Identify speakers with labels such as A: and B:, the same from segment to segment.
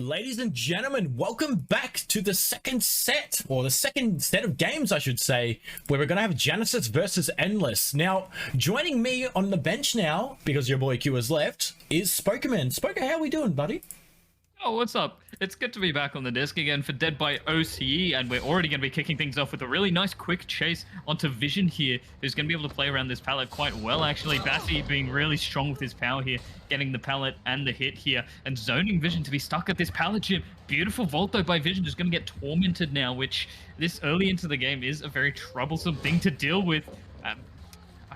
A: Ladies and gentlemen, welcome back to the second set, or the second set of games, I should say, where we're going to have Genesis versus Endless. Now, joining me on the bench now, because your boy Q has left, is Spokermann. Spoker, how are we doing, buddy?
B: Oh, what's up? It's good to be back on the disc again for Dead by OCE, and we're already going to be kicking things off with a really nice quick chase onto Vision here, who's going to be able to play around this pallet quite well, actually. Bassi being really strong with his power here, getting the pallet and the hit here, and zoning Vision to be stuck at this pallet chip. Beautiful vault, though, by Vision, who's going to get tormented now, which this early into the game is a very troublesome thing to deal with.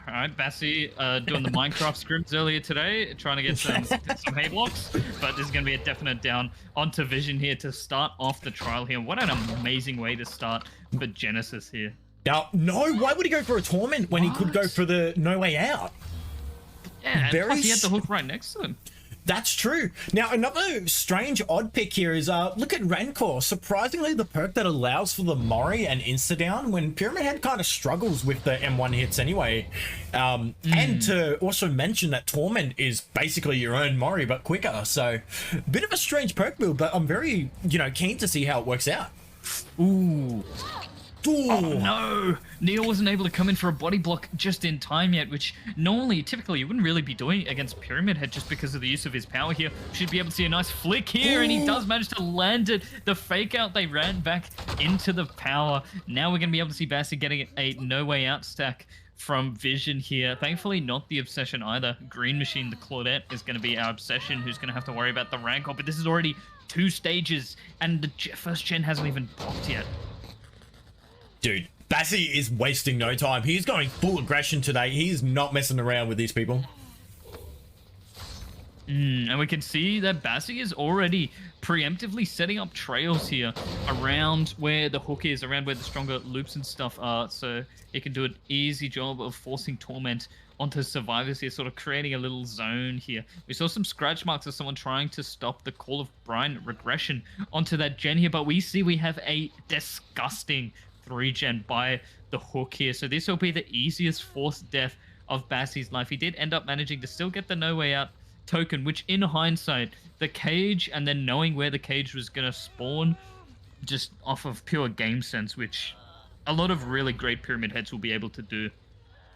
B: All right, Bassi doing the Minecraft scripts earlier today, trying to get some hay blocks, but this is going to be a definite down onto Vision here to start off the trial here. What an amazing way to start for Genesis here.
A: Now, no, why would he go for a Torment when he could go for the No Way Out?
B: Yeah, and plus he had the hook right next to him.
A: That's true. Now, another strange odd pick here is, look at Rancor. Surprisingly, the perk that allows for the Mori and insta-down when Pyramid Head kind of struggles with the M1 hits anyway. And to also mention that Torment is basically your own Mori, but quicker. So, bit of a strange perk build, but I'm very, keen to see how it works out.
B: Ooh. Oh no! Neil wasn't able to come in for a body block just in time yet, which typically, you wouldn't really be doing against Pyramid Head just because of the use of his power here. Should be able to see a nice flick here, and he does manage to land it. The fake out, they ran back into the power. Now we're going to be able to see Bassi getting a No Way Out stack from Vision here. Thankfully, not the Obsession either. Green Machine, the Claudette, is going to be our Obsession, who's going to have to worry about the Rancor, but this is already 2 stages, and the first gen hasn't even popped yet.
A: Dude, Bassi is wasting no time. He's going full aggression today. He's not messing around with these people.
B: And we can see that Bassi is already preemptively setting up trails here around where the hook is, around where the stronger loops and stuff are, so he can do an easy job of forcing Torment onto survivors here, sort of creating a little zone here. We saw some scratch marks of someone trying to stop the Call of Brine regression onto that gen here, but we see we have a disgusting 3-gen by the hook here. So this will be the easiest forced death of Bassi's life. He did end up managing to still get the No Way Out token, which in hindsight, the cage and then knowing where the cage was going to spawn, just off of pure game sense, which a lot of really great Pyramid Heads will be able to do.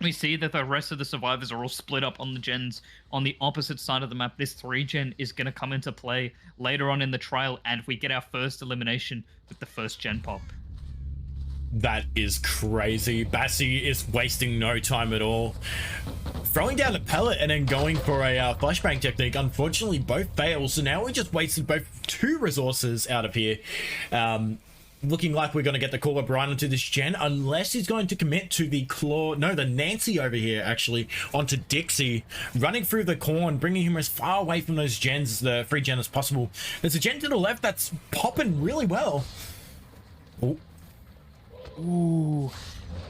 B: We see that the rest of the survivors are all split up on the gens on the opposite side of the map. This 3-gen is going to come into play later on in the trial, and we get our first elimination with the first gen pop.
A: That is crazy. Bassi is wasting no time at all. Throwing down a pellet and then going for a flashbang technique. Unfortunately, both fail. So now we just wasted both 2 resources out of here. Looking like we're going to get the Call of Brine onto this gen, unless he's going to commit to the the Nancy over here, actually, onto Dixie, running through the corn, bringing him as far away from those gens, the free gen, as possible. There's a gen to the left that's popping really well. Oh.
B: Ooh,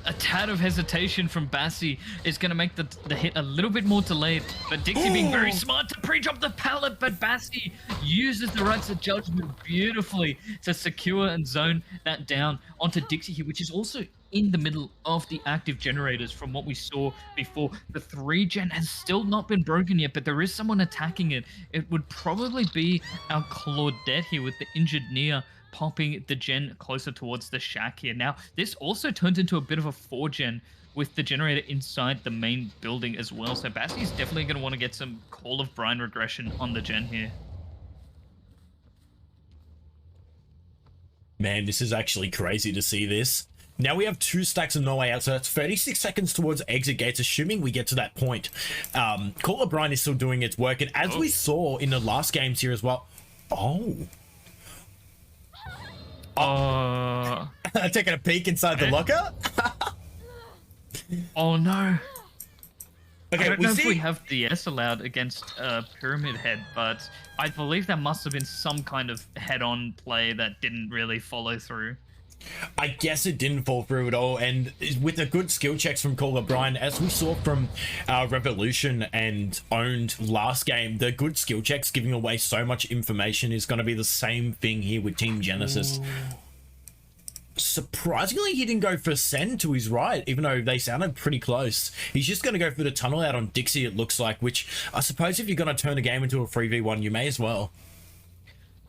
B: a tad of hesitation from Bassi is going to make the hit a little bit more delayed, but Dixie being very smart to pre-drop the pallet, but Bassi uses the rights of judgment beautifully to secure and zone that down onto Dixie here, which is also in the middle of the active generators from what we saw before. The 3-gen has still not been broken yet, but there is someone attacking it. It would probably be our Claudette here with the injured Nia, popping the gen closer towards the shack here. Now, this also turns into a bit of a 4-gen with the generator inside the main building as well. So Bassi is definitely going to want to get some Call of Brine regression on the gen here.
A: Man, this is actually crazy to see this. Now we have 2 stacks of No Way Out, so that's 36 seconds towards exit gates, assuming we get to that point. Call of Brine is still doing its work, and as we saw in the last games here as well... Taking a peek inside the locker?
B: Oh no.
A: Okay,
B: I don't know if we have DS allowed against Pyramid Head, but I believe there must have been some kind of head-on play that didn't really follow through.
A: I guess it didn't fall through at all, and with the good skill checks from Call of Brine, as we saw from Revolution and Owned last game, the good skill checks giving away so much information is going to be the same thing here with Team Genesis. Ooh. Surprisingly, he didn't go for Sen to his right, even though they sounded pretty close. He's just going to go for the tunnel out on Dixie, it looks like, which I suppose if you're going to turn a game into a 3v1, you may as well.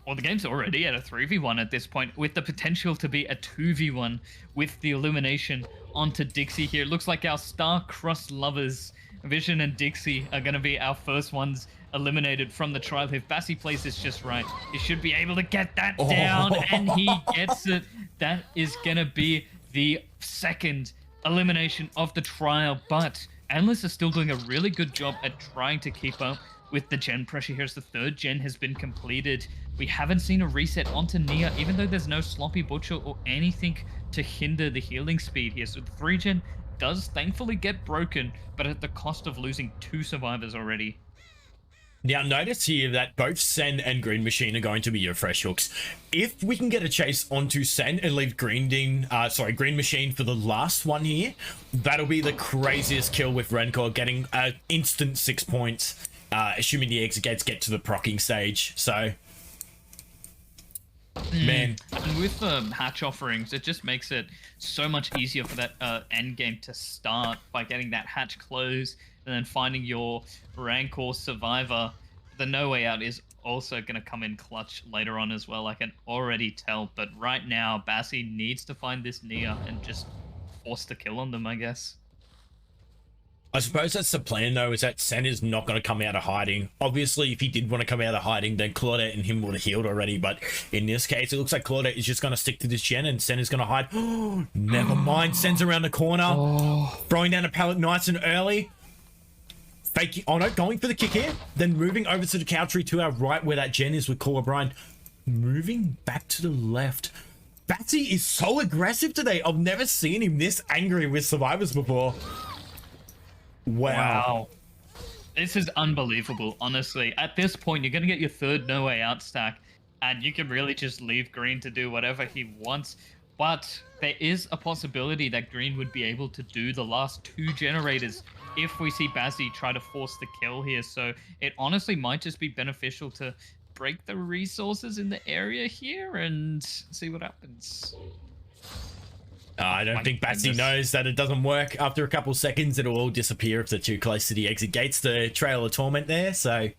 B: Well, the game's already at a 3v1 at this point, with the potential to be a 2v1 with the elimination onto Dixie here. It looks like our star-crossed lovers, Vision and Dixie, are going to be our first ones eliminated from the trial. If Bassi plays this just right, he should be able to get that down, and he gets it. That is going to be the second elimination of the trial, but Endless is still doing a really good job at trying to keep up with the gen pressure here as the third gen has been completed. We haven't seen a reset onto Nia, even though there's no Sloppy Butcher or anything to hinder the healing speed here. So the 3 gen does thankfully get broken, but at the cost of losing 2 survivors already.
A: Now, notice here that both Sen and Green Machine are going to be your fresh hooks. If we can get a chase onto Sen and leave Green Machine for the last one here, that'll be the craziest kill with Rencor, getting an instant 6 points, assuming the exit gates get to the procking stage. So, man.
B: And with hatch offerings, it just makes it so much easier for that end game to start by getting that hatch closed and then finding your Rancor survivor. The no way out is also going to come in clutch later on as well. I can already tell, but right now Bassi needs to find this Nia and just force the kill on them, I guess.
A: I suppose that's the plan, though, is that Sen is not going to come out of hiding. Obviously, if he did want to come out of hiding, then Claudette and him would have healed already. But in this case, it looks like Claudette is just going to stick to this gen and Sen is going to hide. Never mind. Sen's around the corner. Throwing down a pallet nice and early. Faking. Oh, no. Going for the kick here. Then moving over to the cow tree to our right where that gen is with Call O'Brien. Moving back to the left. Batsy is so aggressive today. I've never seen him this angry with survivors before. Wow.
B: This is unbelievable, honestly. At this point, you're going to get your third no way out stack, and you can really just leave Green to do whatever he wants. But there is a possibility that Green would be able to do the last 2 generators if we see Bassi try to force the kill here. So it honestly might just be beneficial to break the resources in the area here and see what happens.
A: I don't think Batsy knows that it doesn't work. After a couple seconds, it'll all disappear if they're too close to the exit gates. The Trail of Torment there, so...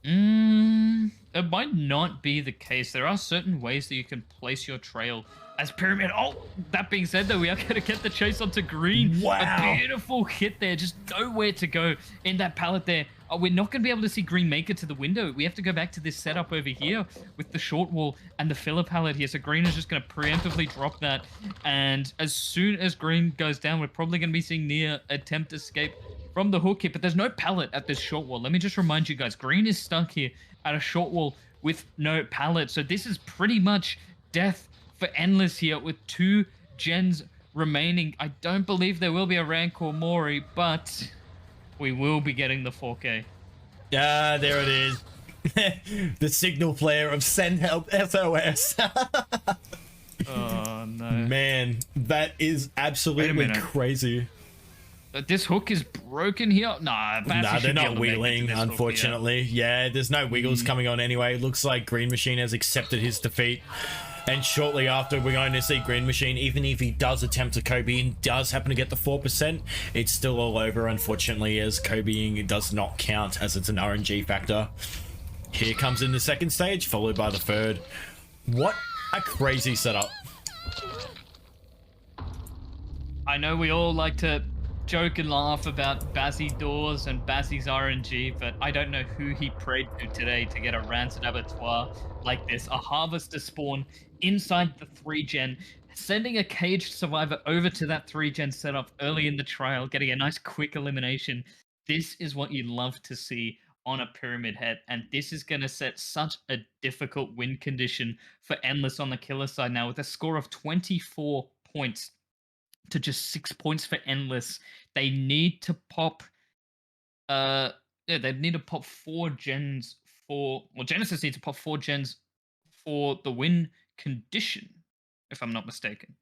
B: It might not be the case. There are certain ways that you can place your trail as pyramid. Oh, that being said, though, we are going to get the chase onto Green.
A: Wow.
B: A beautiful hit there. Just nowhere to go in that pallet there. Oh, we're not going to be able to see Green make it to the window. We have to go back to this setup over here with the short wall and the filler pallet here. So Green is just going to preemptively drop that. And as soon as Green goes down, we're probably going to be seeing Nia attempt escape from the hook here. But there's no pallet at this short wall. Let me just remind you guys, Green is stuck here at a short wall with no pallet. So this is pretty much death for Endless here with 2 gens remaining. I don't believe there will be a Rancor Mori, but we will be getting the 4K.
A: Ah, there it is. The signal flare of send help SOS.
B: Oh, no.
A: Man, that is absolutely crazy.
B: This hook is broken here. Nah,
A: they're not wiggling, unfortunately. Yeah, there's no wiggles coming on anyway. It looks like Green Machine has accepted his defeat. And shortly after, we're going to see Green Machine, even if he does attempt to Kobe and does happen to get the 4%, it's still all over, unfortunately, as Kobeing does not count as it's an RNG factor. Here comes in the second stage, followed by the third. What a crazy setup.
B: I know we all like to joke and laugh about Bassi doors and Bassi's RNG, but I don't know who he prayed to today to get a rancid abattoir like this. A harvester spawn inside the 3 gen, sending a caged survivor over to that 3 gen setup early in the trial, getting a nice quick elimination. This is what you love to see on a pyramid head, and this is going to set such a difficult win condition for Endless on the killer side now, with a score of 24 points to just 6 points for Endless. They need to pop they need to pop 4 gens for, well, Genesis needs to pop 4 gens for the win condition, if I'm not mistaken.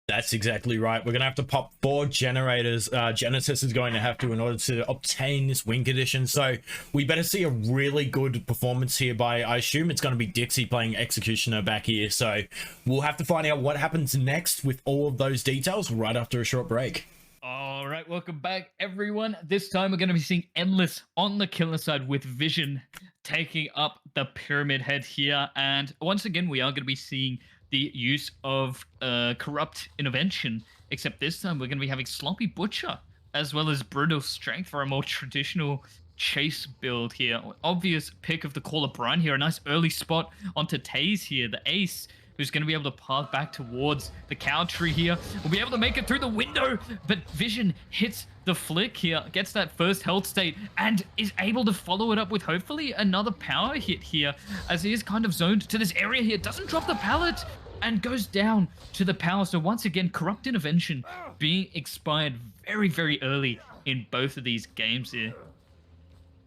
A: That's exactly right. We're going to have to pop 4 generators. Genesis is going to have to in order to obtain this win condition. So we better see a really good performance here by, I assume it's going to be Dixie playing Executioner back here. So we'll have to find out what happens next with all of those details right after a short break.
B: All right, welcome back, everyone. This time we're going to be seeing Endless on the killer side with Vision taking up the Pyramid Head here. And once again, we are going to be seeing the use of Corrupt Intervention, except this time we're going to be having Sloppy Butcher as well as Brutal Strength for a more traditional chase build here. Obvious pick of the Caller Brian here. A nice early spot onto Taze here, the ace, who's going to be able to path back towards the cow tree here. Will be able to make it through the window, but Vision hits the flick here, gets that first health state, and is able to follow it up with hopefully another power hit here, as he is kind of zoned to this area here. Doesn't drop the pallet, and goes down to the power. So once again, Corrupt Intervention being expired very, very early in both of these games here.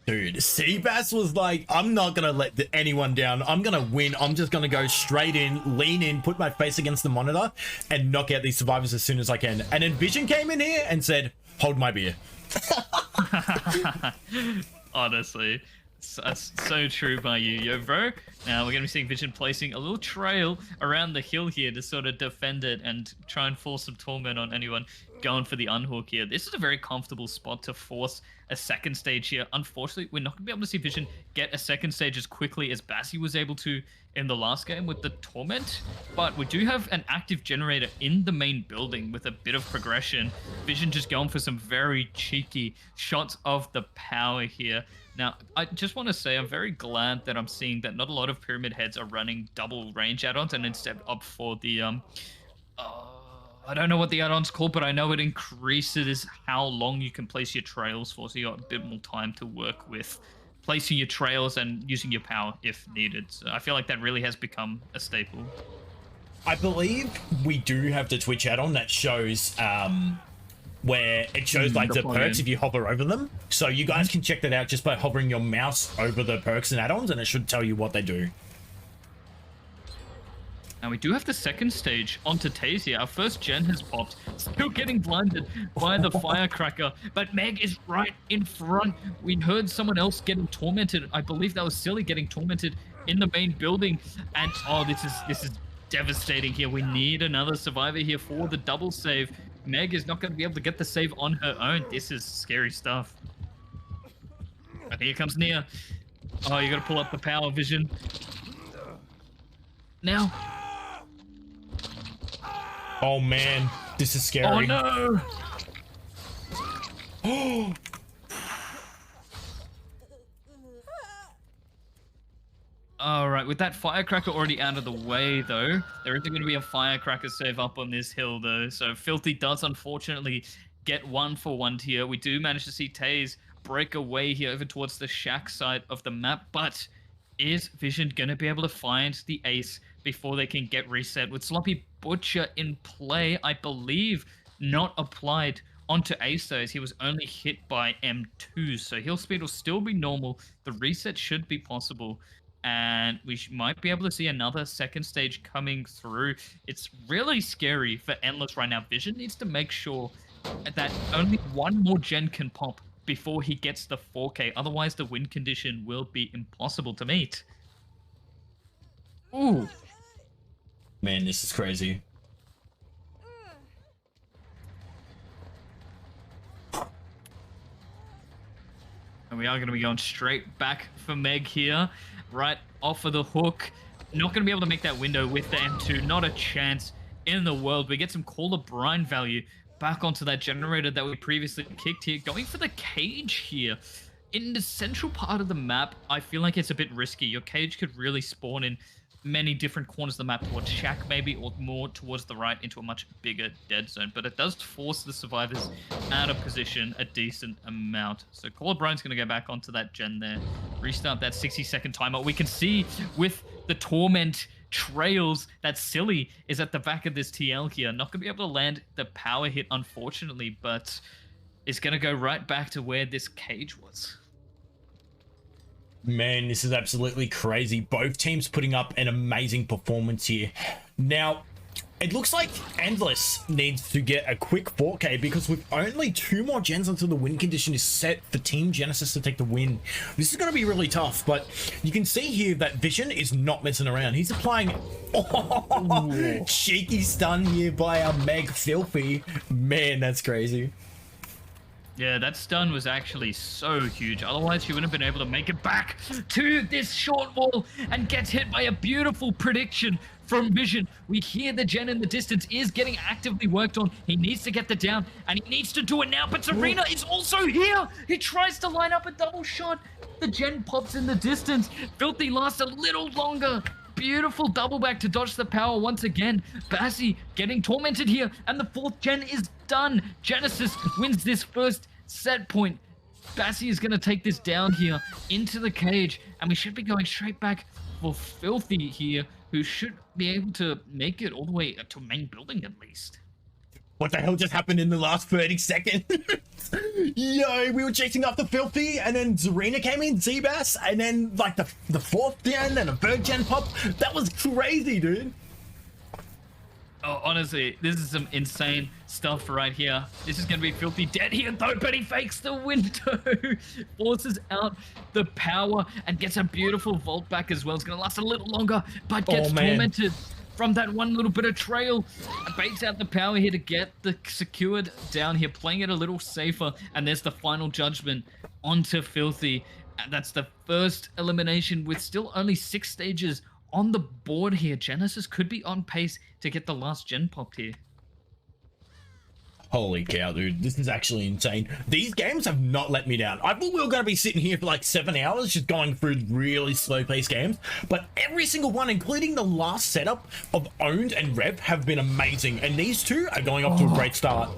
A: Dude, Seabass was like, I'm not going to let anyone down. I'm going to win. I'm just going to go straight in, lean in, put my face against the monitor, and knock out these survivors as soon as I can. And then Vision came in here and said, hold my beer.
B: Honestly, that's so true by you, YoBro. Now we're going to be seeing Vision placing a little trail around the hill here to sort of defend it and try and force some torment on anyone going for the unhook here. This is a very comfortable spot to force a second stage here. Unfortunately, we're not going to be able to see Vision get a second stage as quickly as Bassi was able to in the last game with the Torment, but we do have an active generator in the main building with a bit of progression. Vision just going for some very cheeky shots of the power here. Now, I just want to say I'm very glad that I'm seeing that not a lot of Pyramid Heads are running double range add-ons and instead opt for the I don't know what the add-on's called, but I know it increases how long you can place your trails for, so you got a bit more time to work with placing your trails and using your power if needed. So I feel like that really has become a staple.
A: I believe we do have the Twitch add-on that shows where it shows like the perks if you hover over them. So you guys can check that out just by hovering your mouse over the perks and add-ons, and it should tell you what they do.
B: Now we do have the second stage onto Taze here. Our first gen has popped, still getting blinded by the firecracker, but Meg is right in front. We heard someone else getting tormented. I believe that was Silly getting tormented in the main building. And oh, this is devastating here. We need another survivor here for the double save. Meg is not going to be able to get the save on her own. This is scary stuff. But here comes Nia. Oh, you got to pull up the power, Vision. Now.
A: Oh man, this is scary.
B: Oh no!
A: Oh.
B: All right, with that firecracker already out of the way, though, there isn't going to be a firecracker save up on this hill, though. So Filthy does unfortunately get 1-for-1 here. We do manage to see Taze break away here over towards the shack side of the map, but is Vision going to be able to find the ace before they can get reset? With Sloppy Butcher in play, I believe not applied onto ace though, as he was only hit by M2, so heal speed will still be normal. The reset should be possible, and we might be able to see another second stage coming through. It's really scary for Endless right now. Vision needs to make sure that only one more gen can pop before he gets the 4K, otherwise the win condition will be impossible to meet. Ooh.
A: Man, this is crazy.
B: And we are going to be going straight back for Meg here, right off of the hook. Not going to be able to make that window with the M2. Not a chance in the world. We get some Caller Brine value back onto that generator that we previously kicked here. Going for the cage here. In the central part of the map, I feel like it's a bit risky. Your cage could really spawn in many different corners of the map towards shack maybe, or more towards the right into a much bigger dead zone, but it does force the survivors out of position a decent amount. So Caller Brian's going to go back onto that gen there, restart that 60-second timer. We can see with the Torment trails that Silly is at the back of this TL here. Not going to be able to land the power hit, unfortunately, but is going to go right back to where this cage was.
A: Man, this is absolutely crazy. Both teams putting up an amazing performance here. Now, it looks like Endless needs to get a quick 4K because with only 2 more gens until the win condition is set for Team Genesis to take the win. This is going to be really tough, but you can see here that Vision is not messing around. He's applying cheeky stun here by our Meg Filthy. Man, that's crazy.
B: Yeah, that stun was actually so huge. Otherwise, she wouldn't have been able to make it back to this short wall and gets hit by a beautiful prediction from Vision. We hear the gen in the distance is getting actively worked on. He needs to get the down, and he needs to do it now. But Serena is also here. He tries to line up a double shot. The gen pops in the distance. Filthy lasts a little longer. Beautiful double back to dodge the power once again. Bassi getting tormented here, and the 4th gen is done. Genesis wins this first set point. Bassi is going to take this down here into the cage, and we should be going straight back for Filthy here, who should be able to make it all the way to main building at least.
A: What the hell just happened in the last 30 seconds? Yo, we were chasing after Filthy, and then Zarina came in, Z-Bass, and then like the 4th gen and a 3rd gen pop. That was crazy, dude.
B: Oh, honestly, this is some insane stuff right here. This is going to be Filthy dead here, though, but he fakes the window, forces out the power, and gets a beautiful vault back as well. It's going to last a little longer, but gets tormented from that one little bit of trail. Baits out the power here to get the secured down here, playing it a little safer, and there's the final judgment onto Filthy. And that's the first elimination with still only 6 stages on the board here. Genesis could be on pace to get the last gen popped here.
A: Holy cow, dude. This is actually insane. These games have not let me down. I thought we were going to be sitting here for like 7 hours just going through really slow-paced games, but every single one, including the last setup of Owned and Rev, have been amazing, and these two are going off to a great start.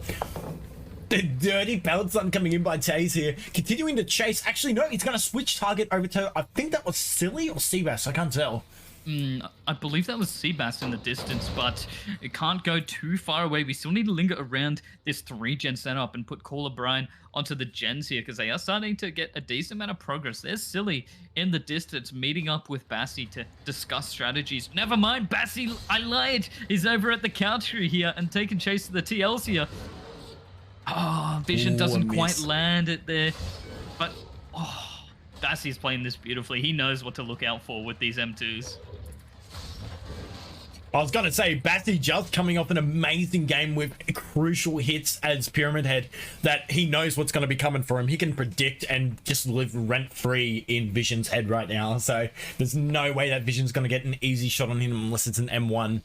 A: The dirty pellet stun coming in by Taze here, continuing to chase. Actually, no, he's going to switch target over to, I think that was Silly or Seabass, I can't tell.
B: I believe that was Seabass in the distance, but it can't go too far away. We still need to linger around this 3-gen setup and put Caller Brian onto the gens here, because they are starting to get a decent amount of progress. There's Silly in the distance meeting up with Bassi to discuss strategies. Never mind, Bassi, I lied. He's over at the couch here and taking chase of the TLs here. Oh, Vision doesn't quite land it there, but Bassi's playing this beautifully. He knows what to look out for with these M2s.
A: I was going to say, Bassi just coming off an amazing game with crucial hits as Pyramid Head, that he knows what's going to be coming for him. He can predict and just live rent-free in Vision's head right now. So there's no way that Vision's going to get an easy shot on him unless it's an M1.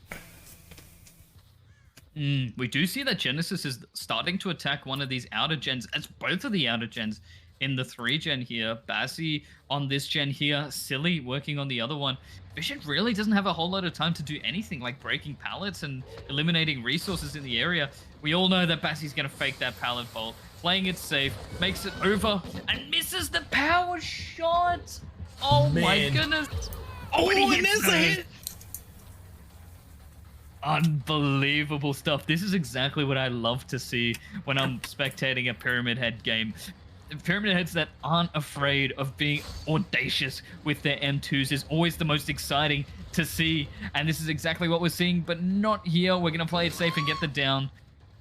B: We do see that Genesis is starting to attack one of these outer gens, as both of the outer gens in the 3-gen here. Bassi on this gen here, Silly working on the other one. Vision really doesn't have a whole lot of time to do anything like breaking pallets and eliminating resources in the area. We all know that Bassi's going to fake that pallet vault, playing it safe, makes it over, and misses the power shot. Oh my goodness.
A: Oh, and there's a hit.
B: Unbelievable stuff. This is exactly what I love to see when I'm spectating a Pyramid Head game. Pyramid Heads that aren't afraid of being audacious with their M2s is always the most exciting to see, and this is exactly what we're seeing, but not here. We're going to play it safe and get the down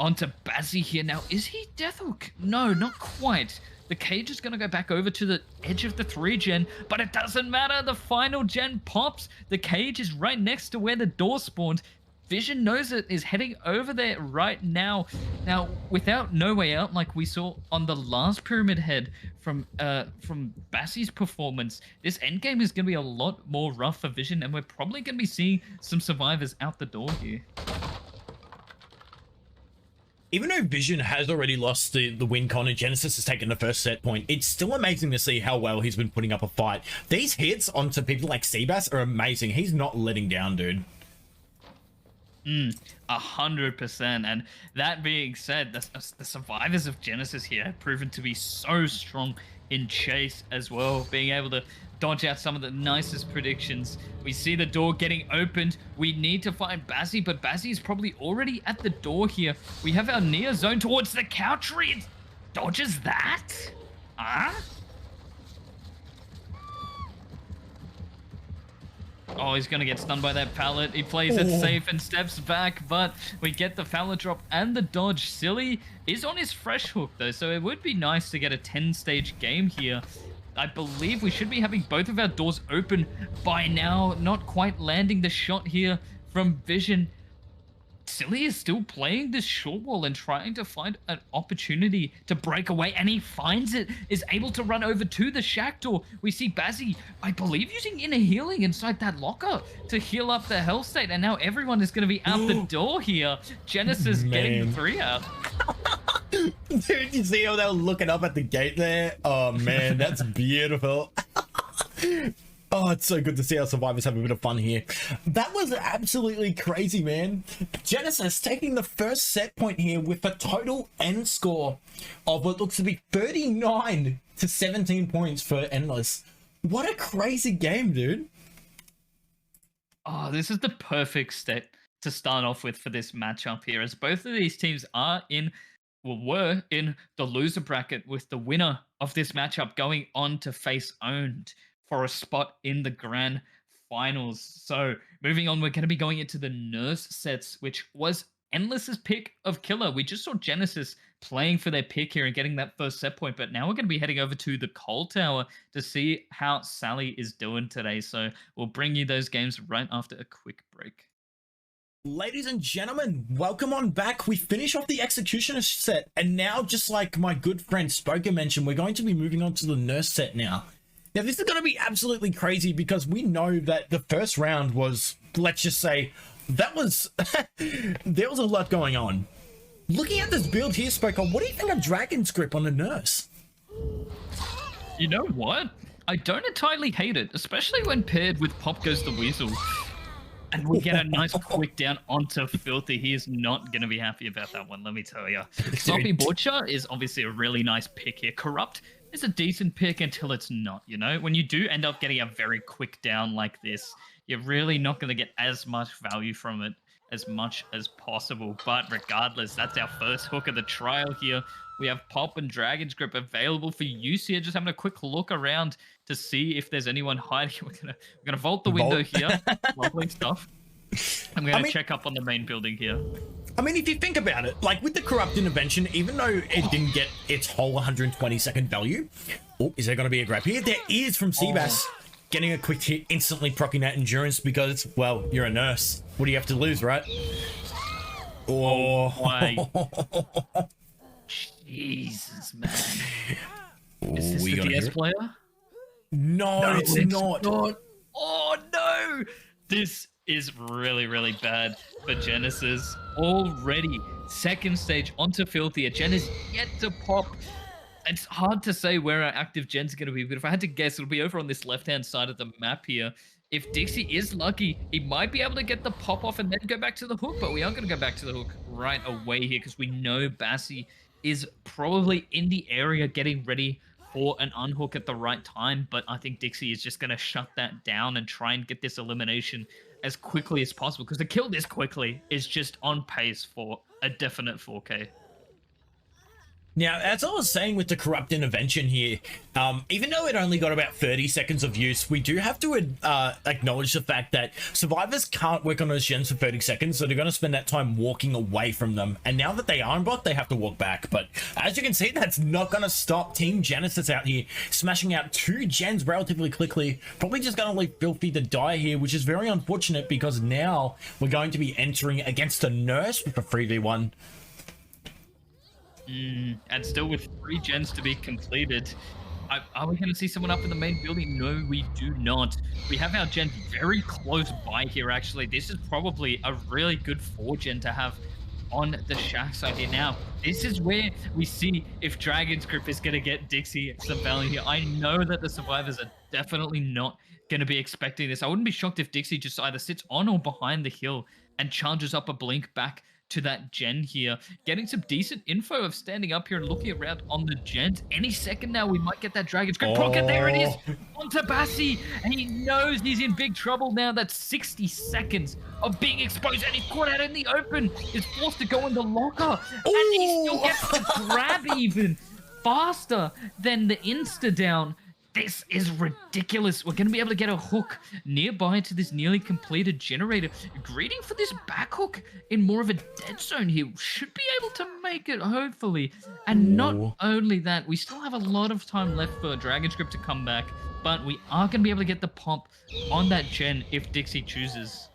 B: onto Bassi here. Now, is he Deathhook? No, not quite. The cage is going to go back over to the edge of the 3-gen, but it doesn't matter. The final gen pops. The cage is right next to where the door spawned. Vision knows it, is heading over there right now. Now, without No Way Out, like we saw on the last Pyramid Head from Bassi's performance, this endgame is going to be a lot more rough for Vision, and we're probably going to be seeing some survivors out the door here.
A: Even though Vision has already lost the win con and Genesis has taken the first set point, it's still amazing to see how well he's been putting up a fight. These hits onto people like Seabass are amazing. He's not letting down, dude.
B: 100%. And that being said, the survivors of Genesis here have proven to be so strong in chase as well, being able to dodge out some of the nicest predictions. We see the door getting opened. We need to find Bassi, but Bassi is probably already at the door here. We have our near zone towards the couch. It dodges that? Huh? Oh, he's going to get stunned by that pallet. He plays it safe and steps back, but we get the pallet drop and the dodge. Silly is on his fresh hook, though, so it would be nice to get a 10-stage game here. I believe we should be having both of our doors open by now. Not quite landing the shot here from Vision. Silly is still playing this short wall and trying to find an opportunity to break away, and he finds it, is able to run over to the shack door. We see Bazzy, I believe, using inner healing inside that locker to heal up the health state, and now everyone is going to be out the door here. Genesis getting the 3 out.
A: Dude, you see how they were looking up at the gate there? Oh man, that's beautiful. Oh, it's so good to see our survivors have a bit of fun here. That was absolutely crazy, man. Genesis taking the first set point here with a total end score of what looks to be 39 to 17 points for Endless. What a crazy game, dude.
B: Oh, this is the perfect set to start off with for this matchup here, as both of these teams are in, well, were in the loser bracket, with the winner of this matchup going on to face Owned for a spot in the grand finals. So moving on, we're going to be going into the nurse sets, which was Endless's pick of killer. We just saw Genesis playing for their pick here and getting that first set point, but now we're going to be heading over to the Coal Tower to see how Sally is doing today. So we'll bring you those games right after a quick break.
A: Ladies and gentlemen, welcome on back. We finish off the Executioner set, and now, just like my good friend Spokermann mentioned, we're going to be moving on to the nurse set now. Now, this is going to be absolutely crazy because we know that the first round was, let's just say, that was, there was a lot going on. Looking at this build here, Spoker, what do you think of Dragon's Grip on the nurse?
B: You know what? I don't entirely hate it, especially when paired with Pop Goes the Weasel. And we get a nice quick down onto Filthy. He is not going to be happy about that one, let me tell you. Sloppy Butcher is obviously a really nice pick here. Corrupt is a decent pick until it's not, you know? When you do end up getting a very quick down like this, you're really not going to get as much value from it as much as possible. But regardless, that's our first hook of the trial here. We have Pop and Dragon's Grip available for use here. Just having a quick look around to see if there's anyone hiding. We're gonna vault the window here. Lovely stuff. I'm gonna check up on the main building here.
A: I mean, if you think about it, like with the Corrupt Intervention, even though it didn't get its whole 120-second value, oh, is there going to be a grab here? There is from Seabass. Getting a quick hit, instantly proccing that endurance because, well, you're a nurse. What do you have to lose, right? Oh,
B: Jesus, man. Is this the DS player?
A: No, it's not.
B: Oh, no. This is really, really bad for Genesis. Already, second stage onto Filthy. Gen is yet to pop. It's hard to say where our active gen's going to be, but if I had to guess, it'll be over on this left-hand side of the map here. If Dixie is lucky, he might be able to get the pop off and then go back to the hook, but we are going to go back to the hook right away here because we know Bassi is probably in the area getting ready for an unhook at the right time, but I think Dixie is just going to shut that down and try and get this elimination as quickly as possible, because to kill this quickly is just on pace for a definite 4K.
A: Now, as I was saying with the Corrupt Intervention here, even though it only got about 30 seconds of use, we do have to acknowledge the fact that survivors can't work on those gens for 30 seconds, so they're going to spend that time walking away from them. And now that they are unblocked, they have to walk back. But as you can see, that's not going to stop Team Genesis out here, smashing out 2 gens relatively quickly. Probably just going to leave Filthy to die here, which is very unfortunate because now we're going to be entering against a nurse with a 3v1.
B: And still with 3 gens to be completed. Are we going to see someone up in the main building? No, we do not. We have our gen very close by here, actually. This is probably a really good 4 gen to have on the shack side here. Now, this is where we see if Dragon's Grip is going to get Dixie some value here. I know that the survivors are definitely not going to be expecting this. I wouldn't be shocked if Dixie just either sits on or behind the hill and charges up a blink back to that gen here, getting some decent info of standing up here and looking around on the gens. Any second now, we might get that Dragon's Grip pocket. There it is, onto Bassi, and he knows he's in big trouble now. That's 60 seconds of being exposed, and he's caught out in the open. Is forced to go in the locker, and he still gets the grab even faster than the insta down. This is ridiculous. We're going to be able to get a hook nearby to this nearly completed generator. Greeting for this back hook in more of a dead zone here. Should be able to make it, hopefully. And not only that, we still have a lot of time left for Dragon's Grip to come back, but we are going to be able to get the pop on that gen if Dixie chooses.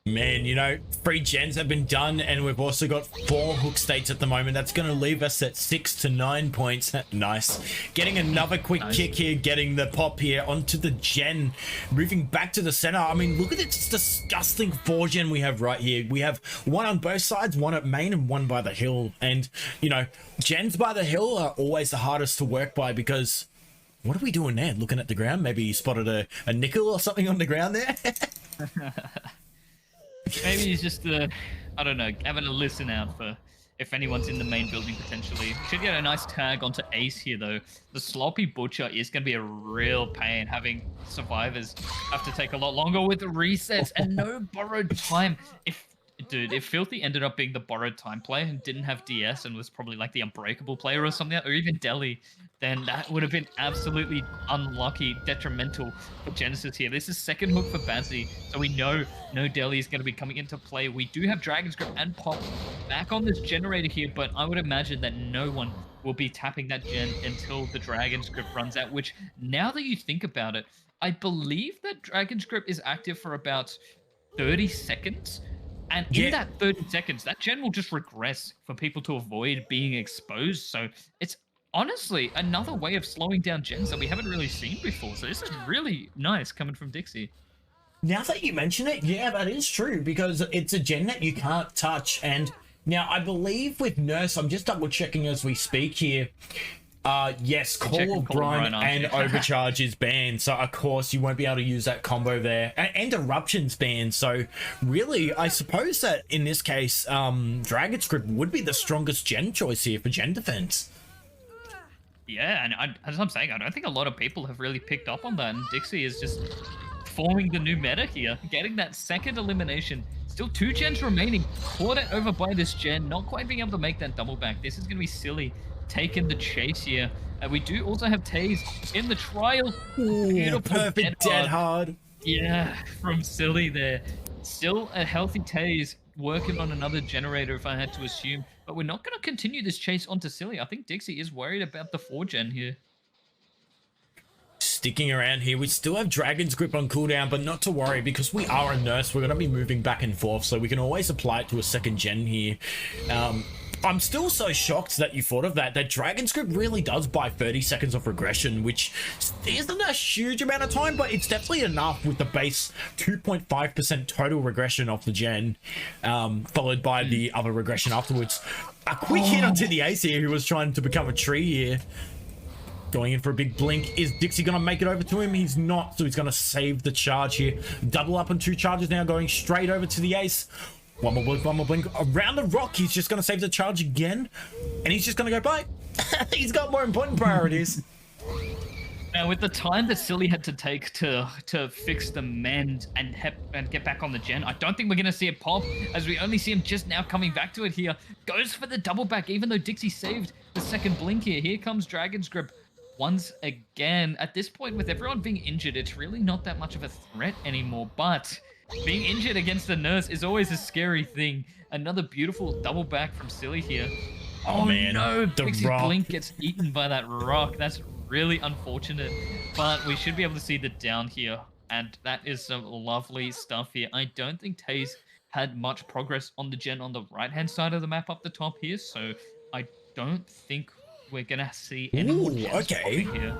A: Man, you know, 3 gens have been done, and we've also got 4 hook states at the moment. That's going to leave us at 6 to 9 points. Nice. Getting another quick kick here, getting the pop here onto the gen, moving back to the center. I mean, look at this disgusting 4 gen we have right here. We have one on both sides, one at main and one by the hill. And, you know, gens by the hill are always the hardest to work by because... What are we doing there? Looking at the ground? Maybe you spotted a nickel or something on the ground there?
B: Maybe he's just, I don't know, having a listen out for if anyone's in the main building potentially. Should get a nice tag onto Ace here, though. The Sloppy Butcher is going to be a real pain, having survivors have to take a lot longer with the resets and no borrowed time. If Filthy ended up being the borrowed time player and didn't have DS and was probably like the unbreakable player or something, or even Deli, then that would have been absolutely unlucky, detrimental for Genesis here. This is second hook for Bazzi, so we know no Deli is going to be coming into play. We do have Dragon's Grip and Pop back on this generator here, but I would imagine that no one will be tapping that gen until the Dragon's Grip runs out, which, now that you think about it, I believe that Dragon's Grip is active for about 30 seconds. And in that 30 seconds, that gen will just regress for people to avoid being exposed. So it's honestly another way of slowing down gens that we haven't really seen before. So this is really nice coming from Dixie.
A: Now that you mention it, yeah, that is true because it's a gen that you can't touch. And now I believe with Nurse, I'm just double checking as we speak here. Yes, Call of Brine and Overcharge is banned, so of course you won't be able to use that combo there. And Eruption's banned, so really, I suppose that in this case, Dragon's Grip would be the strongest gen choice here for gen defense.
B: Yeah, and as I'm saying, I don't think a lot of people have really picked up on that, and Dixie is just forming the new meta here, getting that second elimination. Still 2 gens remaining, caught it over by this gen, not quite being able to make that double back. This is going to be silly. Taking the chase here. We do also have Taze in the trial.
A: Ooh, beautiful perfect dead hard.
B: Yeah, from Silly there. Still a healthy Taze, working on another generator if I had to assume. But we're not going to continue this chase onto Silly. I think Dixie is worried about the 4 gen here.
A: Sticking around here, we still have Dragon's Grip on cooldown, but not to worry because we are a Nurse. We're going to be moving back and forth, so we can always apply it to a second gen here. I'm still so shocked that you thought of that. That Dragon's Grip really does buy 30 seconds of regression, which isn't a huge amount of time, but it's definitely enough with the base 2.5% total regression off the gen, followed by the other regression afterwards. A quick hit onto the Ace here, who was trying to become a tree here. Going in for a big blink. Is Dixie going to make it over to him? He's not, so he's going to save the charge here. Double up on 2 charges now, going straight over to the Ace. One more blink, one more blink. Around the rock, he's just going to save the charge again. And he's just going to go bye. He's got more important priorities.
B: Now, with the time that Silly had to take to fix the mend and get back on the gen, I don't think we're going to see it pop, as we only see him just now coming back to it here. Goes for the double back, even though Dixie saved the second blink here. Here comes Dragon's Grip once again. At this point, with everyone being injured, it's really not that much of a threat anymore, but... being injured against the Nurse is always a scary thing. Another beautiful double back from Silly here. Oh man, no, Dixie's blink gets eaten by that rock. That's really unfortunate, but we should be able to see the down here, and that is some lovely stuff here. I don't think Taze had much progress on the gen on the right-hand side of the map up the top here, so I don't think we're gonna see any more gens here.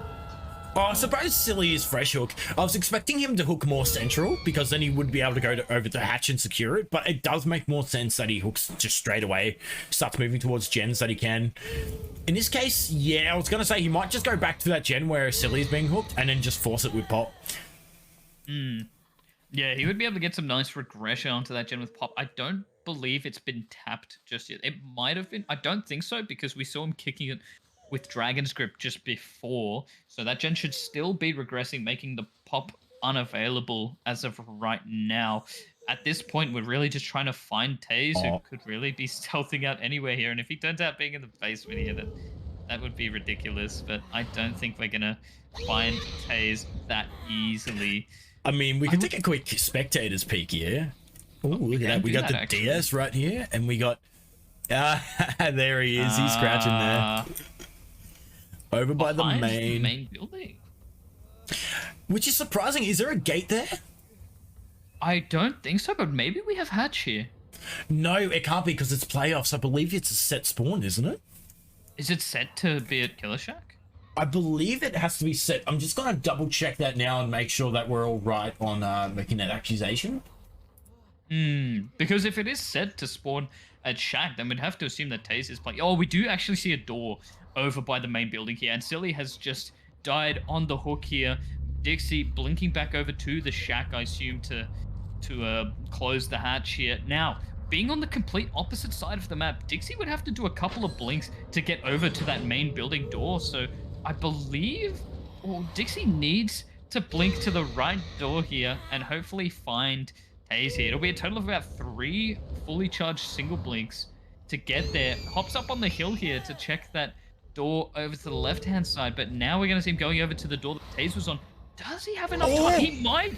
A: Oh, I suppose Silly is fresh hook. I was expecting him to hook more central because then he would be able to go over to hatch and secure it, but it does make more sense that he hooks just straight away, starts moving towards gens that he can. In this case, yeah, I was going to say he might just go back to that gen where Silly's being hooked and then just force it with Pop.
B: Yeah, he would be able to get some nice regression onto that gen with Pop. I don't believe it's been tapped just yet. It might have been. I don't think so because we saw him kicking it with Dragon's Grip just before, so that gen should still be regressing, making the Pop unavailable as of right now. At this point, we're really just trying to find Taze, who could really be stealthing out anywhere here, and if he turns out being in the basement here, then that would be ridiculous, but I don't think we're gonna find Taze that easily.
A: I mean, we could take a quick spectator's peek here. Oh, look at that. We got the DS right here, and we got... there he is. He's scratching there. Over by the main
B: building.
A: Which is surprising. Is there a gate there?
B: I don't think so, but maybe we have Hatch here.
A: No, it can't be because it's playoffs. I believe it's a set spawn, isn't it?
B: Is it set to be at Killer Shack?
A: I believe it has to be set. I'm just going to double check that now and make sure that we're all right on making that accusation.
B: Because if it is set to spawn at Shack, then we'd have to assume that Taze is playing. Oh, we do actually see a door over by the main building here, and Silly has just died on the hook here. Dixie blinking back over to the Shack, I assume, to close the hatch here. Now, being on the complete opposite side of the map, Dixie would have to do a couple of blinks to get over to that main building door. So I believe Dixie needs to blink to the right door here and hopefully find Taze here. It'll be a total of about 3 fully charged single blinks to get there. Hops up on the hill here to check that door over to the left-hand side, but now we're going to see him going over to the door that Taze was on. Does he have enough time? He might.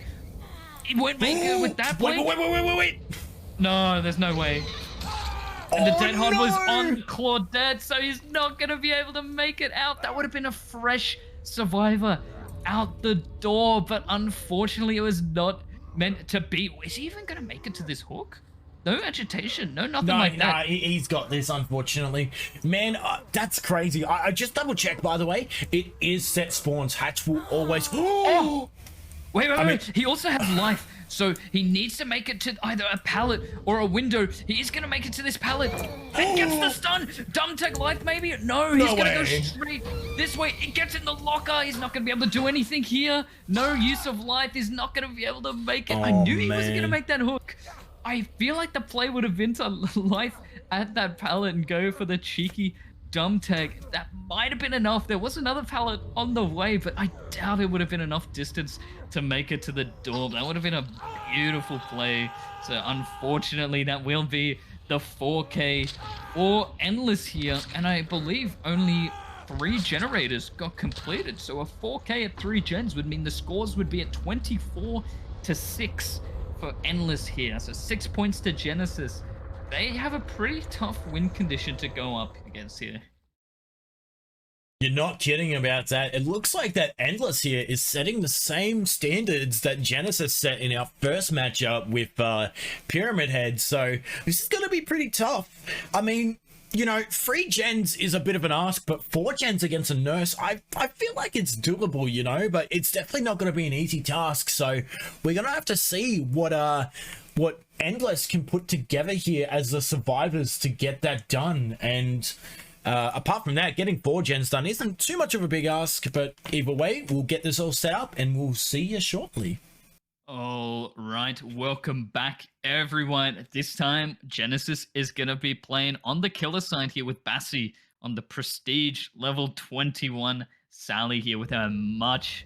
B: He won't make it with that blink.
A: Wait.
B: No, there's no way. And the dead hard was on Claudette, so he's not going to be able to make it out. That would have been a fresh survivor out the door, but unfortunately it was not meant to be. Is he even going to make it to this hook? No agitation, no nothing like that.
A: No, he's got this, unfortunately. Man, that's crazy. I just double checked, by the way. It is set spawns. Hatch will always...
B: Oh! Wait. He also has life, so he needs to make it to either a pallet or a window. He is going to make it to this pallet. It gets the stun. Dumb tech life, maybe? No, he's going to go straight this way. It gets in the locker. He's not going to be able to do anything here. No use of life. He's not going to be able to make it. I knew he wasn't going to make that hook. I feel like the play would have been to life at that pallet and go for the cheeky dumb tech. That might have been enough. There was another pallet on the way, but I doubt it would have been enough distance to make it to the door. That would have been a beautiful play. So unfortunately, that will be the 4K for Endless here. And I believe only 3 generators got completed. So a 4K at 3 gens would mean the scores would be at 24-6 for Endless here. So 6 points to Genesis. They have a pretty tough win condition to go up against here.
A: You're not kidding about that. It looks like that Endless here is setting the same standards that Genesis set in our first matchup with Pyramid Head. So this is going to be pretty tough. I mean, you know, 3 gens is a bit of an ask, but 4 gens against a nurse, I feel like it's doable, you know, but it's definitely not going to be an easy task. So we're going to have to see what Endless can put together here as the survivors to get that done. And apart from that, getting 4 gens done isn't too much of a big ask, but either way, we'll get this all set up and we'll see you shortly.
B: All right, welcome back, everyone. This time, Genesis is going to be playing on the killer side here with Bassi on the Prestige level 21. Sally here with a much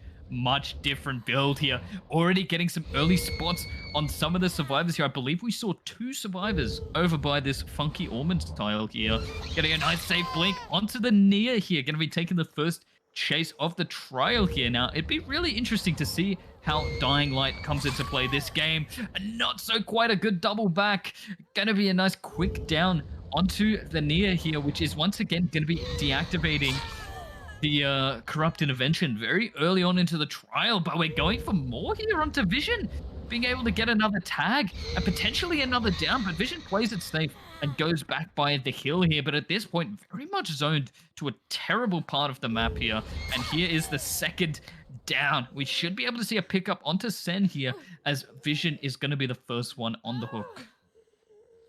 B: different build here. Already getting some early spots on some of the survivors here. I believe we saw 2 survivors over by this funky almond tile here. Getting a nice safe blink onto the Nia here. Going to be taking the first chase of the trial here. Now, it'd be really interesting to see how Dying Light comes into play this game. Not so quite a good double back. Going to be a nice quick down onto the Nia here, which is once again going to be deactivating the corrupt intervention very early on into the trial, but we're going for more here onto Vision, being able to get another tag and potentially another down, but Vision plays it safe and goes back by the hill here, but at this point very much zoned to a terrible part of the map here, and here is the second down. We should be able to see a pickup onto Sen here, as Vision is going to be the first one on the hook.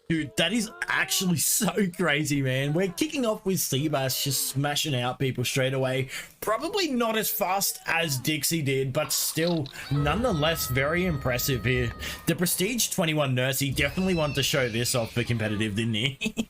A: Dude, that is actually so crazy, man. We're kicking off with Seabass just smashing out people straight away. Probably not as fast as Dixie did, but still, nonetheless, very impressive here. The Prestige 21 nurse, he definitely wanted to show this off for competitive, didn't he?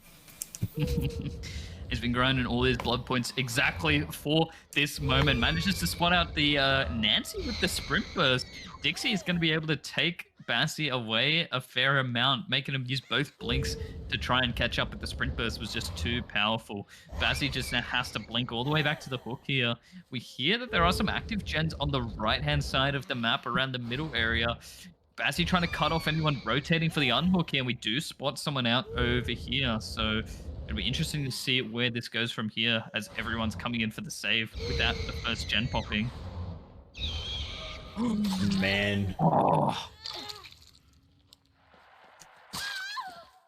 A: He's been grinding all his blood points exactly for this moment. Manages to spot out the Nancy with the sprint burst. Dixie is going to be able to take Bassi away a fair amount, making him use both blinks to try and catch up, but the sprint burst was just too powerful. Bassi just now has to blink all the way back to the hook here. We hear that there are some active gens on the right-hand side of the map around the middle area. Bassi trying to cut off anyone rotating for the unhook here, and we do spot someone out over here, so it'll be interesting to see where this goes from here as everyone's coming in for the save without the first gen popping. Man.
B: Oh.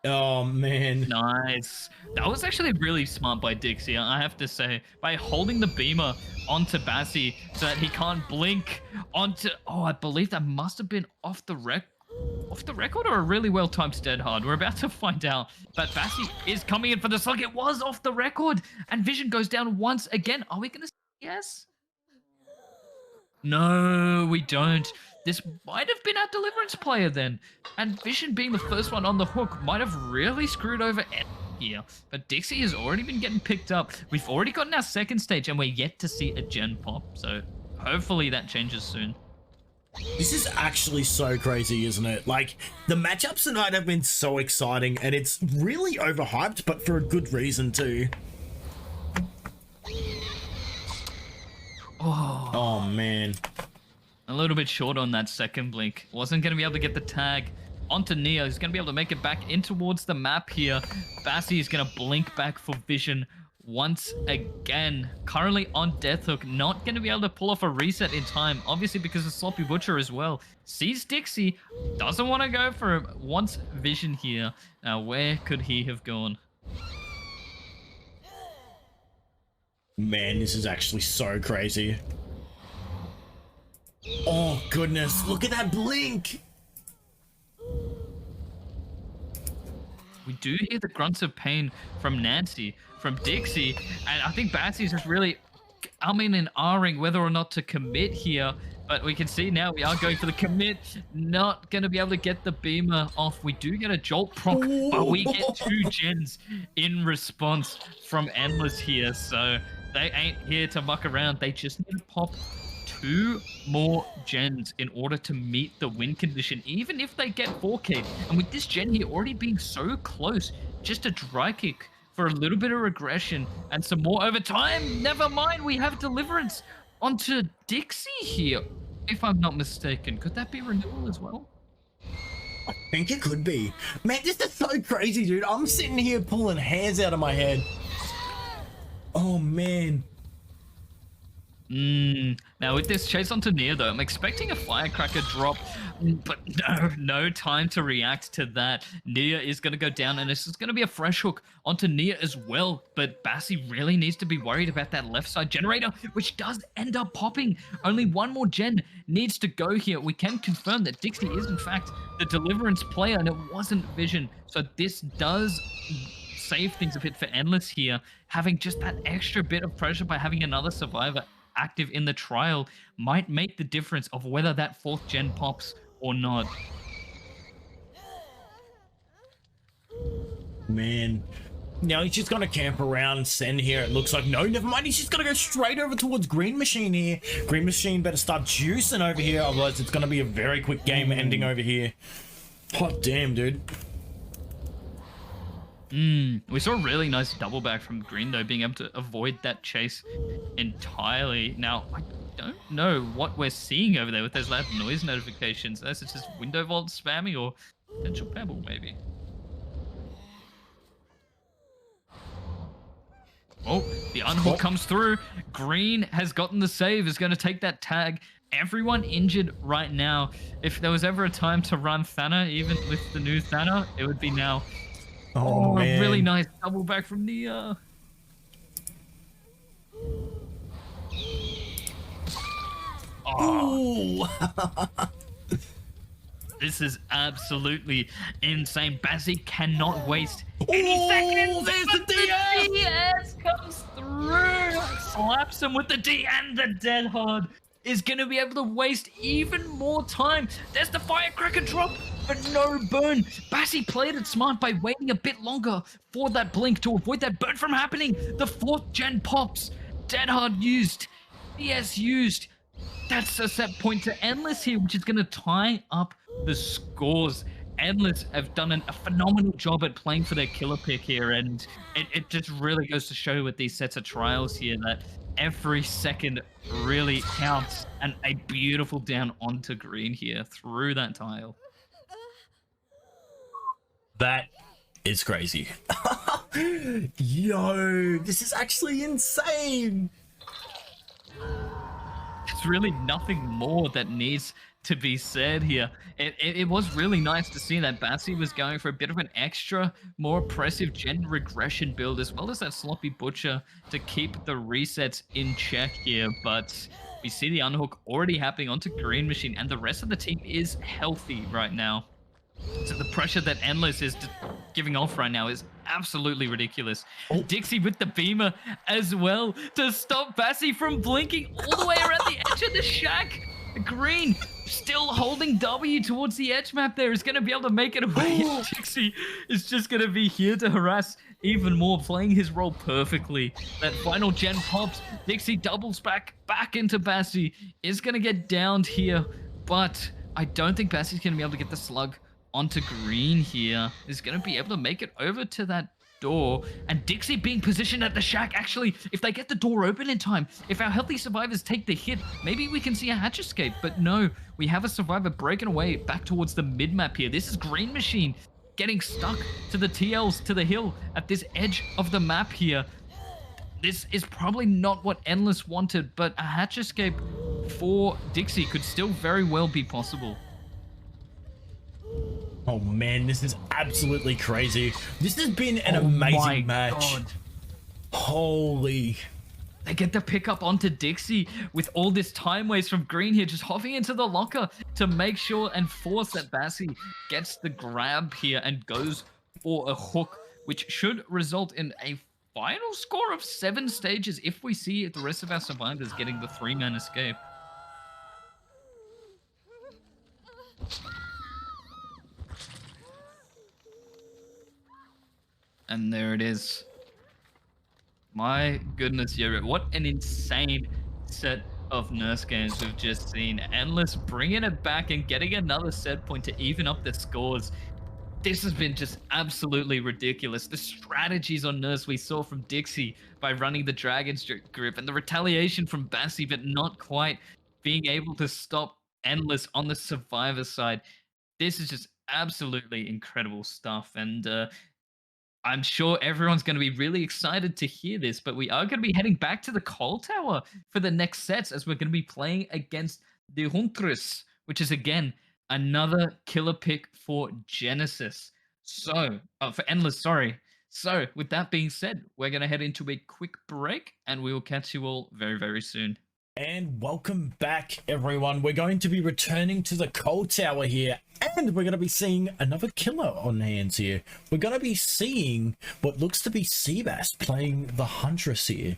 A: Oh man.
B: Nice. That was actually really smart by Dixie, I have to say. By holding the beamer onto Bassi so that he can't blink onto... Oh, I believe that must have been off the record or a really well-timed dead hard. We're about to find out. But Bassi is coming in for the slug. It was off the record. And Vision goes down once again. Are we going to say yes? No, we don't. This might have been our Deliverance player then. And Vision being the first one on the hook might have really screwed over here. But Dixie has already been getting picked up. We've already gotten our second stage and we're yet to see a gen pop. So hopefully that changes soon.
A: This is actually so crazy, isn't it? Like, the matchups tonight have been so exciting and it's really overhyped, but for a good reason too. Oh man.
B: A little bit short on that second blink. Wasn't going to be able to get the tag onto Neo. He's going to be able to make it back in towards the map here. Bassi is going to blink back for Vision once again. Currently on Death Hook. Not going to be able to pull off a reset in time. Obviously because of Sloppy Butcher as well. Sees Dixie. Doesn't want to go for him. Wants Vision here. Now where could he have gone?
A: Man, this is actually so crazy. Oh goodness, look at that blink.
B: We do hear the grunts of pain from Nancy, from Dixie, and I think Bassie's just really umming and ahhing whether or not to commit here. But we can see now we are going for the commit. Not going to be able to get the beamer off. We do get a jolt proc, but we get 2 gens in response from Endless here. So they ain't here to muck around. They just need to pop 2 more gens in order to meet the win condition, even if they get 4K. And with this gen here already being so close, just a dry kick for a little bit of regression and some more overtime. Never mind, we have Deliverance onto Dixie here, if I'm not mistaken. Could that be renewal as well?
A: I think it could be. Man, this is so crazy, dude. I'm sitting here pulling hairs out of my head. Oh man.
B: Now with this chase onto Nia though, I'm expecting a firecracker drop, but no time to react to that. Nia is going to go down and this is going to be a fresh hook onto Nia as well, but Bassi really needs to be worried about that left side generator, which does end up popping. Only 1 more gen needs to go here. We can confirm that Dixie is in fact the Deliverance player and it wasn't Vision, so this does save things a bit for Endless here, having just that extra bit of pressure by having another survivor active in the trial might make the difference of whether that 4th gen pops or not.
A: Man. Now he's just gonna camp around Sen here. It looks like no, never mind. He's just gonna go straight over towards Green Machine here. Green Machine better start juicing over here, otherwise it's gonna be a very quick game ending over here. Hot damn, dude.
B: We saw a really nice double back from Green though, being able to avoid that chase entirely. Now, I don't know what we're seeing over there with those loud noise notifications. Unless it's just window vault spamming or potential pebble maybe. Oh, the unhook comes through. Green has gotten the save, is going to take that tag. Everyone injured right now. If there was ever a time to run Thana, even with the new Thana, it would be now. Oh, man. A really nice double back from Nia. Oh. This is absolutely insane. Bassi cannot waste any seconds.
A: There's the DS!
B: DS comes through. Slaps him with the D, and the dead hard is going to be able to waste even more time. There's the firecracker drop, but no burn. Bassi played it smart by waiting a bit longer for that blink to avoid that burn from happening. The 4th gen pops. Dead hard used. DS used. That's a set point to Endless here, which is going to tie up the scores. Endless have done a phenomenal job at playing for their killer pick here, and it just really goes to show with these sets of trials here that every second really counts, and a beautiful down onto Green here through that tile.
A: That is crazy. Yo, this is actually insane.
B: There's really nothing more that needs to be said here. It was really nice to see that Bassi was going for a bit of an extra, more oppressive gen regression build, as well as that sloppy butcher to keep the resets in check here. But we see the unhook already happening onto Green Machine, and the rest of the team is healthy right now. So the pressure that Endless is giving off right now is absolutely ridiculous.
A: Oh.
B: Dixie with the beamer as well to stop Bassi from blinking all the way around the edge of the shack. Green still holding W towards the edge map there is going to be able to make it away. Dixie is just going to be here to harass even more, playing his role perfectly. That final gen pops. Dixie doubles back into Bassi. Is going to get downed here, but I don't think Bassi's going to be able to get the slug onto Green here. Is going to be able to make it over to that door, and Dixie being positioned at the shack. Actually, if they get the door open in time, if our healthy survivors take the hit, maybe we can see a hatch escape. But no, we have a survivor breaking away back towards the mid map here. This is Green Machine getting stuck to the TLs, to the hill at this edge of the map here. This is probably not what Endless wanted, but a hatch escape for Dixie could still very well be possible.
A: Oh man, this is absolutely crazy. This has been an amazing match.
B: God.
A: Holy.
B: They get the pick up onto Dixie with all this time waste from Green here, just hopping into the locker to make sure and force that Bassi gets the grab here and goes for a hook, which should result in a final score of 7 stages if we see the rest of our survivors getting the 3-man escape. And there it is. My goodness, YoBro, what an insane set of Nurse games we've just seen. Endless bringing it back and getting another set point to even up the scores. This has been just absolutely ridiculous. The strategies on Nurse we saw from Dixie by running the Dragon's Grip, and the retaliation from Bassi, but not quite being able to stop Endless on the survivor side. This is just absolutely incredible stuff. And I'm sure everyone's going to be really excited to hear this, but we are going to be heading back to the Coal Tower for the next sets, as we're going to be playing against the Huntress, which is, again, another killer pick for Genesis. So, for Endless, sorry. So, with that being said, we're going to head into a quick break, and we will catch you all very, very soon.
A: And welcome back, everyone. We're going to be returning to the Coal Tower here, and we're going to be seeing another killer on hands here. We're going to be seeing what looks to be Seabass playing the Huntress here.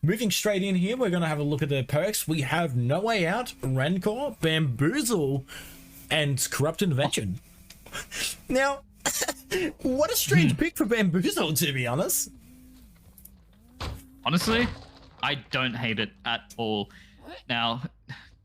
A: Moving straight in here, we're going to have a look at the perks. We have No Way Out, Rancor, Bamboozle, and Corrupt Intervention. Now, what a strange pick for Bamboozle, to be honest.
B: Honestly, I don't hate it at all. Now,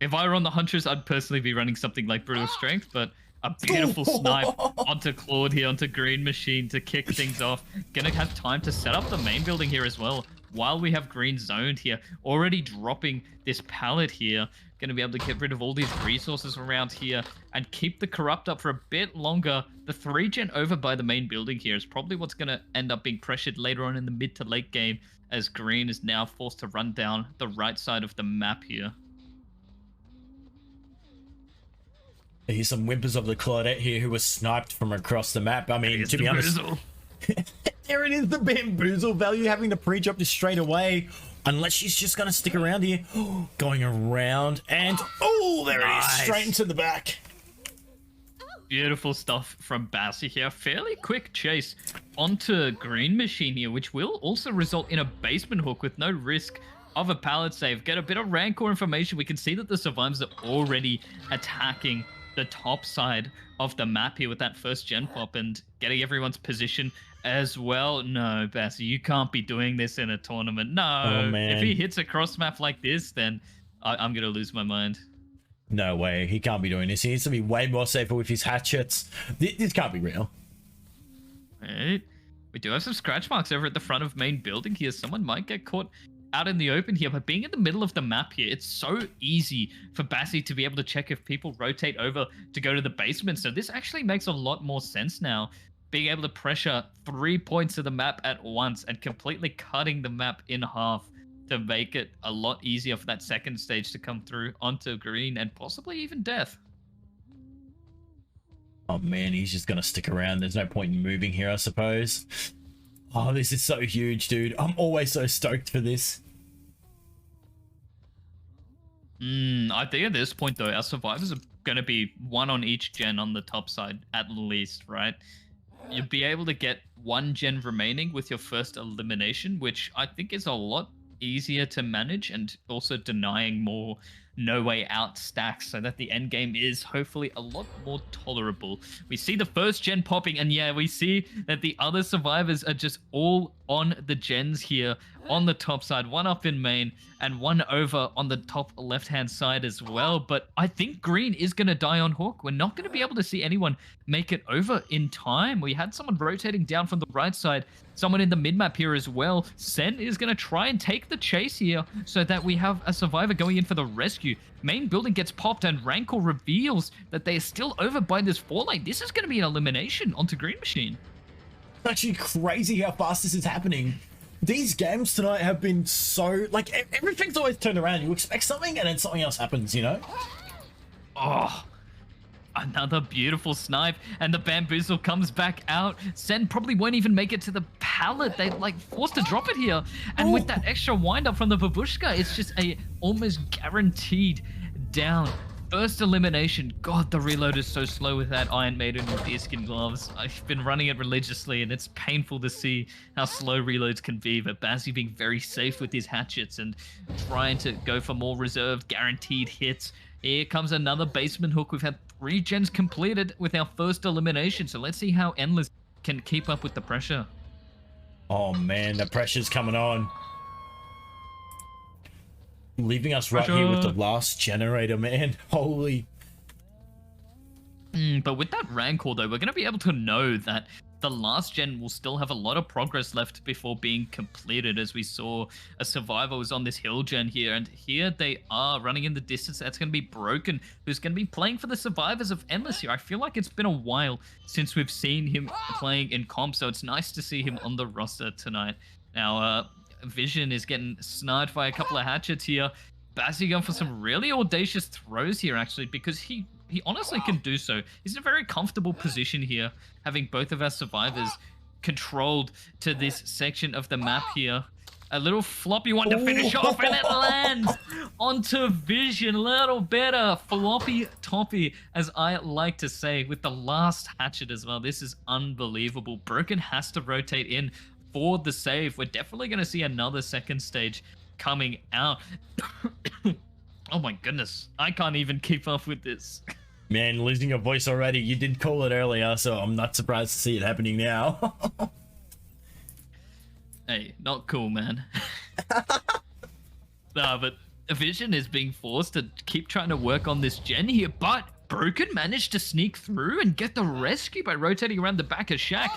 B: if I were on the Huntress, I'd personally be running something like Brutal Strength, but a beautiful snipe onto Claude here, onto Green Machine to kick things off. Gonna have time to set up the main building here as well, while we have Green zoned here. Already dropping this pallet here. Gonna be able to get rid of all these resources around here and keep the Corrupt up for a bit longer. The 3-gen over by the main building here is probably what's gonna end up being pressured later on in the mid to late game, as Green is now forced to run down the right side of the map here.
A: Here's some whimpers of the Claudette here who was sniped from across the map. I mean, to be honest, there it is, the Bamboozle value, having to pre-drop this straight away. Unless she's just going to stick around here. Going around, and oh, there it is, straight into the back.
B: Beautiful stuff from Bassi here. Fairly quick chase onto Green Machine here, which will also result in a basement hook with no risk of a pallet save. Get a bit of Rancor information. We can see that the survivors are already attacking the top side of the map here with that first gen pop and getting everyone's position as well. No, Bassi, you can't be doing this in a tournament. No,
A: oh, man.
B: If he hits a cross map like this, then I'm going to lose my mind.
A: No way, he can't be doing this. He needs to be way more safer with his hatchets. This can't be real.
B: Right. We do have some scratch marks over at the front of main building here. Someone might get caught out in the open here, but being in the middle of the map here, it's so easy for Bassi to be able to check if people rotate over to go to the basement. So this actually makes a lot more sense now, being able to pressure 3 points of the map at once and completely cutting the map in half. to make it a lot easier for that second stage to come through onto green and possibly even death.
A: Oh man, he's just gonna stick around. There's no point in moving here, I suppose. Oh, this is so huge, dude. I'm always so stoked for this.
B: I think at this point, though, our survivors are going to be one on each gen on the top side, at least, right? You'll be able to get one gen remaining with your first elimination, which I think is a lot easier to manage and also denying more no way out stacks so that the end game is hopefully a lot more tolerable. We see the first gen popping, and yeah, we see that the other survivors are just all on the gens here on the top side, one up in main and one over on the top left hand side as well. But I think green is going to die on hook. We're not going to be able to see anyone make it over in time. We had someone rotating down from the right side, someone in the mid map here as well. Sen is going to try and take the chase here so that we have a survivor going in for the rescue. Main building gets popped and Rankle reveals that they are still over by this 4-lane. This is going to be an elimination onto Green Machine.
A: It's actually crazy how fast this is happening. These games tonight have been so, like, everything's always turned around. You expect something and then something else happens, you know?
B: Oh, another beautiful snipe, and the bamboozle comes back out. Sen probably won't even make it to the pallet. They like forced to drop it here, and with that extra wind up from the babushka, it's just a almost guaranteed down. First elimination. God, the reload is so slow with that Iron Maiden with deerskin gloves. I've been running it religiously, and it's painful to see how slow reloads can be. But Bazzi being very safe with his hatchets and trying to go for more reserved, guaranteed hits. Here comes another basement hook. We've had 3 gens completed with our first elimination. So let's see how Endless can keep up with the pressure.
A: Oh man, the pressure's coming on. Leaving us right here with the last generator, man. Holy.
B: But with that Rancor, though, we're going to be able to know that the last gen will still have a lot of progress left before being completed, as we saw a survivor was on this hill gen here, and here they are running in the distance. That's going to be Broken, who's going to be playing for the survivors of Endless here. I feel like it's been a while since we've seen him playing in comp, so it's nice to see him on the roster tonight. Now, Vision is getting sniped by a couple of hatchets here. Bazzi going for some really audacious throws here, actually, because he honestly can do so. He's in a very comfortable position here, having both of our survivors controlled to this section of the map here. A little floppy one to finish off, and it lands onto Vision. A little better floppy toppy, as I like to say, with the last hatchet as well. This is unbelievable. Broken has to rotate in for the save. We're definitely going to see another second stage coming out. Oh my goodness, I can't even keep up with this.
A: Man, losing your voice already. You did call it earlier, so I'm not surprised to see it happening now.
B: Hey, not cool, man. Nah, but Vision is being forced to keep trying to work on this gen here, but Broken managed to sneak through and get the rescue by rotating around the back of Shaq.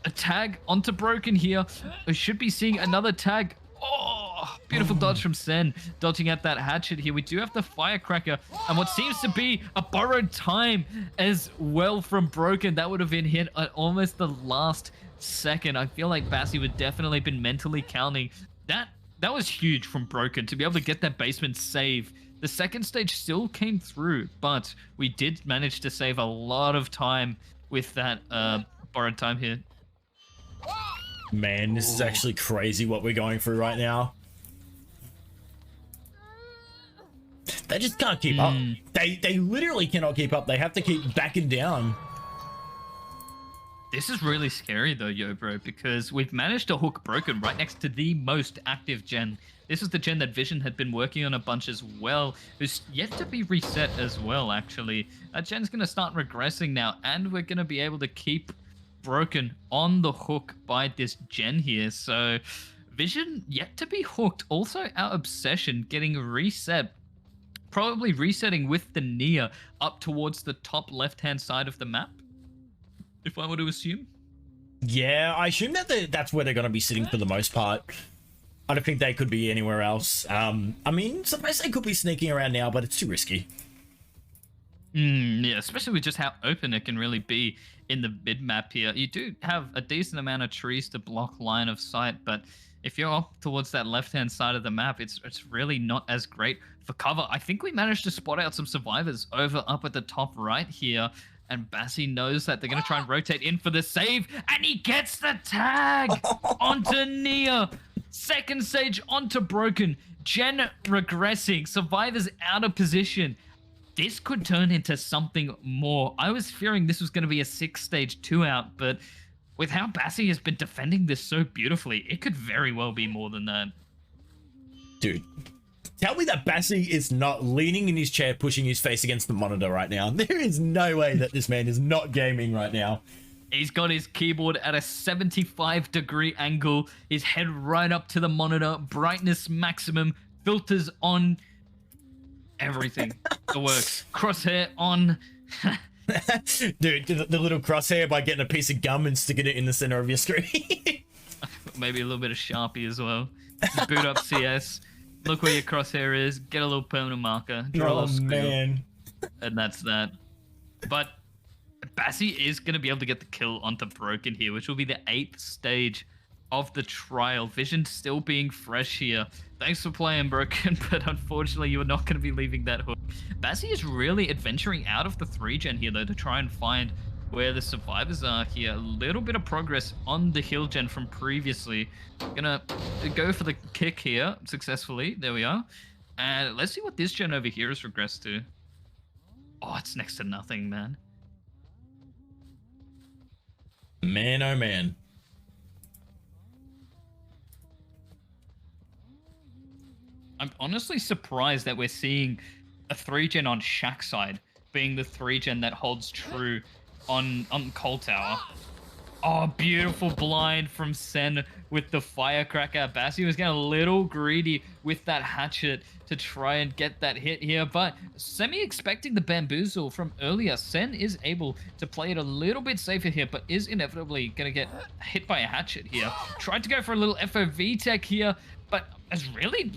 B: A tag onto Broken here. We should be seeing another tag. Oh, beautiful dodge from Sen, dodging at that hatchet here. We do have the firecracker and what seems to be a borrowed time as well from Broken. That would have been hit at almost the last second. I feel like Bazzi would definitely been mentally counting. That was huge from Broken to be able to get that basement save. The second stage still came through, but we did manage to save a lot of time with that borrowed time here.
A: Man, this is actually crazy what we're going through right now. They just can't keep up. They literally cannot keep up. They have to keep backing down.
B: This is really scary though, YoBro, because we've managed to hook Broken right next to the most active gen. This is the gen that Vision had been working on a bunch as well, who's yet to be reset as well, actually. That gen's going to start regressing now, and we're going to be able to keep Broken on the hook by this gen here. So Vision yet to be hooked. Also our Obsession getting reset, probably resetting with the Nia up towards the top left hand side of the map, if I were to assume.
A: Yeah, I assume that that's where they're going to be sitting for the most part. I don't think they could be anywhere else. I mean, suppose they could be sneaking around now, but it's too risky.
B: Yeah, especially with just how open it can really be in the mid map here. You do have a decent amount of trees to block line of sight, but if you're up towards that left-hand side of the map, it's really not as great for cover. I think we managed to spot out some survivors over up at the top right here, and Bassi knows that they're going to try and rotate in for the save, and he gets the tag onto Nia. Second stage onto Broken. Gen regressing. Survivors out of position. This could turn into something more. I was fearing this was going to be a 6-stage 2-out, but with how Bassi has been defending this so beautifully, it could very well be more than that.
A: Dude, tell me that Bassi is not leaning in his chair, pushing his face against the monitor right now. There is no way that this man is not gaming right now.
B: He's got his keyboard at a 75-degree angle, his head right up to the monitor, brightness maximum, filters on, everything. It works. Crosshair on.
A: Dude, the little crosshair by getting a piece of gum and sticking it in the center of your screen.
B: Maybe a little bit of Sharpie as well. Boot up CS. Look where your crosshair is. Get a little permanent marker. Draw a little squiggle,
A: man.
B: and that's that. But Bassi is going to be able to get the kill onto Broken here, which will be the 8th stage of the trial. Vision still being fresh here. Thanks for playing, Broken, but unfortunately you are not going to be leaving that hook. Bassi is really adventuring out of the 3-gen here, though, to try and find where the survivors are here. A little bit of progress on the hill gen from previously. Gonna go for the kick here successfully. There we are. And let's see what this gen over here has regressed to. Oh, it's next to nothing, man.
A: Man, oh man.
B: I'm honestly surprised that we're seeing a 3-gen on Shack's side, being the 3-gen that holds true on Cold Tower. Oh, beautiful blind from Sen with the firecracker. Bassi was getting a little greedy with that hatchet to try and get that hit here, but semi-expecting the bamboozle from earlier. Sen is able to play it a little bit safer here, but is inevitably going to get hit by a hatchet here. Tried to go for a little FOV tech here, but has really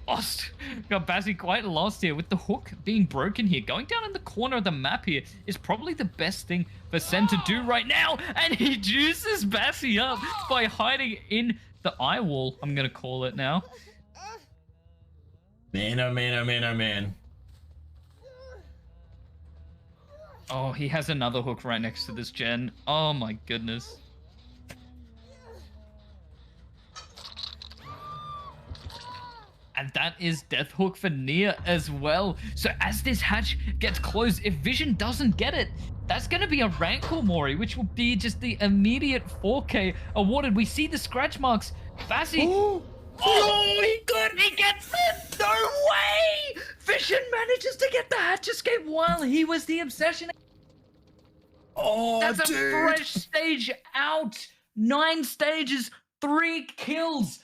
B: lost. Got Bassi quite lost here with the hook being broken here. Going down in the corner of the map here is probably the best thing for Sen to do right now, and he juices Bassi up by hiding in the eye wall, I'm gonna call it now.
A: Man, oh man, oh man, oh man.
B: Oh, he has another hook right next to this gen. Oh my goodness. And that is death hook for Nia as well. So as this hatch gets closed, if Vision doesn't get it, that's going to be a rankle, Mori, which will be just the immediate 4K awarded. We see the scratch marks. Bassi. Oh, he gets it. No way. Vision manages to get the hatch escape while he was the obsession.
A: Oh,
B: that's
A: dude.
B: A fresh stage out. 9 stages, 3 kills.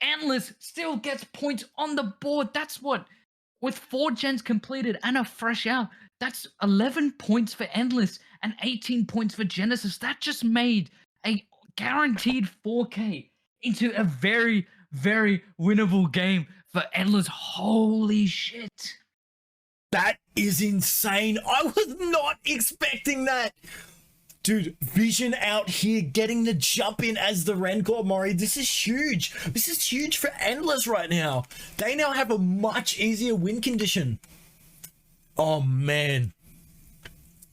B: Endless still gets points on the board. That's what, with 4 gens completed and a fresh out, that's 11 points for Endless and 18 points for Genesis. That just made a guaranteed 4K into a very, very winnable game for Endless. Holy shit.
A: That is insane. I was not expecting that. Dude, Vision out here getting the jump in as the Rancor, Mori. This is huge. This is huge for Endless right now. They now have a much easier win condition. Oh, man.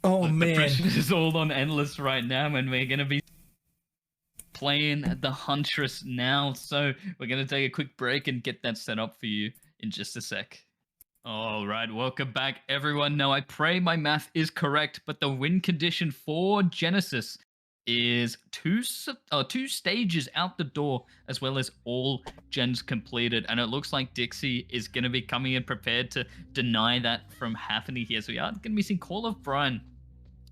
A: Oh, man.
B: The pressure is all on Endless right now, and we're going to be playing the Huntress now. So we're going to take a quick break and get that set up for you in just a sec. All right, welcome back, everyone. Now, I pray my math is correct, but the win condition for Genesis is two stages out the door, as well as all gens completed. And it looks like Dixie is going to be coming in prepared to deny that from happening here. So we are going to be seeing Call of Brian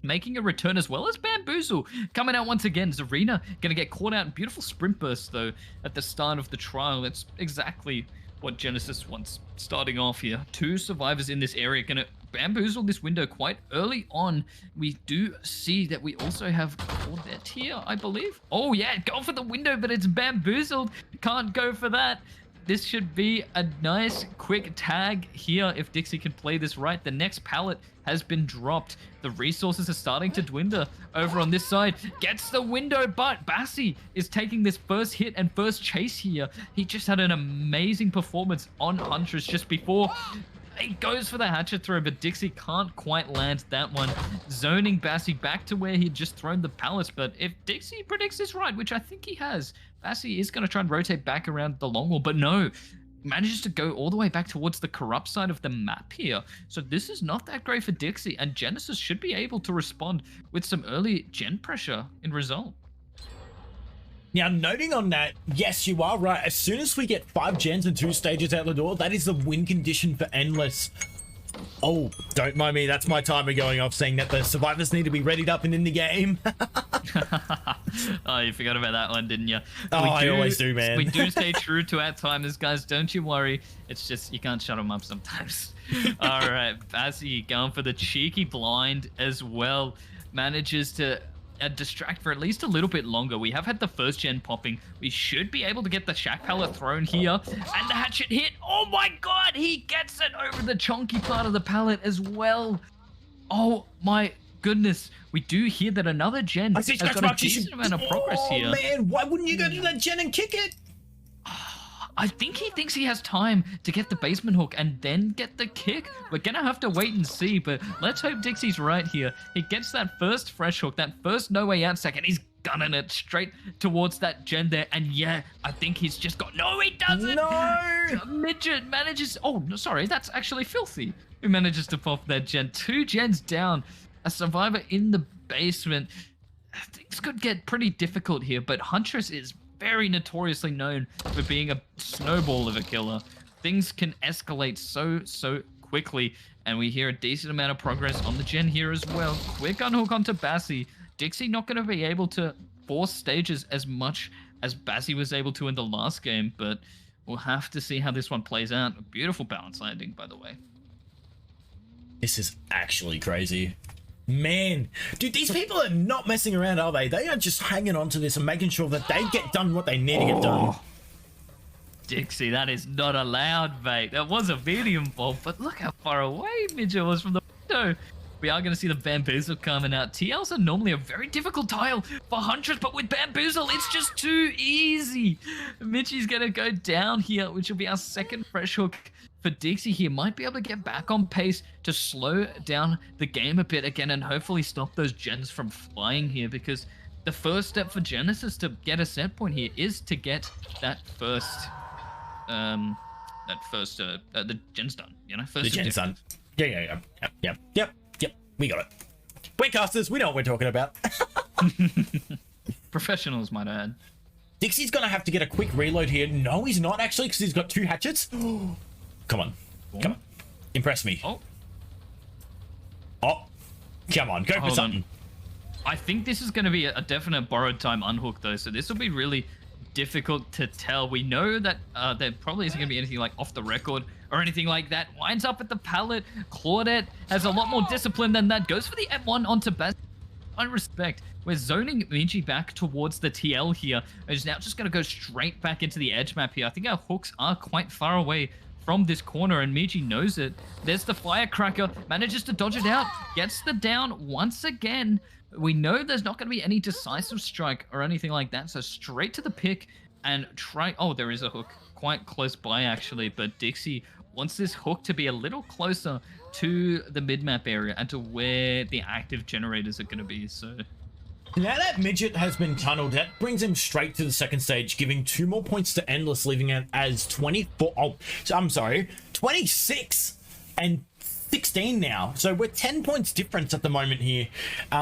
B: making a return, as well as Bamboozle coming out once again. Zarina going to get caught out. Beautiful sprint burst, though, at the start of the trial. That's exactly what Genesis wants starting off here. 2 survivors in this area gonna bamboozle this window quite early on. We do see that we also have Claudette here, I believe. Oh yeah, go for the window, but it's bamboozled. Can't go for that. this should be a nice quick tag here if Dixie can play this right. The next pallet has been dropped. The resources are starting to dwindle over on this side. Gets the window, but Bassi is taking this first hit and first chase here. He just had an amazing performance on Huntress just before. He goes for the hatchet throw, but Dixie can't quite land that one. Zoning Bassi back to where he'd just thrown the pallets. But if Dixie predicts this right, which I think he has, Bassi is going to try and rotate back around the long wall. But no, manages to go all the way back towards the corrupt side of the map here. So this is not that great for Dixie. And Genesis should be able to respond with some early gen pressure in result.
A: Now, noting on that, yes, you are right. As soon as we get 5 gens and 2 stages out the door, that is the win condition for Endless. Oh, don't mind me. That's my timer going off saying that the survivors need to be readied up and in the game.
B: Oh, you forgot about that one, didn't you?
A: I always do, man.
B: We do stay true to our timers, guys. Don't you worry. It's just you can't shut them up sometimes. All right, Bassi going for the cheeky blind as well. Manages to distract for at least a little bit longer. We have had the first gen popping. We should be able to get the shack pallet thrown here. And the hatchet hit. Oh my god, he gets it over the chunky part of the pallet as well. Oh my goodness. We do hear that another gen has got a decent amount of progress here.
A: Oh man, why wouldn't you go to that gen and kick it?
B: I think he thinks he has time to get the basement hook and then get the kick. We're going to have to wait and see, but let's hope Dixie's right here. He gets that first fresh hook, that first no way out second. He's gunning it straight towards that gen there. And yeah, I think he's just got... No, he doesn't!
A: No!
B: Midget manages... Oh, no, sorry, that's actually Filthy, who manages to pop that gen. 2 gens down. A survivor in the basement. Things could get pretty difficult here, but Huntress is very notoriously known for being a snowball of a killer. Things can escalate so quickly, and we hear a decent amount of progress on the gen here as well. Quick unhook onto Bassi. Dixie not going to be able to force stages as much as Bassi was able to in the last game, but we'll have to see how this one plays out. A beautiful balance landing, by the way.
A: This is actually crazy. Man, dude, these people are not messing around, are they? They are just hanging on to this and making sure that they get done what they need to get done.
B: Dixie, that is not allowed, mate. That was a medium ball, but look how far away Midget was from the window. We are going to see the Bamboozle coming out. TLs are normally a very difficult tile for Huntress, but with Bamboozle, it's just too easy. Mitchie's going to go down here, which will be our second fresh hook for Dixie here. Might be able to get back on pace to slow down the game a bit again and hopefully stop those gens from flying here, because the first step for Genesis to get a set point here is to get that first, the gens done, you know? First
A: the gens done. Yep. We got it. We're casters. We know what we're talking about.
B: Professionals, might add.
A: Dixie's going to have to get a quick reload here. No, he's not actually, because he's got 2 hatchets. Come on. Come on. Impress me. Oh, come on. Go for something.
B: I think this is going to be a definite borrowed time unhook, though, so this will be really difficult to tell. We know that there probably isn't going to be anything like off the record or anything like that. Winds up at the pallet. Claudette has a lot more discipline than that. Goes for the M1 onto Best. I respect. We're zoning Miji back towards the TL here. It's now just going to go straight back into the edge map here. I think our hooks are quite far away from this corner, and Miji knows it. There's the firecracker. Manages to dodge it out. Gets the down once again. We know there's not going to be any decisive strike or anything like that, so straight to the pick and try... Oh, there is a hook quite close by, actually, but Dixie wants this hook to be a little closer to the mid-map area and to where the active generators are going to be, so...
A: Now that Midget has been tunneled, that brings him straight to the second stage, giving 2 more points to Endless, leaving it as 24... Oh, I'm sorry, 26 and 16 now. So we're 10 points difference at the moment here.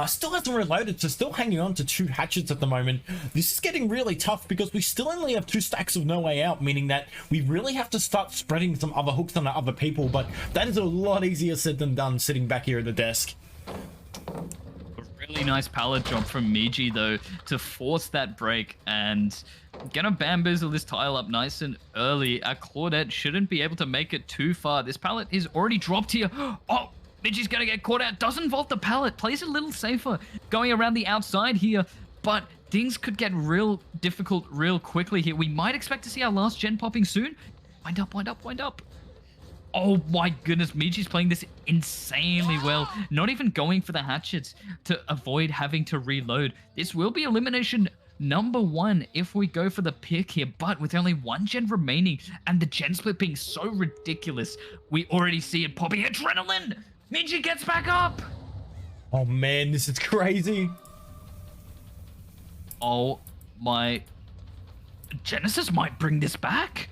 A: Still hasn't reloaded, so still hanging on to 2 hatchets at the moment. This is getting really tough because we still only have 2 stacks of no way out, meaning that we really have to start spreading some other hooks on other people, but that is a lot easier said than done sitting back here at the desk.
B: Really nice pallet drop from Miji, though, to force that break and gonna bamboozle this tile up nice and early. Claudette shouldn't be able to make it too far. This pallet is already dropped here. Oh, Miji's gonna get caught out. Doesn't vault the pallet. Plays a little safer going around the outside here, but things could get real difficult real quickly here. We might expect to see our last gen popping soon. Wind up, wind up, wind up. Oh my goodness, Miji's playing this insanely well. Not even going for the hatchets to avoid having to reload. This will be elimination number 1 if we go for the pick here, but with only 1 gen remaining and the gen split being so ridiculous, we already see it popping. Adrenaline! Miji gets back up!
A: Oh man, this is crazy.
B: Oh my... Genesis might bring this back.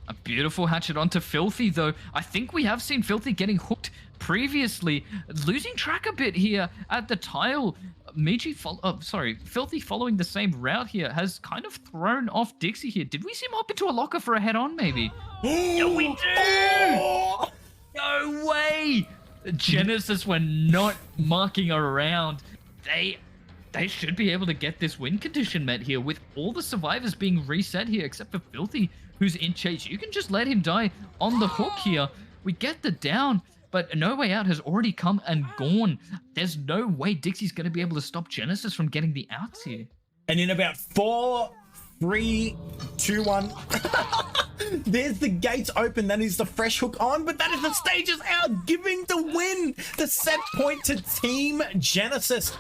B: A beautiful hatchet onto Filthy, though. I think we have seen Filthy getting hooked previously, losing track a bit here at the tile. Filthy following the same route here has kind of thrown off Dixie here. Did we see him hop into a locker for a head-on, maybe? Yeah, we do! No way! Genesis were not marking around. They should be able to get this win condition met here with all the survivors being reset here, except for Filthy, who's in chase. You can just let him die on the hook here. We get the down, but No Way Out has already come and gone. There's no way Dixie's going to be able to stop Genesis from getting the outs here.
A: And in about 4, 3, 2, 1. There's the gates open. That is the fresh hook on, but that is the stages out, giving the win. The set point to Team Genesis,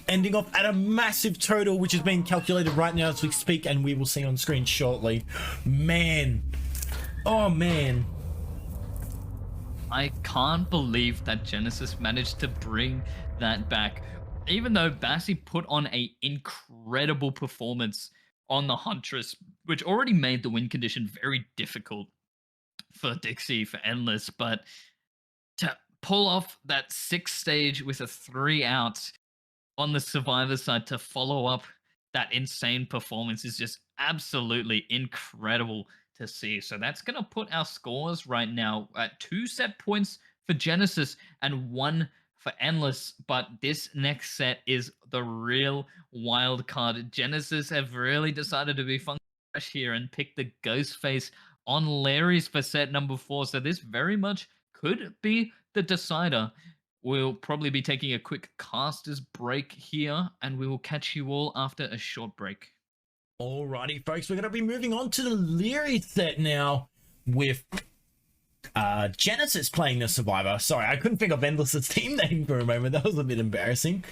A: ending off at a massive total, which is being calculated right now as we speak, and we will see on screen shortly. Man. Oh, man.
B: I can't believe that Genesis managed to bring that back. Even though Bassi put on an incredible performance on the Huntress, which already made the win condition very difficult for Dixie, for Endless, but to pull off that 6th stage with a 3 out on the Survivor side to follow up that insane performance is just absolutely incredible to see. So that's going to put our scores right now at 2 set points for Genesis and 1 for Endless, but this next set is the real wild card. Genesis have really decided to be funky fresh here and pick the Ghostface on Larry's for set number 4, so this very much could be the decider. We'll probably be taking a quick casters break here, and we will catch you all after a short break.
A: Alrighty, folks, we're going to be moving on to the Leary set now with Genesis playing the Survivor. Sorry, I couldn't think of Endless's team name for a moment. That was a bit embarrassing.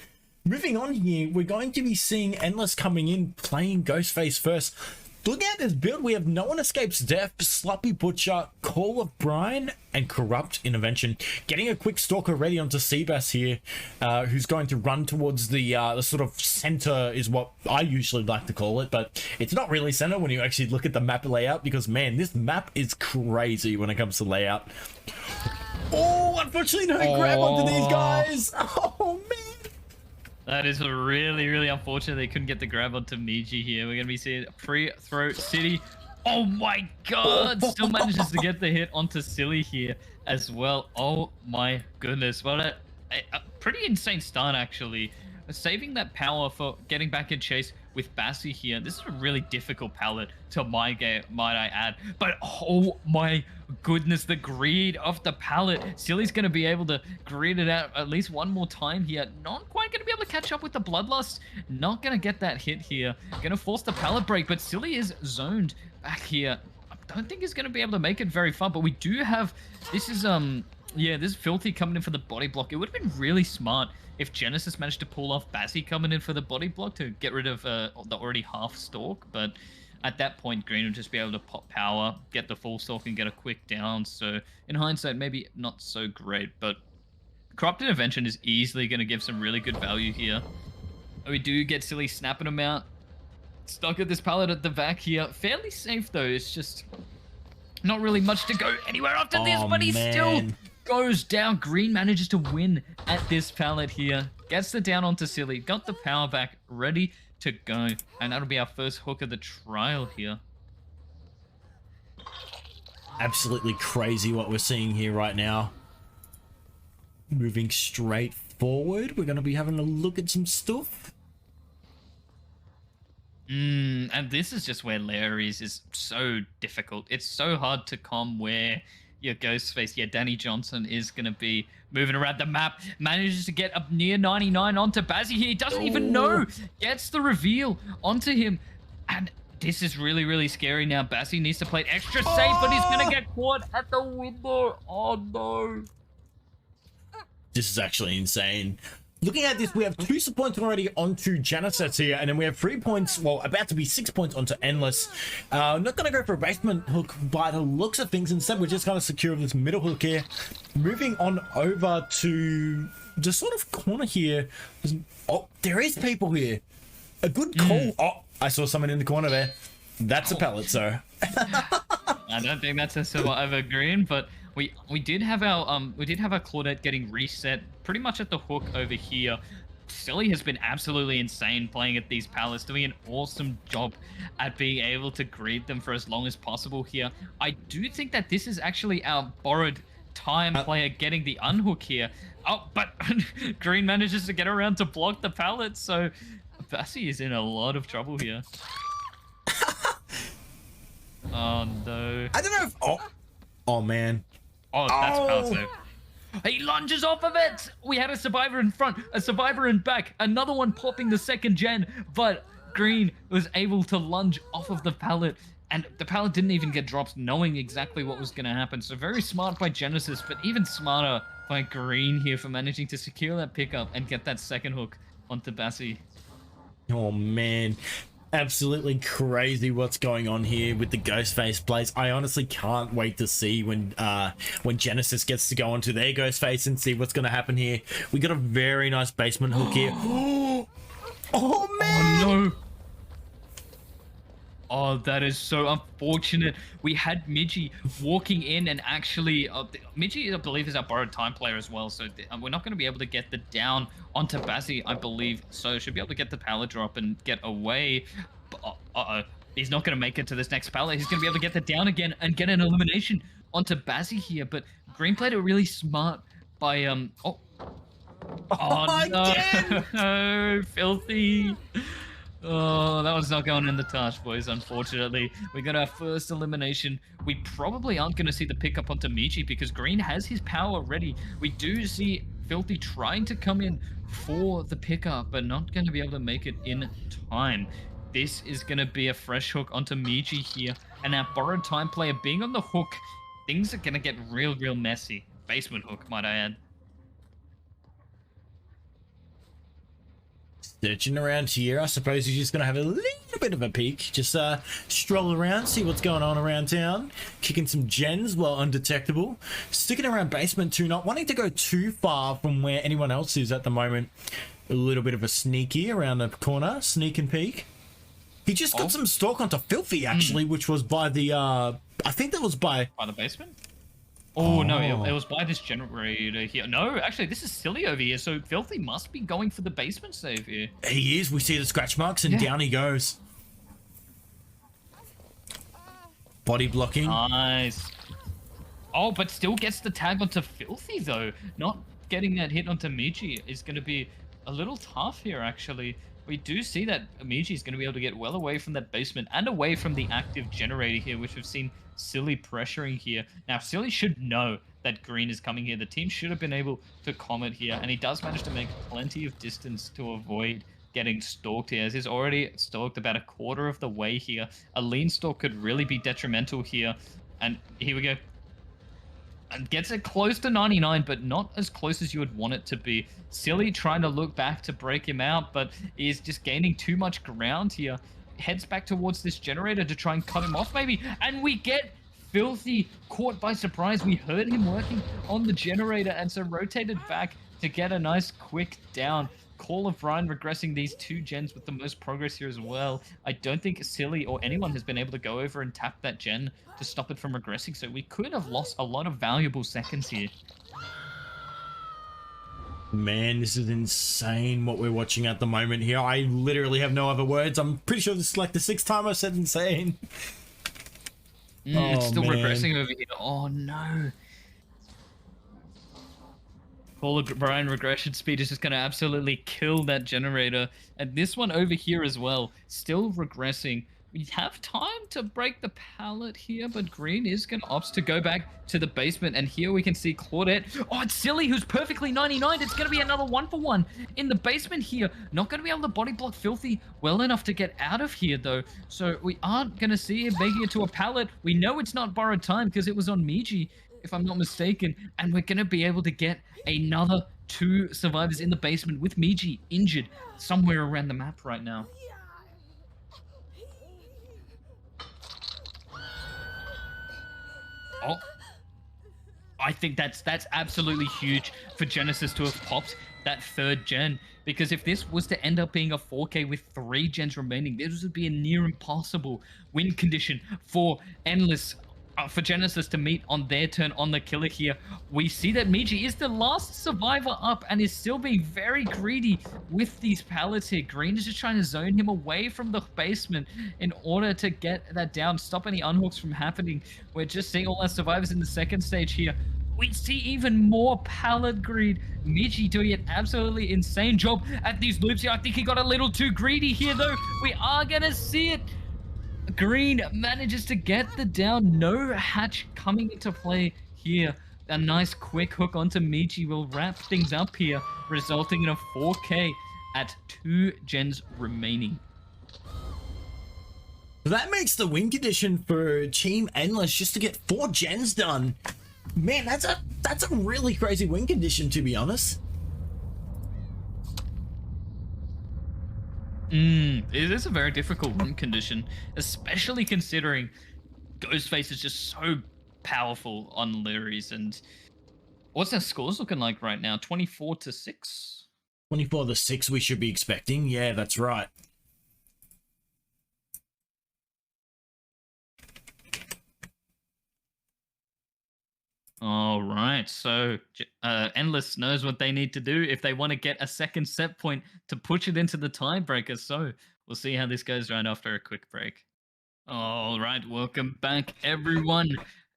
A: Moving on here, we're going to be seeing Endless coming in, playing Ghostface first. Looking at this build, we have No One Escapes Death, Sloppy Butcher, Call of Brine, and Corrupt Intervention. Getting a quick stalker ready onto Seabass here, who's going to run towards the sort of center is what I usually like to call it, but it's not really center when you actually look at the map layout, because man, this map is crazy when it comes to layout. Oh, unfortunately no grab onto these guys. Oh man.
B: That is really, really unfortunate they couldn't get the grab onto Miji here. We're going to be seeing free throw City. Oh my god! Still manages to get the hit onto Silly here as well. Oh my goodness. What a pretty insane start, actually. Saving that power for getting back in chase with Bassi here. This is a really difficult palette to might I add. But oh my goodness, the greed of the palette. Silly's going to be able to greed it out at least one more time here. Not quite going to be able to catch up with the Bloodlust. Not going to get that hit here. Going to force the palette break, but Silly is zoned back here. I don't think he's going to be able to make it very far, but we do have... This is, yeah, this is Filthy coming in for the body block. It would have been really smart if Genesis managed to pull off Bassi coming in for the body block to get rid of the already half stalk, but at that point Green would just be able to pop power, get the full stalk, and get a quick down. So in hindsight, maybe not so great, but Corrupt Intervention is easily going to give some really good value here. We do get Silly snapping him out. Stuck at this pallet at the back here. Fairly safe though, it's just not really much to go anywhere after this, but he still goes down. Green manages to win at this pallet here. Gets the down onto Silly. Got the power back, ready to go. And that'll be our first hook of the trial here.
A: Absolutely crazy what we're seeing here right now. Moving straight forward, we're going to be having a look at some stuff.
B: And this is just where Larry's is so difficult. It's so hard to com where your Ghostface, yeah, Danny Johnson is going to be moving around the map. Manages to get up near 99 onto Bazzy here. He doesn't even know. Gets the reveal onto him. And this is really, really scary now. Bassi needs to play it extra safe, but he's gonna get caught at the window. Oh no.
A: This is actually insane. Looking at this, we have 2 points already onto Genesis here, and then we have 3 points, well, about to be 6 points onto Endless. Not going to go for a basement hook by the looks of things. Instead, we're just going to secure this middle hook here. Moving on over to the sort of corner here. Oh, there is people here. A good call. Oh, I saw someone in the corner there. That's a pellet, so.
B: I don't think that's a survivor green, but we did have our Claudette getting reset pretty much at the hook over here. Silly has been absolutely insane playing at these pallets, doing an awesome job at being able to greet them for as long as possible here. I do think that this is actually our borrowed time player getting the unhook here. Oh, but Green manages to get around to block the pallet, so Bassi is in a lot of trouble here. Oh no.
A: I don't know if... Oh man.
B: Oh, that's pallet save. He lunges off of it! We had a survivor in front, a survivor in back, another one popping the second gen, but Green was able to lunge off of the pallet, and the pallet didn't even get dropped knowing exactly what was going to happen. So very smart by Genesis, but even smarter by Green here for managing to secure that pickup and get that second hook onto Bassi.
A: Oh man. Absolutely crazy what's going on here with the Ghostface plays. I honestly can't wait to see when Genesis gets to go onto their Ghostface and see what's going to happen here. We got a very nice basement hook here. Oh man!
B: Oh no! Oh, that is so unfortunate. We had Midgie walking in and actually... Midgie, I believe, is our borrowed time player as well, so we're not going to be able to get the down onto Bassi, I believe. So should be able to get the pallet drop and get away. Uh-oh. He's not going to make it to this next pallet. He's going to be able to get the down again and get an elimination onto Bassi here. But Green played it really smart by... Oh no! No, filthy! Oh, that was not going in the touch, boys, unfortunately. We got our first elimination. We probably aren't going to see the pickup onto Michi because Green has his power ready. We do see Filthy trying to come in for the pickup, but not going to be able to make it in time. This is going to be a fresh hook onto Michi here. And our borrowed time player being on the hook, things are going to get real, real messy. Basement hook, might I add.
A: Searching around here, I suppose he's just going to have a little bit of a peek. Just stroll around, see what's going on around town. Kicking some gens while undetectable. Sticking around basement too, not wanting to go too far from where anyone else is at the moment. A little bit of a sneaky around the corner, sneak and peek. He just got some stalk onto Filthy, actually, which was by the, I think that was by...
B: By the basement? Oh, no, it was by this generator here. No, actually, this is Silly over here, so Filthy must be going for the basement save here.
A: He is. We see the scratch marks, and down he goes. Body blocking.
B: Nice. Oh, but still gets the tag onto Filthy, though. Not getting that hit onto Michi is going to be a little tough here, actually. We do see that Michi is going to be able to get well away from that basement and away from the active generator here, which we've seen Silly pressuring here. Now, Silly should know that Green is coming here. The team should have been able to comment here, and he does manage to make plenty of distance to avoid getting stalked here, as he's already stalked about a quarter of the way here. A lean stalk could really be detrimental here, and here we go. And gets it close to 99, but not as close as you would want it to be. Silly trying to look back to break him out, but is just gaining too much ground here. Heads back towards this generator to try and cut him off, maybe. And we get Filthy caught by surprise. We heard him working on the generator, and so rotated back to get a nice quick down. Call of Ryan regressing these two gens with the most progress here as well. I don't think Silly or anyone has been able to go over and tap that gen to stop it from regressing, so we could have lost a lot of valuable seconds here.
A: Man, this is insane what we're watching at the moment here. I literally have no other words. I'm pretty sure this is like the 6th time I've said insane.
B: It's still regressing over here. Oh no. Call of Brian regression speed is just going to absolutely kill that generator. And this one over here as well, still regressing. We have time to break the pallet here, but Green is going to opt to go back to the basement. And here we can see Claudette. Oh, it's Silly who's perfectly 99. It's going to be another 1-for-1 in the basement here. Not going to be able to body block Filthy well enough to get out of here, though. So we aren't going to see him making it to a pallet. We know it's not borrowed time because it was on Miji, if I'm not mistaken. And we're going to be able to get another 2 survivors in the basement with Miji injured somewhere around the map right now. Oh, I think that's absolutely huge for Genesis to have popped that 3rd gen, because if this was to end up being a 4K with 3 gens remaining, this would be a near impossible win condition for Endless, for Genesis to meet on their turn on the killer here. We see that Miji is the last survivor up and is still being very greedy with these pallets here. Green is just trying to zone him away from the basement in order to get that down, stop any unhooks from happening. We're just seeing all our survivors in the 2nd stage here. We see even more pallet greed. Miji doing an absolutely insane job at these loops here. I think he got a little too greedy here, though. We are going to see it. Green manages to get the down. No hatch coming into play here. A nice quick hook onto Miji will wrap things up here, resulting in a 4K at 2 gens remaining.
A: That makes the win condition for Team Endless just to get 4 gens done. Man, that's a really crazy win condition, to be honest.
B: It is a very difficult win condition, especially considering Ghostface is just so powerful on Lyris. And what's our scores looking like right now? 24-6?
A: 24-6 we should be expecting. Yeah, that's right.
B: All right, so Endless knows what they need to do if they want to get a 2nd set point to push it into the tiebreaker. So we'll see how this goes right after a quick break. All right, welcome back, everyone.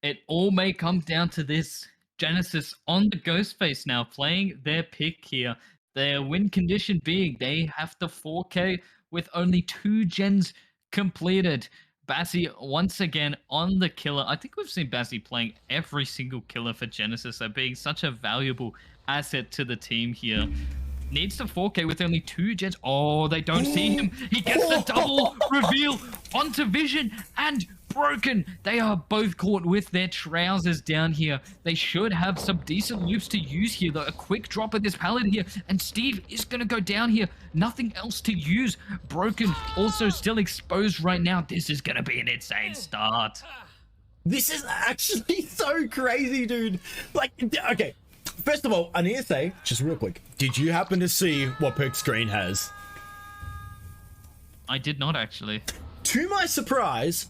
B: It all may come down to this. Genesis on the Ghostface now, playing their pick here. Their win condition being they have to 4K with only 2 gens completed. Bassi once again on the killer. I think we've seen Bassi playing every single killer for Genesis, so being such a valuable asset to the team here. Needs to 4K with only 2 gens. Oh, they don't see him. He gets the double reveal onto Vision and Broken. They are both caught with their trousers down here. They should have some decent loops to use here, though. A quick drop of this pallet here, and Steve is going to go down here. Nothing else to use. Broken also still exposed right now. This is going to be an insane start.
A: This is actually so crazy, dude. Like, okay. First of all, I need to say, just real quick, did you happen to see what perks Green has?
B: I did not, actually.
A: To my surprise,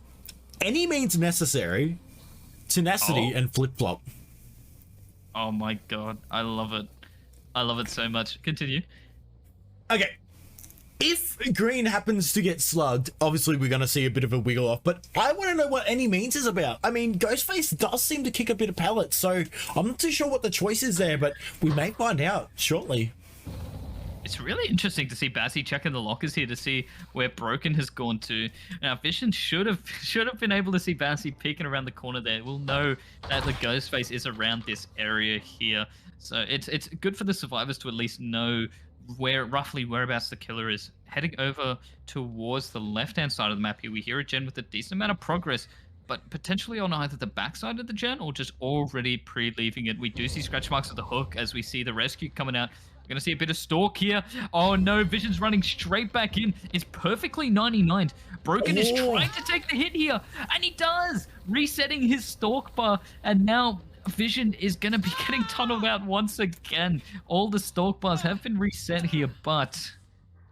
A: any means necessary, tenacity, and flip-flop.
B: Oh my god, I love it. I love it so much. Continue.
A: Okay. If Green happens to get slugged, obviously we're going to see a bit of a wiggle off, but I want to know what any means is about. I mean, Ghostface does seem to kick a bit of pallets, so I'm not too sure what the choice is there, but we may find out shortly.
B: It's really interesting to see Bassi checking the lockers here to see where Broken has gone to. Now, Vision should have been able to see Bassi peeking around the corner there. We'll know that the Ghostface is around this area here. So it's good for the survivors to at least know roughly whereabouts the killer is. Heading over towards the left-hand side of the map here, we hear a gen with a decent amount of progress, but potentially on either the backside of the gen or just already pre-leaving it. We do see scratch marks of the hook as we see the rescue coming out. We're going to see a bit of stalk here. Oh no, Vision's running straight back in. It's perfectly 99. Broken is trying to take the hit here, and he does! Resetting his stalk bar, and now Vision is going to be getting tunneled out once again. All the stalk bars have been reset here, but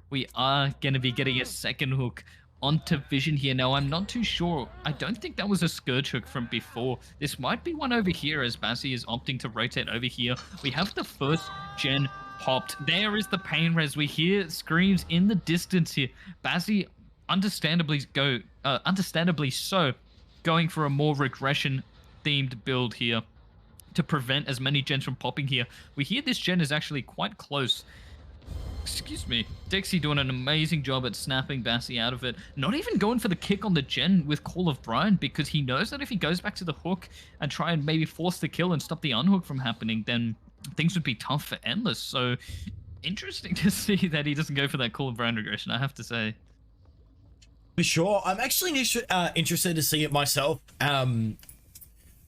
B: we are going to be getting a second hook onto Vision here. Now, I'm not too sure. I don't think that was a Scourge hook from before. This might be one over here as Bassi is opting to rotate over here. We have the first gen popped. There is the pain res. We hear screams in the distance here. Bassi, understandably so, going for a more regression-themed build here to prevent as many gens from popping here. We hear this gen is actually quite close Excuse me. Dixie doing an amazing job at snapping Bassi out of it. Not even going for the kick on the gen with Call of Brian, because he knows that if he goes back to the hook and try and maybe force the kill and stop the unhook from happening, then things would be tough for Endless. So interesting to see that he doesn't go for that Call of Brian regression, I have to say.
A: For sure. I'm actually interested to see it myself.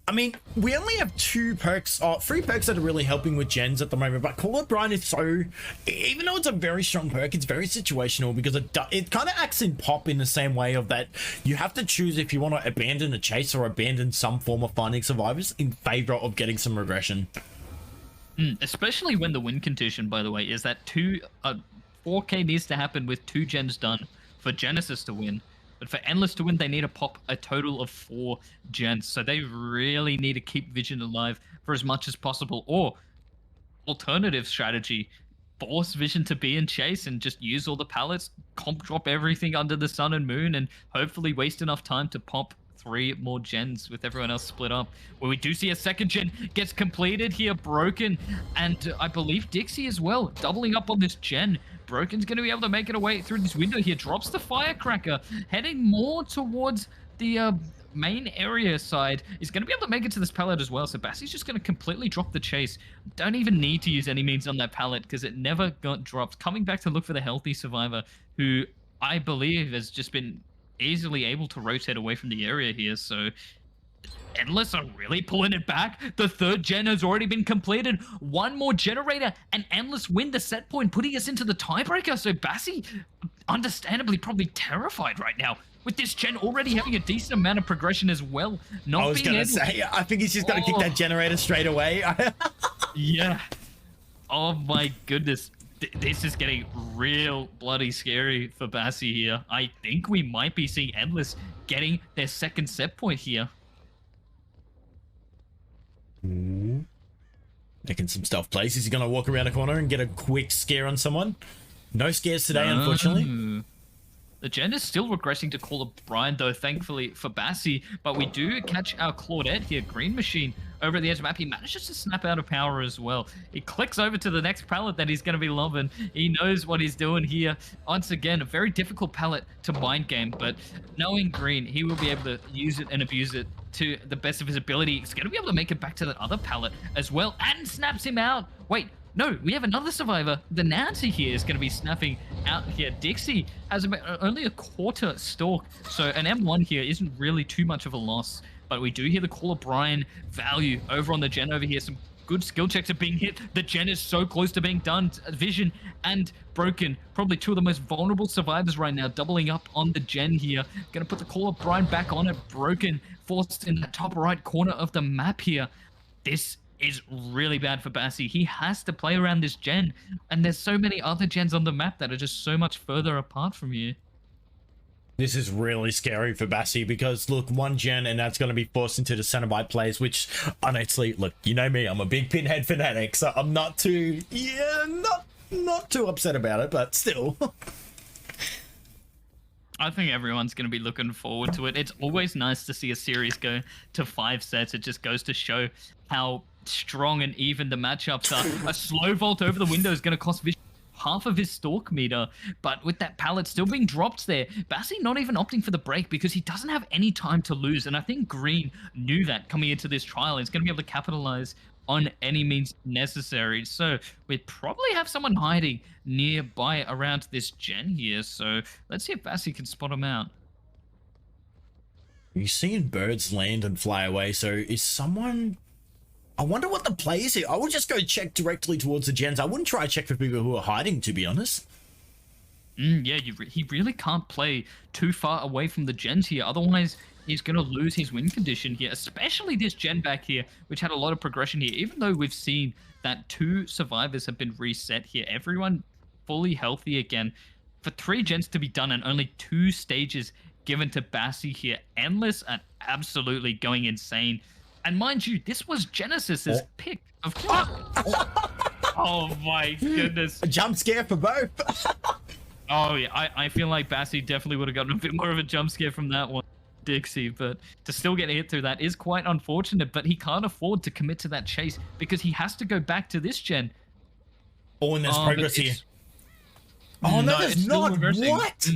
A: I mean, we only have 3 perks that are really helping with gens at the moment, but Call of Brian is so, even though it's a very strong perk, it's very situational because it kind of acts in pop in the same way of that you have to choose if you want to abandon a chase or abandon some form of finding survivors in favor of getting some regression.
B: Especially when the win condition, by the way, is that 4K needs to happen with 2 gens done for Genesis to win. But for Endless to win, they need to pop a total of 4 gens. So they really need to keep Vision alive for as much as possible. Or, alternative strategy, force Vision to be in chase and just use all the pallets, comp drop everything under the sun and moon, and hopefully waste enough time to pop 3 more gens with everyone else split up. Where we do see a second gen gets completed here, Broken, and I believe Dixie as well, doubling up on this gen. Broken's going to be able to make it away through this window here, drops the firecracker, heading more towards the main area side. He's going to be able to make it to this pallet as well, so Bassie's just going to completely drop the chase. Don't even need to use any means on that pallet because it never got dropped. Coming back to look for the healthy survivor, who I believe has just been easily able to rotate away from the area here, so Endless are really pulling it back. The 3rd gen has already been completed. 1 more generator and Endless win the set point, putting us into the tiebreaker. So Bassi, understandably, probably terrified right now with this gen already having a decent amount of progression as well.
A: I was going to say, I think he's just going to kick that generator straight away.
B: Yeah. Oh my goodness. This is getting real bloody scary for Bassi here. I think we might be seeing Endless getting their 2nd set point here.
A: Making some stealth plays. Is he going to walk around a corner and get a quick scare on someone? No scares today, unfortunately.
B: The gen is still regressing to Call of Brian, though, thankfully for Bassi. But we do catch our Claudette here, Green Machine, over at the edge of the map. He manages to snap out of power as well. He clicks over to the next pallet that he's going to be loving. He knows what he's doing here. Once again, a very difficult pallet to mind game, but knowing Green, he will be able to use it and abuse it to the best of his ability. He's going to be able to make it back to that other pallet as well, and snaps him out. Wait, no, we have another survivor. The Nancy here is going to be snapping out here. Dixie has only a quarter stalk, so an M1 here isn't really too much of a loss. But we do hear the Call of Brian value over on the gen over here. Some good skill checks are being hit. The gen is so close to being done. Vision and Broken, probably 2 of the most vulnerable survivors right now, doubling up on the gen here. Going to put the Call of Brian back on it. Broken forced in the top right corner of the map here. This is really bad for Bassi. He has to play around this gen, and there's so many other gens on the map that are just so much further apart from you.
A: This is really scary for Bassi because, look, 1 gen and that's going to be forced into the Cenobite plays, which, honestly, look, you know me, I'm a big Pinhead fanatic, so I'm not too, not too upset about it, but still.
B: I think everyone's going to be looking forward to it. It's always nice to see a series go to 5 sets. It just goes to show how strong and even the matchups are. A slow vault over the window is going to cost Vision half of his stalk meter, but with that pallet still being dropped there, Bassi not even opting for the break because he doesn't have any time to lose, and I think Green knew that coming into this trial. He's going to be able to capitalize on any means necessary, so we probably have someone hiding nearby around this gen here, so let's see if Bassi can spot him out.
A: You're seeing birds land and fly away, so is someone... I wonder what the play is here. I would just go check directly towards the gens. I wouldn't try to check for people who are hiding, to be honest.
B: Yeah, he really can't play too far away from the gens here. Otherwise, he's going to lose his win condition here, especially this gen back here, which had a lot of progression here. Even though we've seen that 2 survivors have been reset here, everyone fully healthy again. For 3 gens to be done and only 2 stages given to Bassi here, Endless and absolutely going insane. And mind you, this was Genesis's pick of course. Oh my goodness.
A: A jump scare for both.
B: Oh yeah, I feel like Bassi definitely would have gotten a bit more of a jump scare from that one, Dixie, but to still get hit through that is quite unfortunate, but he can't afford to commit to that chase because he has to go back to this gen.
A: Oh, and there's progress here. Oh no,
B: it's
A: there's
B: still
A: not.
B: reversing.
A: What?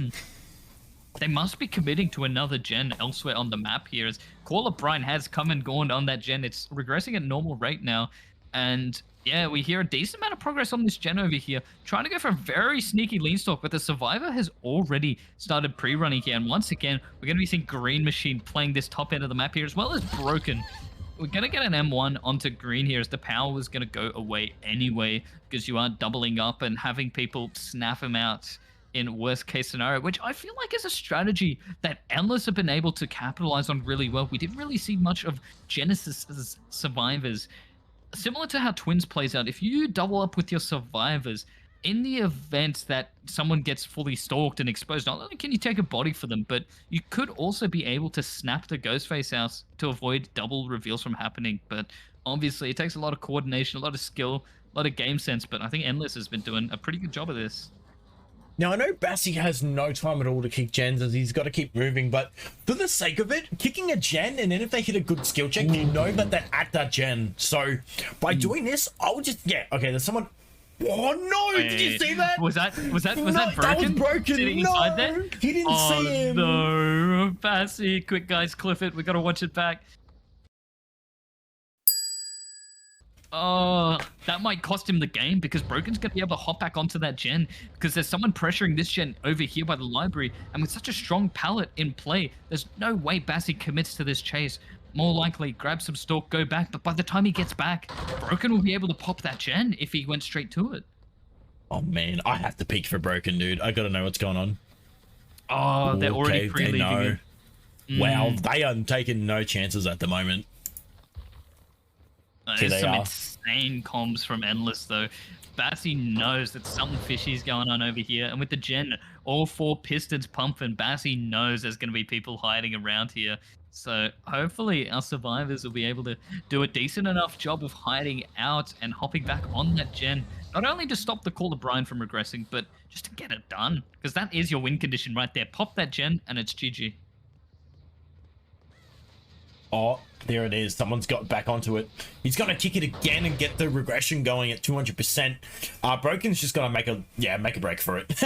B: They must be committing to another gen elsewhere on the map here, as Caller Brian has come and gone on that gen. It's regressing at normal rate now. And yeah, we hear a decent amount of progress on this gen over here, trying to go for a very sneaky lean stalk, but the Survivor has already started pre-running here. And once again, we're going to be seeing Green Machine playing this top end of the map here, as well as Broken. We're going to get an M1 onto Green here, as the power was going to go away anyway, because you are doubling up and having people snap him out in worst case scenario, which I feel like is a strategy that Endless have been able to capitalize on really well. We didn't really see much of Genesis's survivors. Similar to how Twins plays out, if you double up with your survivors, in the event that someone gets fully stalked and exposed, not only can you take a body for them, but you could also be able to snap the Ghostface out to avoid double reveals from happening. But obviously, it takes a lot of coordination, a lot of skill, a lot of game sense, but I think Endless has been doing a pretty good job of this.
A: Now, I know Bassi has no time at all to kick gens as he's got to keep moving, but for the sake of it, kicking a gen, and then if they hit a good skill check, you know that they're at that gen. So by doing this, I would just, yeah, okay, there's someone. Oh no! Did you see that?
B: Was that
A: no,
B: Broken?
A: That was Broken.
B: Sitting
A: No,
B: inside there?
A: he didn't see him.
B: Oh no, Bassi, quick guys, cliff it. We gotta watch it back. Oh, that might cost him the game, because Broken's going to be able to hop back onto that gen, because there's someone pressuring this gen over here by the library, and with such a strong pallet in play, there's no way Bassi commits to this chase. More likely, grab some stalk, go back, but by the time he gets back, Broken will be able to pop that gen if he went straight to it.
A: Oh man, I have to peek for Broken, dude. I gotta know what's going on.
B: Oh, they're already pre-leaving it.
A: Wow, they are taking no chances at the moment.
B: There's some insane comms from Endless, though. Bassi knows that something fishy is going on over here. And with the gen, all 4 pistons pumping, Bassi knows there's going to be people hiding around here. So hopefully our survivors will be able to do a decent enough job of hiding out and hopping back on that gen. Not only to stop the Call of Brian from regressing, but just to get it done. Because that is your win condition right there. Pop that gen and it's GG.
A: Oh, there it is. Someone's got back onto it. He's going to kick it again and get the regression going at 200%. Broken's just going to make a break for it.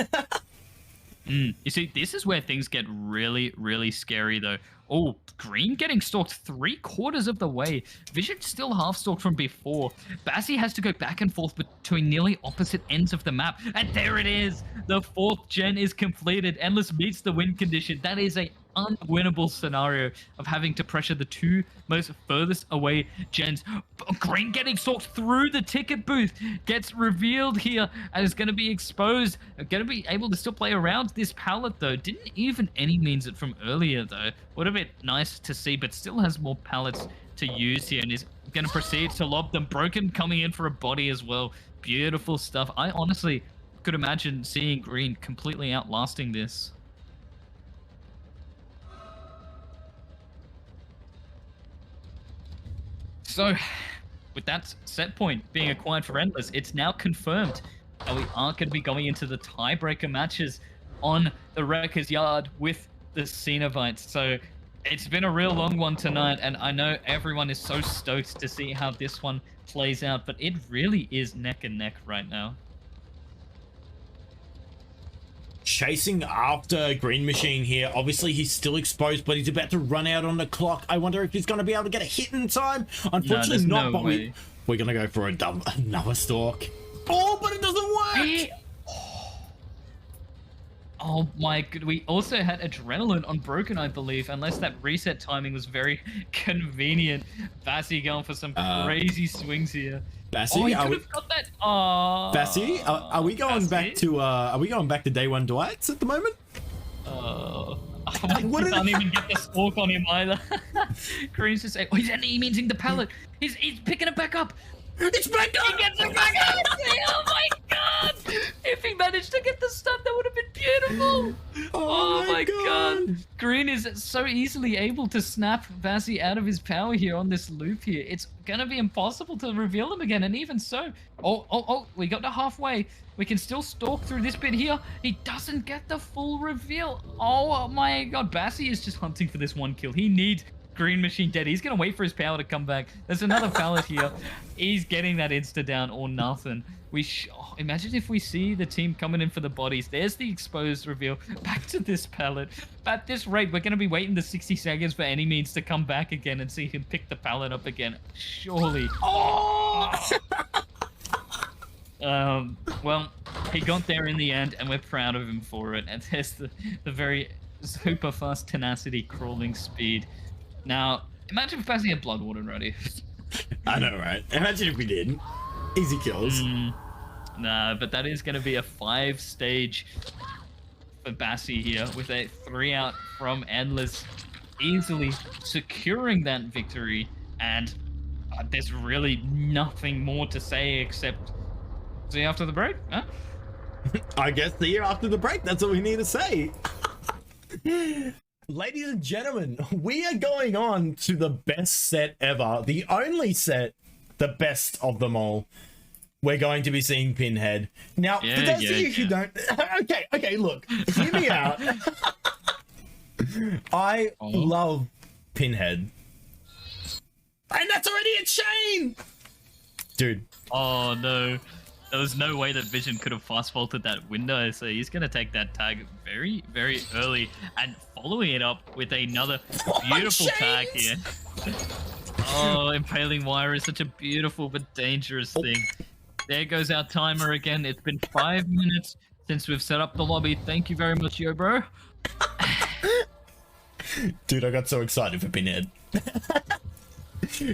B: You see, this is where things get really, really scary, though. Oh, Green getting stalked 3/4 of the way. Vision still half stalked from before. Bassi has to go back and forth between nearly opposite ends of the map. And there it is. The 4th gen is completed. Endless meets the win condition. That is a unwinnable scenario of having to pressure the 2 most furthest away gens. Green getting stalked through the ticket booth gets revealed here and is going to be exposed. Going to be able to still play around this pallet, though. Didn't even any means it from earlier, though. Would have been nice to see, but still has more pallets to use here and is going to proceed to lob them. Broken coming in for a body as well. Beautiful stuff. I honestly could imagine seeing Green completely outlasting this. So, with that set point being acquired for Endless, it's now confirmed that we are going to be going into the tiebreaker matches on the Wrecker's Yard with the Cenobite. So, it's been a real long one tonight, and I know everyone is so stoked to see how this one plays out, but it really is neck and neck right now.
A: Chasing after Green Machine here. Obviously, he's still exposed, but he's about to run out on the clock. I wonder if he's going to be able to get a hit in time. Unfortunately, not, but we're going to go for another stalk. Oh, but it doesn't work!
B: Oh my god, we also had Adrenaline on Broken, I believe, unless that reset timing was very convenient. Bassi going for some crazy swings here.
A: Bassi,
B: he could have got that.
A: Bassi, are we going back to day 1 Dwights at the moment?
B: I can't even get the stalk on him either. Green's just saying, he's using the pallet. He's picking it back up.
A: It's back up!
B: He gets it back up! Oh my god! If he managed to get the stun, that would have been beautiful! Oh my god! Green is so easily able to snap Bassi out of his power here on this loop here. It's gonna be impossible to reveal him again, and even so... Oh, we got to halfway. We can still stalk through this bit here. He doesn't get the full reveal. Oh my god, Bassi is just hunting for this 1 kill. He needs Green Machine dead. He's going to wait for his power to come back. There's another pallet here. He's getting that insta down or nothing. Imagine if we see the team coming in for the bodies. There's the exposed reveal. Back to this pallet. At this rate, we're going to be waiting the 60 seconds for any means to come back again and see him pick the pallet up again. Surely.
A: Oh!
B: Well, he got there in the end, and we're proud of him for it. And there's the very super fast tenacity crawling speed. Now, imagine if Bazzi had Bloodwater ready.
A: I know, right? Imagine if we did. Easy kills.
B: Nah, but that is going to be a 5-stage for Bassi here with a 3-out from Endless, easily securing that victory. And there's really nothing more to say except see you after the break, huh?
A: I guess see you after the break. That's all we need to say. Ladies and gentlemen, we are going on to the best set ever. The only set, the best of them all. We're going to be seeing Pinhead. Now, for those of you who don't... Okay, look. Hear me out. I love Pinhead. And that's already a chain! Dude.
B: Oh, no. There was no way that Vision could have fast-vaulted that window, so he's going to take that tag very, very early and following it up with another beautiful tag here. Oh, Impaling Wire is such a beautiful but dangerous thing. There goes our timer again. It's been 5 minutes since we've set up the lobby. Thank you very much, YoBro.
A: Dude, I got so excited for Pinhead.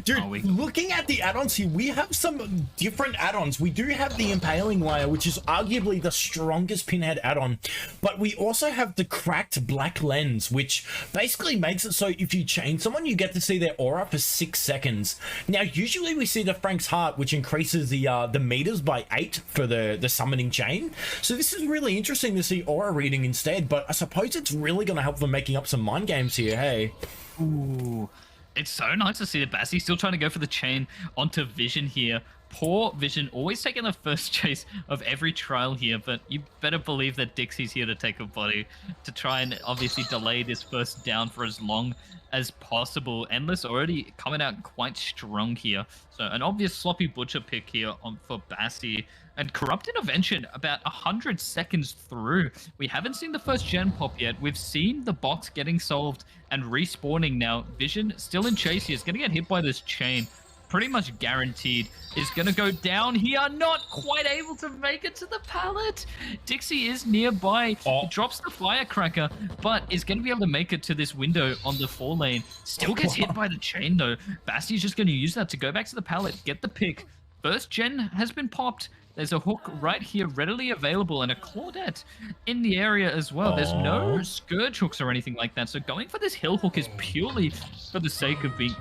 A: Dude, looking at the add-ons here, we have some different add-ons. We do have the Impaling Wire, which is arguably the strongest Pinhead add-on, but we also have the Cracked Black Lens, which basically makes it so if you chain someone, you get to see their aura for 6 seconds. Now, usually we see the Frank's Heart, which increases the meters by 8 for the summoning chain. So this is really interesting to see aura reading instead, but I suppose it's really going to help them making up some mind games here, hey?
B: Ooh. It's so nice to see that Bassi still trying to go for the chain onto Vision here. Poor Vision, always taking the first chase of every trial here, but you better believe that Dixie's here to take a body to try and obviously delay this first down for as long as possible. Endless already coming out quite strong here. So an obvious sloppy butcher pick here for Bassi. And Corrupt Intervention about 100 seconds through. We haven't seen the first gen pop yet. We've seen the box getting solved and respawning now. Vision still in chase here. Is going to get hit by this chain. Pretty much guaranteed. Is going to go down here. Not quite able to make it to the pallet. Dixie is nearby. He drops the firecracker, but is going to be able to make it to this window on the 4 lane. Still gets hit by the chain though. Basti's just going to use that to go back to the pallet, get the pick. First gen has been popped. There's a hook right here readily available and a Claudette in the area as well. There's no Scourge hooks or anything like that. So going for this hill hook is purely for the sake of being...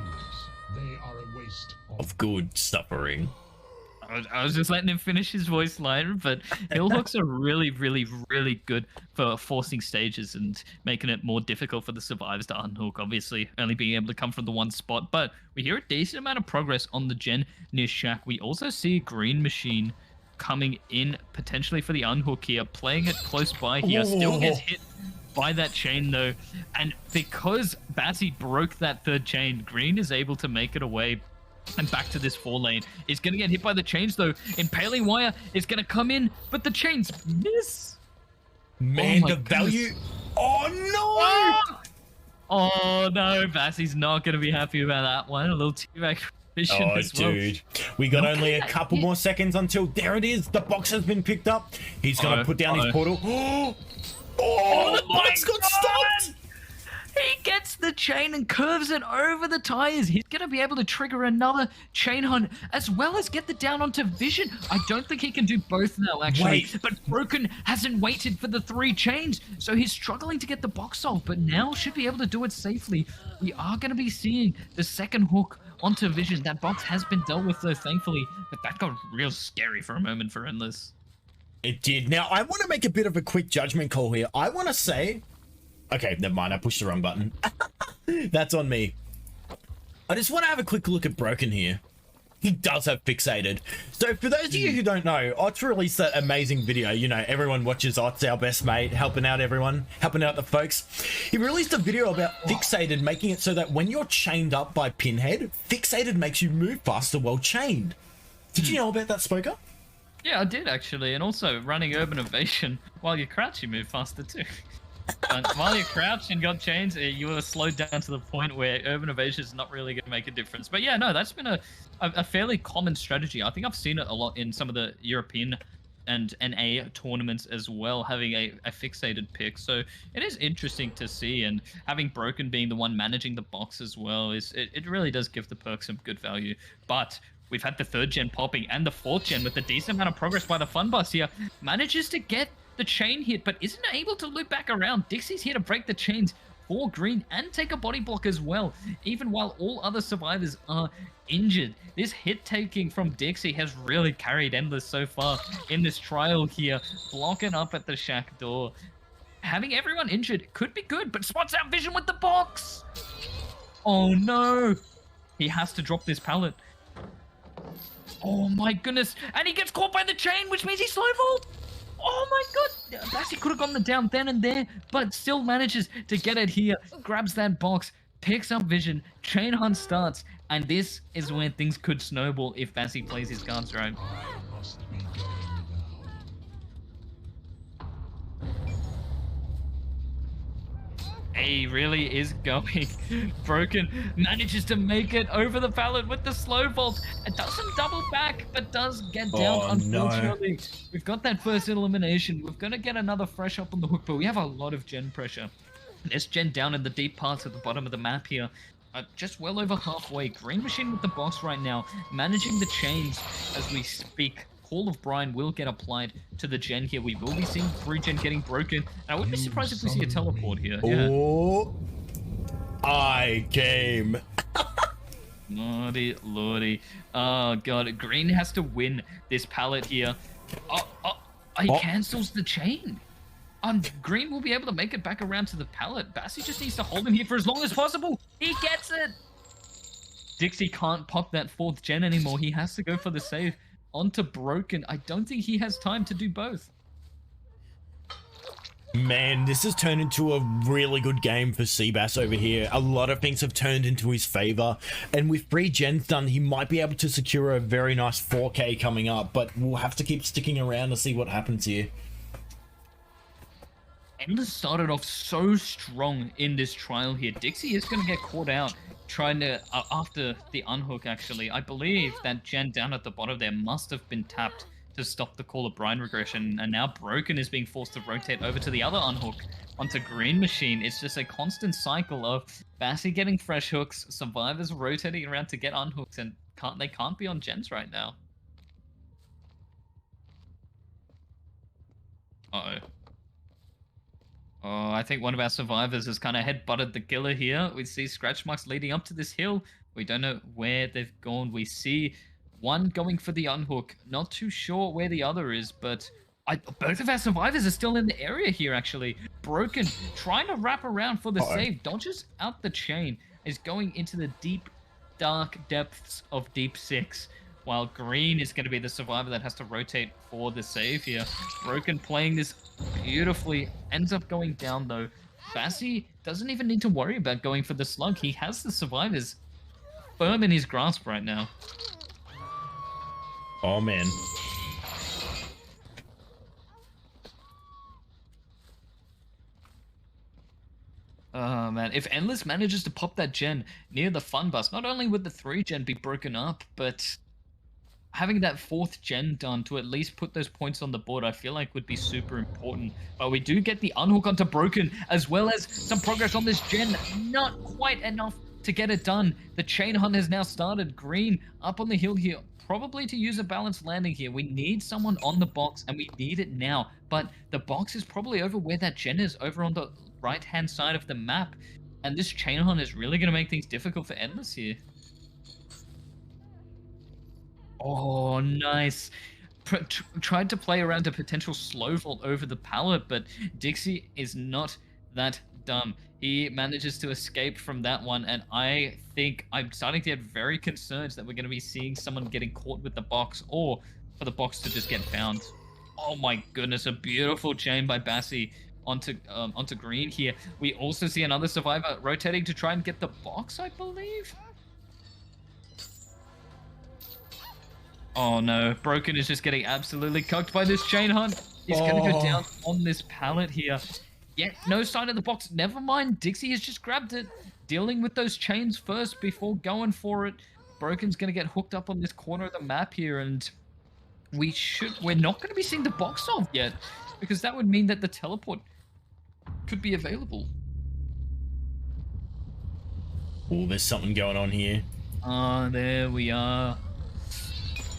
C: They are a waste
A: of good suffering.
B: I was just letting him finish his voice line, but hill hooks are really, really, really good for forcing stages and making it more difficult for the survivors to unhook. Obviously, only being able to come from the one spot, but we hear a decent amount of progress on the gen near Shack. We also see Green Machine coming in potentially for the unhook here, playing it close by here. Still gets hit by that chain though, and because Bassi broke that third chain, Green is able to make it away. And back to this 4 lane. Is going to get hit by the chains though. Impaling Wire is going to come in, but the chains miss.
A: Man, the value. Oh no!
B: Oh no, Bassi's not going to be happy about that one. A little teabag vision as well.
A: Dude. We got only a couple more seconds until there it is. The box has been picked up. He's going to put down his portal. Oh, the box got stopped!
B: He gets the chain and curves it over the tires. He's going to be able to trigger another chain hunt as well as get the down onto Vision. I don't think he can do both now, actually. But Broken hasn't waited for the 3 chains, so he's struggling to get the box off, but now should be able to do it safely. We are going to be seeing the second hook onto Vision. That box has been dealt with, though, thankfully, but that got real scary for a moment for Endless.
A: It did. Now, I want to make a bit of a quick judgment call here. I want to say... Okay, never mind. I pushed the wrong button. That's on me. I just want to have a quick look at Broken here. He does have fixated. So for those of you who don't know, Otz released that amazing video. You know, everyone watches Otz, our best mate, helping out everyone, helping out the folks. He released a video about fixated, making it so that when you're chained up by Pinhead, fixated makes you move faster while chained. Did you know about that, Spoker?
B: Yeah, I did actually, and also running urban evasion while you crouch, you move faster too. But while you crouch and got chains, you were slowed down to the point where urban evasion is not really going to make a difference. But yeah, no, that's been a fairly common strategy. I think I've seen it a lot in some of the European and NA tournaments as well, having a fixated pick. So it is interesting to see, and having Broken being the one managing the box as well, it really does give the perk some good value. But we've had the 3rd gen popping and the 4th gen with a decent amount of progress by the Fun Bus here. Manages to get the chain hit, but isn't able to loop back around. Dixie's here to break the chains for Green and take a body block as well, even while all other survivors are injured. This hit taking from Dixie has really carried Endless so far in this trial here, blocking up at the shack door. Having everyone injured could be good, but spots out Vision with the box. Oh no, he has to drop this pallet. Oh my goodness, and he gets caught by the chain, which means he's slow vault. Oh my god! Bassi could have gotten the down then and there, but still manages to get it here. Grabs that box, picks up Vision, chain hunt starts, and this is where things could snowball if Bassi plays his cards right.
C: I must be going now.
B: He really is going. Broken manages to make it over the pallet with the slow vault. It doesn't double back, but does get down, unfortunately. No. We've got that first elimination. We're going to get another fresh up on the hook, but we have a lot of gen pressure. There's gen down in the deep parts at the bottom of the map here. Just well over halfway. Green Machine with the box right now, managing the chains as we speak. Call of Brian will get applied to the gen here. We will be seeing 3 gen getting broken. And I wouldn't be surprised if we see a teleport here.
A: Oh, yeah. I came.
B: Lordy, lordy. Oh, God. Green has to win this pallet here. He cancels the chain. Green will be able to make it back around to the pallet. Bassi just needs to hold him here for as long as possible. He gets it. Dixie can't pop that 4th gen anymore. He has to go for the save. Onto Broken. I don't think he has time to do both.
A: Man, this has turned into a really good game for Seabass over here. A lot of things have turned into his favor, and with 3 gens done, he might be able to secure a very nice 4K coming up, but we'll have to keep sticking around to see what happens here.
B: Endless started off so strong in this trial here. Dixie is going to get caught out trying to, after the unhook actually. I believe that gen down at the bottom there must have been tapped to stop the Call of Brian regression, and now Broken is being forced to rotate over to the other unhook onto Green Machine. It's just a constant cycle of Bassi getting fresh hooks, survivors rotating around to get unhooks, and they can't be on gens right now. Uh-oh. Oh, I think one of our survivors has kind of head-butted the killer here. We see scratch marks leading up to this hill. We don't know where they've gone. We see one going for the unhook. Not too sure where the other is, but both of our survivors are still in the area here, actually. Broken, trying to wrap around for the save. Dodges out the chain. Is going into the deep, dark depths of Deep 6. While Green is going to be the survivor that has to rotate for the save here. Broken playing this beautifully. Ends up going down, though. Bassi doesn't even need to worry about going for the slug. He has the survivors firm in his grasp right now.
A: Oh, man.
B: Oh, man. If Endless manages to pop that gen near the Fun Bus, not only would the 3 gen be broken up, but having that 4th gen done to at least put those points on the board, I feel like would be super important. But we do get the unhook onto Broken, as well as some progress on this gen. Not quite enough to get it done. The chain hunt has now started. Green up on the hill here, probably to use a balanced landing here. We need someone on the box, and we need it now. But the box is probably over where that gen is, over on the right-hand side of the map. And this chain hunt is really going to make things difficult for Endless here. Oh, nice. Tried to play around a potential slow vault over the pallet, but Dixie is not that dumb. He manages to escape from that one, and I think I'm starting to get very concerned that we're going to be seeing someone getting caught with the box, or for the box to just get found. Oh my goodness, a beautiful chain by Bassi onto green here. We also see another survivor rotating to try and get the box, I believe. Oh no, Broken is just getting absolutely cooked by this chain hunt. He's gonna go down on this pallet here. Yet no sign of the box. Never mind, Dixie has just grabbed it. Dealing with those chains first before going for it. Broken's gonna get hooked up on this corner of the map here, and we're not gonna be seeing the box solved yet, because that would mean that the teleport could be available.
A: Oh, there's something going on here.
B: There we are.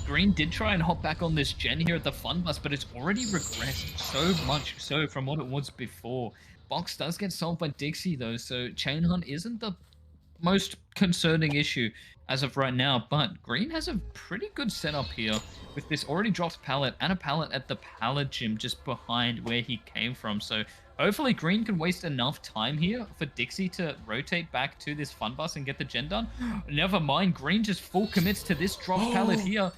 B: Green did try and hop back on this gen here at the fun bus, but it's already regressed so much so from what it was before. Box does get solved by Dixie though, so chain hunt isn't the most concerning issue as of right now, but Green has a pretty good setup here with this already dropped pallet and a pallet at the pallet gym just behind where he came from. So hopefully Green can waste enough time here for Dixie to rotate back to this fun bus and get the gen done. Never mind, Green just full commits to this drop pallet here.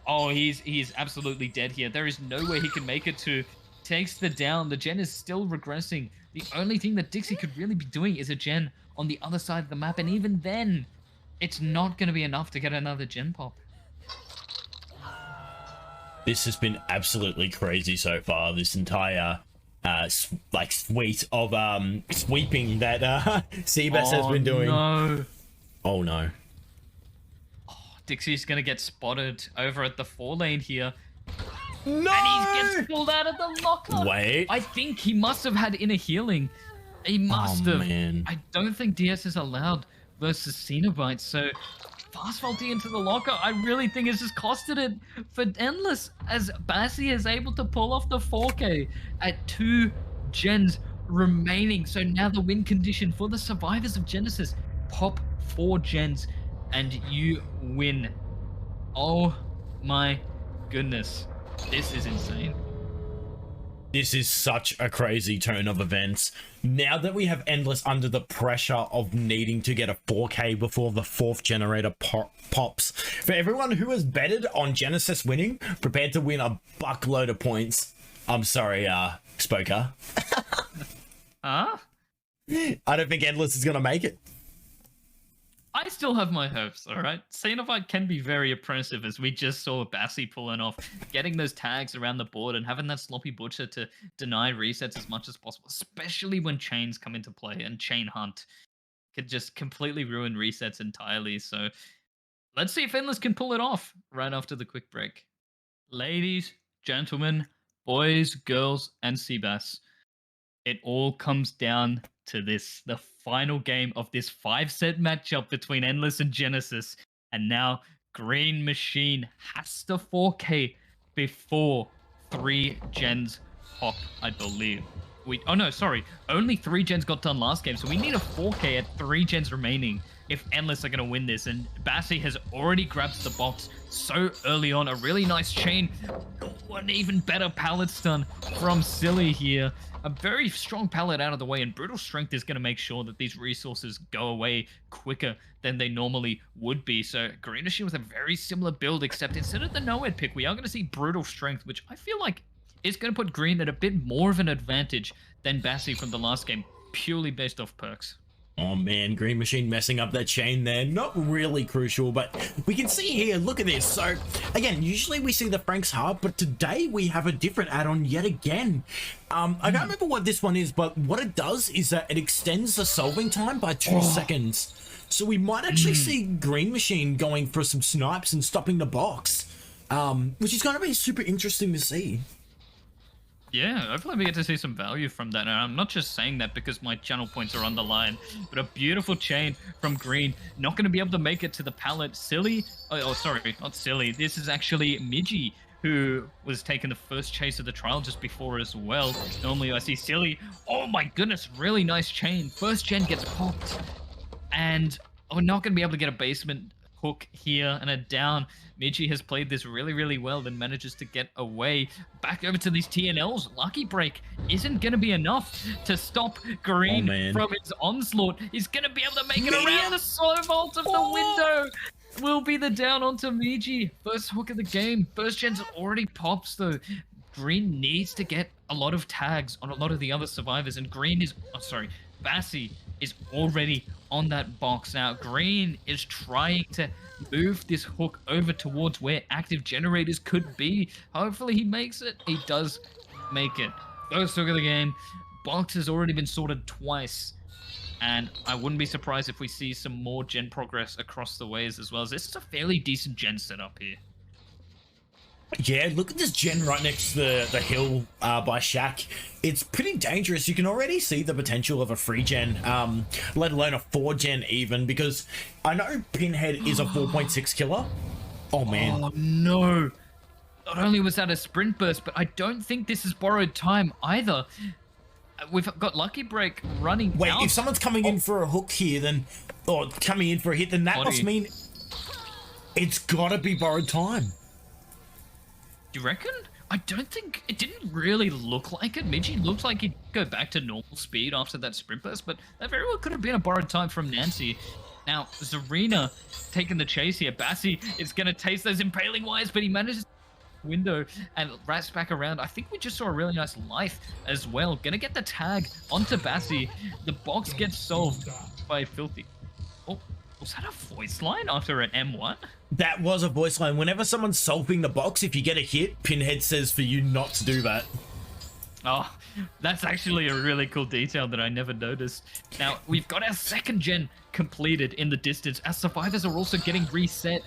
B: Oh, he's absolutely dead here. There is no way he can make it to. Takes the down. The gen is still regressing. The only thing that Dixie could really be doing is a gen on the other side of the map, and even then, it's not going to be enough to get another gen pop.
A: This has been absolutely crazy so far. This entire suite of sweeping that Seabass has been doing.
B: No.
A: Oh no.
B: Dixie's gonna get spotted over at the 4 lane here.
A: No!
B: And he gets pulled out of the locker.
A: Wait.
B: I think he must have had inner healing. He must have.
A: Man.
B: I don't think DS is allowed versus Cenobite, so fast faulty into the locker, I really think it's just costed it for Endless, as Bassi is able to pull off the 4K at 2 gens remaining. So now the win condition for the survivors of Genesis: pop 4 gens and you win. Oh my goodness, this is insane.
A: This is such a crazy turn of events. Now that we have Endless under the pressure of needing to get a 4K before the 4th generator pops, for everyone who has betted on Genesis winning, prepared to win a buckload of points. I'm sorry, Spoker.
B: Huh?
A: I don't think Endless is gonna make it.
B: I still have my hopes, alright? Cenobite can be very oppressive, as we just saw Bassi pulling off, getting those tags around the board and having that sloppy butcher to deny resets as much as possible, especially when chains come into play, and chain hunt could just completely ruin resets entirely. So let's see if Endless can pull it off right after the quick break. Ladies, gentlemen, boys, girls, and Seabass, it all comes down to this, the final game of this 5-set matchup between Endless and Genesis. And now Green Machine has to 4K before 3 gens pop, I believe. Oh no, sorry, only 3 gens got done last game, so we need a 4K at 3 gens remaining if Endless are going to win this. And Bassi has already grabbed the box so early on. A really nice chain, an even better pallet stun from Silly here. A very strong pallet out of the way, and Brutal Strength is going to make sure that these resources go away quicker than they normally would be. So Green Machine with a very similar build, except instead of the Nowhere pick, we are going to see Brutal Strength, which I feel like is going to put Green at a bit more of an advantage than Bassi from the last game, purely based off perks.
A: Oh man, Green Machine messing up that chain there. Not really crucial, but we can see here, look at this. So again, usually we see the Frank's Heart, but today we have a different add-on yet again. I can't remember what this one is, but what it does is that it extends the solving time by 2 seconds. So we might actually see Green Machine going for some snipes and stopping the box, which is going to be super interesting to see.
B: Yeah, hopefully we get to see some value from that. And I'm not just saying that because my channel points are on the line, but a beautiful chain from Green. Not going to be able to make it to the pallet. Silly, oh sorry, not Silly. This is actually Midgie, who was taking the first chase of the trial just before as well. Normally I see Silly. Oh my goodness, really nice chain. First gen gets popped. And we're not going to be able to get a basement hook here and a down. Michi has played this really, really well, then manages to get away. Back over to these TNLs. Lucky Break isn't going to be enough to stop Green from his onslaught. He's going to be able to make it around the slow vault of the window. Will be the down onto Miji. First hook of the game. First gen's already pops though. Green needs to get a lot of tags on a lot of the other survivors, and Green is, Bassi is already on that box now. Green is trying to move this hook over towards where active generators could be. Hopefully he makes it. He does make it. First hook of the game. Box has already been sorted twice. And I wouldn't be surprised if we see some more gen progress across the ways as well. This is a fairly decent gen setup here.
A: Yeah, look at this gen right next to the hill by Shaq. It's pretty dangerous. You can already see the potential of a 3 gen, let alone a 4 gen even, because I know Pinhead is a 4.6 killer. Oh, man.
B: Oh, no. Not only was that a sprint burst, but I don't think this is borrowed time either. We've got Lucky Break running
A: Wait,
B: out.
A: if someone's coming in for a hook here, then, or coming in for a hit, then that must mean it's gotta be borrowed time.
B: You reckon? I don't think it didn't really look like it. Michi looked like he'd go back to normal speed after that sprint burst, but that very well could have been a borrowed time from Nancy. Now, Zarina taking the chase here. Bassi is going to taste those impaling wires, but he manages window and rats back around. I think we just saw a really nice life as well. Gonna get the tag onto Bassi. The box gets solved by Filthy. Oh, was that a voice line after an M1?
A: That was a voice line. Whenever someone's solving the box, if you get a hit, Pinhead says for you not to do that.
B: Oh, that's actually a really cool detail that I never noticed. Now, we've got our second gen completed in the distance. Our survivors are also getting reset.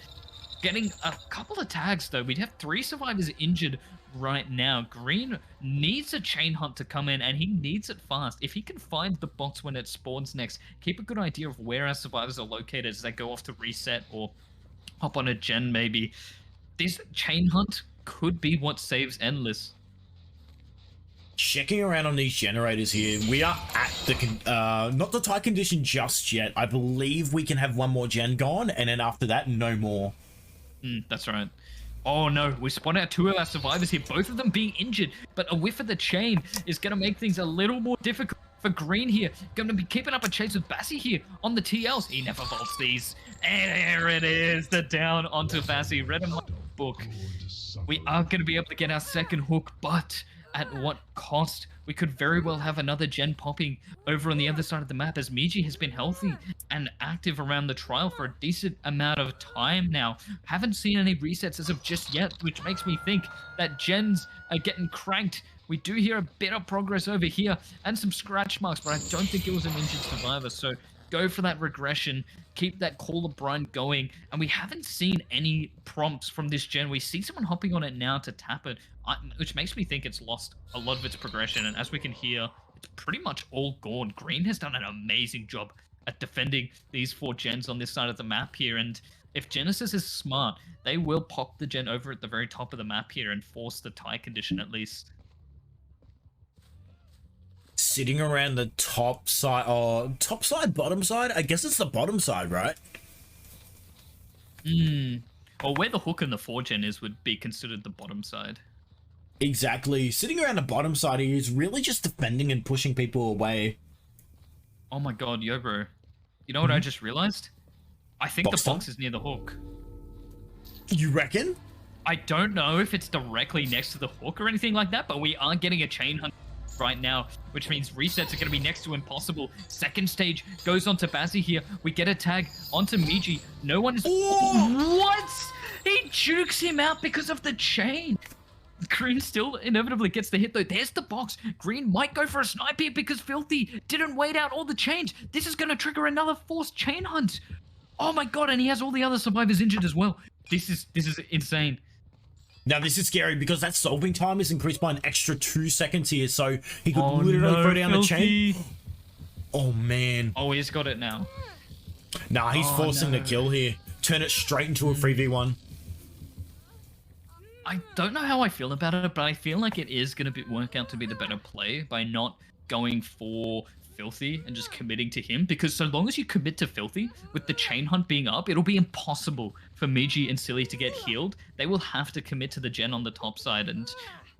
B: Getting a couple of tags, though. We'd have 3 survivors injured right now. Green needs a chain hunt to come in, and he needs it fast. If he can find the box when it spawns next, keep a good idea of where our survivors are located as they go off to reset or hop on a gen, maybe. This chain hunt could be what saves Endless.
A: Checking around on these generators here, we are at the not the tight condition just yet. I believe we can have 1 more gen gone, and then after that, no more.
B: That's right. Oh no, we spun out 2 of our survivors here, both of them being injured, but a whiff of the chain is going to make things a little more difficult for Green here. Going to be keeping up a chase with Bassi here on the TLs. He never vaults these. And there it is, the down onto Bassi. Red and white book. We are going to be able to get our second hook, but at what cost? We could very well have another gen popping over on the other side of the map, as Miji has been healthy and active around the trial for a decent amount of time now. Haven't seen any resets as of just yet, which makes me think that gens are getting cranked. We do hear a bit of progress over here and some scratch marks, but I don't think it was an injured survivor. So go for that regression, keep that Call of Brine going, and we haven't seen any prompts from this gen. We see someone hopping on it now to tap it, which makes me think it's lost a lot of its progression, and as we can hear, it's pretty much all gone. Green has done an amazing job at defending these 4 gens on this side of the map here, and if Genesis is smart, they will pop the gen over at the very top of the map here and force the tie condition at least.
A: Sitting around the top side, top side, bottom side? I guess it's the bottom side, right?
B: Or where the hook and the 4 gen is would be considered the bottom side.
A: Exactly. Sitting around the bottom side here is really just defending and pushing people away.
B: Oh my god, YoBro. You know what I just realized? I think the box is near the hook.
A: You reckon?
B: I don't know if it's directly next to the hook or anything like that, but we are getting a chain hunt right now, which means resets are going to be next to impossible. Second stage goes on to Bassi here. We get a tag onto Miji. No one is... Oh, what? He jukes him out because of the chain. Green still inevitably gets the hit, though. There's the box. Green might go for a snipe here because Filthy didn't wait out all the chains. This is going to trigger another forced chain hunt. Oh my god, and he has all the other survivors injured as well. This is insane.
A: Now, this is scary because that solving time is increased by an extra 2 seconds here, so he could literally throw down
B: Filthy.
A: the chain. Oh, man.
B: Oh, he's got it now.
A: Nah, he's forcing the kill here. Turn it straight into a 3v1.
B: I don't know how I feel about it, but I feel like it is going to work out to be the better play by not going for Filthy and just committing to him, because so long as you commit to Filthy with the chain hunt being up, it'll be impossible for Miji and Silly to get healed. They will have to commit to the gen on the top side and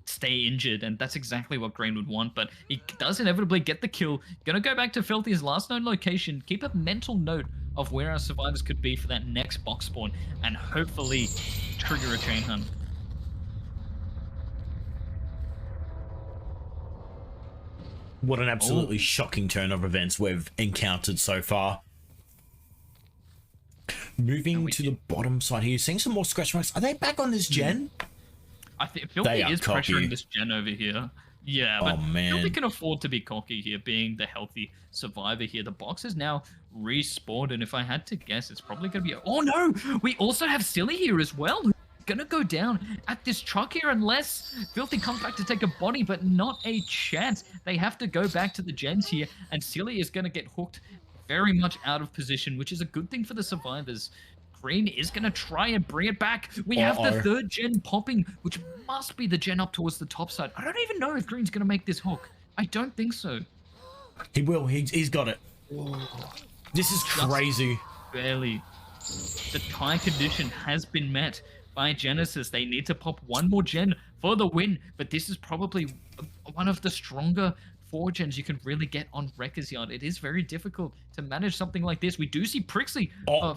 B: stay injured, and that's exactly what Green would want. But he does inevitably get the kill. Gonna go back to Filthy's last known location, keep a mental note of where our survivors could be for that next box spawn, and hopefully trigger a chain hunt.
A: What an absolutely shocking turn of events we've encountered so far. Moving to the bottom side here, seeing some more scratch marks. Are they back on this gen?
B: I think Filthy is pressuring this gen over here. Yeah, but Filthy can afford to be cocky here, being the healthy survivor here. The box is now respawned, and if I had to guess, it's probably going to be... Oh no! We also have Silly here as well, who's going to go down at this truck here unless Filthy comes back to take a body, but not a chance. They have to go back to the gens here, and Silly is going to get hooked very much out of position, which is a good thing for the survivors. Green is going to try and bring it back. We have the third gen popping, which must be the gen up towards the top side. I don't even know if Green's going to make this hook. I don't think so.
A: He will. He's got it. This is crazy.
B: Barely. The tie condition has been met by Genesis. They need to pop one more gen for the win, but this is probably one of the stronger 4 gens you can really get on Wrecker's Yard. It is very difficult to manage something like this. We do see Prixley,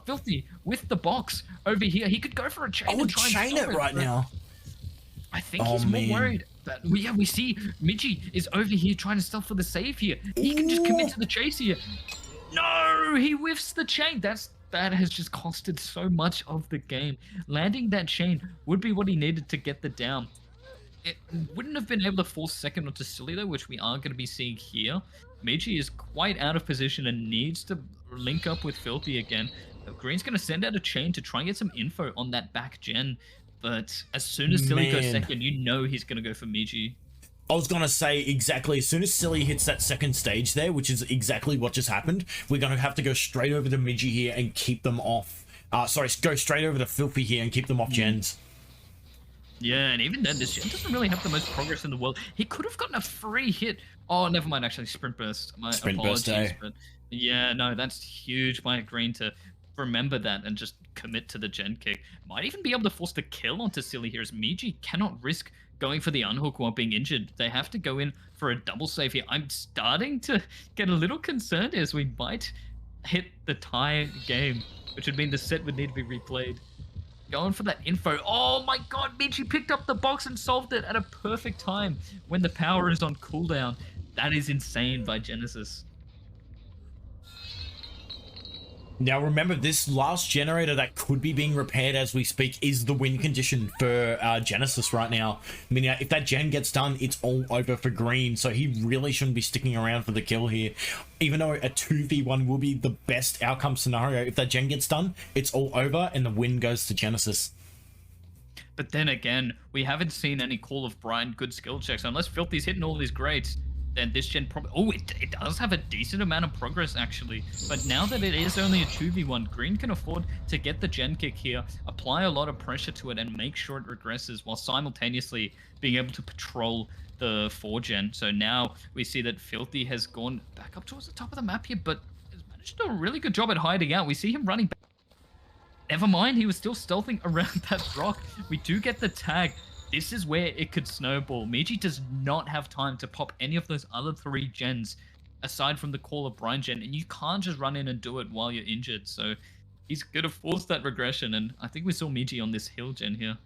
B: Filthy, with the box over here. He could go for a chain.
A: I would chain it right now.
B: I think he's more worried. But we see Miji is over here trying to stealth for the save here. He can just commit to the chase here. No, he whiffs the chain. That has just costed so much of the game. Landing that chain would be what he needed to get the down. It wouldn't have been able to force second onto Silly though, which we are going to be seeing here. Miji is quite out of position and needs to link up with Filthy again. Green's going to send out a chain to try and get some info on that back gen. But as soon as Silly goes second, you know he's going to go for Miji.
A: I was going to say exactly, as soon as Silly hits that second stage there, which is exactly what just happened, we're going to have to go straight over to Miji here and keep them off. Go straight over to Filthy here and keep them off gens.
B: Yeah, and even then, this gen doesn't really have the most progress in the world. He could have gotten a free hit. Oh, never mind, actually, Sprint Burst. My apologies. But yeah, no, that's huge by Green to remember that and just commit to the gen kick. Might even be able to force the kill onto Silly here, as Miji cannot risk going for the unhook while being injured. They have to go in for a double save here. I'm starting to get a little concerned as we might hit the tie game, which would mean the set would need to be replayed. Going for that info. Oh my god, Miji picked up the box and solved it at a perfect time when the power is on cooldown. That is insane by Genesis.
A: Now remember, this last generator that could be being repaired as we speak is the win condition for Genesis right now. I mean, if that gen gets done, it's all over for Green, so he really shouldn't be sticking around for the kill here. Even though a 2v1 will be the best outcome scenario, if that gen gets done, it's all over and the win goes to Genesis.
B: But then again, we haven't seen any Call of Brian good skill checks. Unless Filthy's hitting all these grades, then this gen probably... Oh, it does have a decent amount of progress, actually. But now that it is only a 2v1, Green can afford to get the gen kick here, apply a lot of pressure to it, and make sure it regresses, while simultaneously being able to patrol the 4 gen. So now we see that Filthy has gone back up towards the top of the map here, but has managed to do a really good job at hiding out. We see him running back. Never mind, he was still stealthing around that rock. We do get the tag. This is where it could snowball. Miji does not have time to pop any of those other 3 gens aside from the Call of Brian gen, and you can't just run in and do it while you're injured. So he's going to force that regression, and I think we saw Miji on this hill gen here.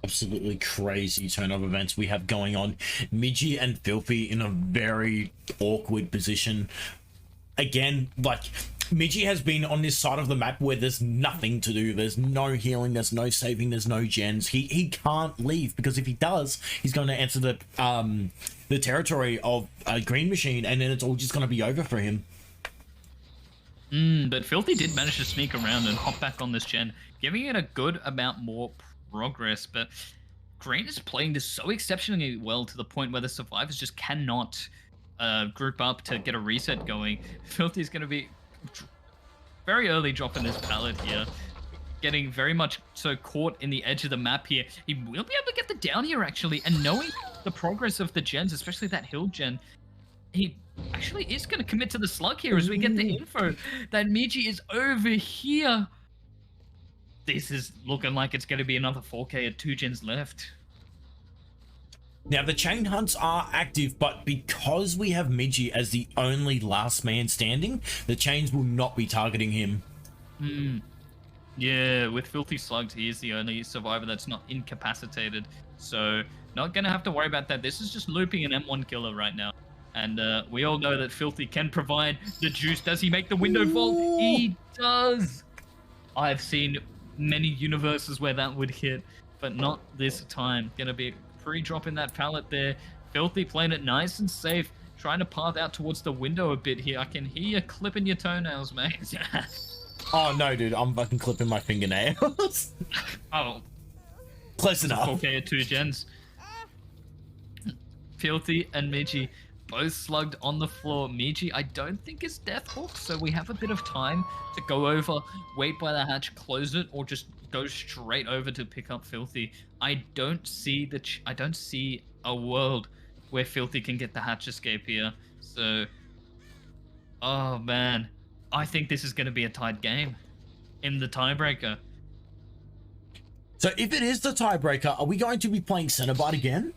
A: Absolutely crazy turn of events we have going on. Miji and Filthy in a very awkward position. Again, like, Miji has been on this side of the map where there's nothing to do. There's no healing, there's no saving, there's no gens. He can't leave, because if he does, he's going to enter the territory of a Green Machine, and then it's all just going to be over for him.
B: But Filthy did manage to sneak around and hop back on this gen, giving it a good amount more progress. But Green is playing this so exceptionally well to the point where the survivors just cannot group up to get a reset going. Filthy's going to be very early dropping this pallet here. getting very much so caught in the edge of the map here. He will be able to get the down here, actually, and knowing the progress of the gens, especially that hill gen, he actually is going to commit to the slug here as we get the info that Miji is over here. This is looking like it's going to be another 4K at 2 gens left.
A: Now, the chain hunts are active, but because we have Miji as the only last man standing, the chains will not be targeting him.
B: Yeah, with Filthy Slugged, he is the only survivor that's not incapacitated. So, not going to have to worry about that. This is just looping an M1 killer right now. And we all know that Filthy can provide the juice. Does he make the window fall? He does! I've seen many universes where that would hit, but not this time. Gonna be a pre-drop in that pallet there. Filthy playing it nice and safe, trying to path out towards the window a bit here. I can hear you clipping your toenails, mate.
A: Oh no, dude, I'm fucking clipping my fingernails.
B: Oh,
A: Close enough.
B: okay, at 2 gens. Filthy and Miji both slugged on the floor. Miji, I don't think is death hook, so we have a bit of time to go over, wait by the hatch, close it, or just go straight over to pick up Filthy. I don't see a world where Filthy can get the hatch escape here. So, oh man, I think this is going to be a tight game in the tiebreaker.
A: So if it is the tiebreaker, are we going to be playing Cenobite again?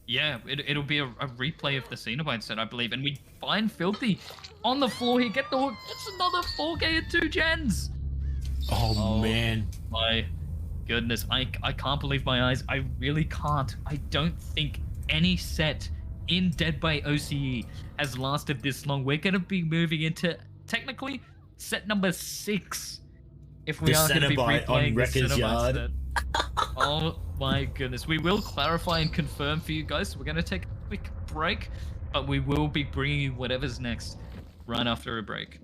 B: Yeah, it'll be a replay of the Cenobite set, I believe. And we find Filthy on the floor here. Get the hook. It's another 4K at 2 gens.
A: Oh man.
B: My goodness. I can't believe my eyes. I really can't. I don't think any set in Dead by OCE has lasted this long. We're going to be moving into, technically, set number 6. If we are going to be replaying the Cenobite set. Oh my goodness. We will clarify and confirm for you guys. So we're going to take a quick break, but we will be bringing you whatever's next right after a break.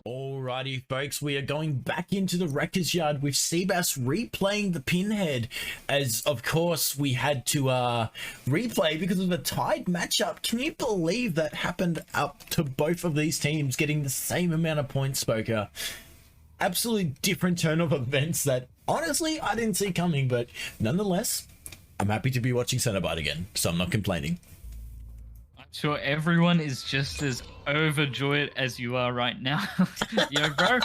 A: Alrighty, folks, we are going back into the Wreckers Yard with Seabass replaying the Pinhead, as of course we had to replay because of the tied matchup. Can you believe that happened up to both of these teams getting the same amount of points, Spoker? Absolutely different turn of events that honestly I didn't see coming, but nonetheless, I'm happy to be watching Cenobite again, so I'm not complaining.
B: I'm sure everyone is just as overjoyed as you are right now. Yo, bro,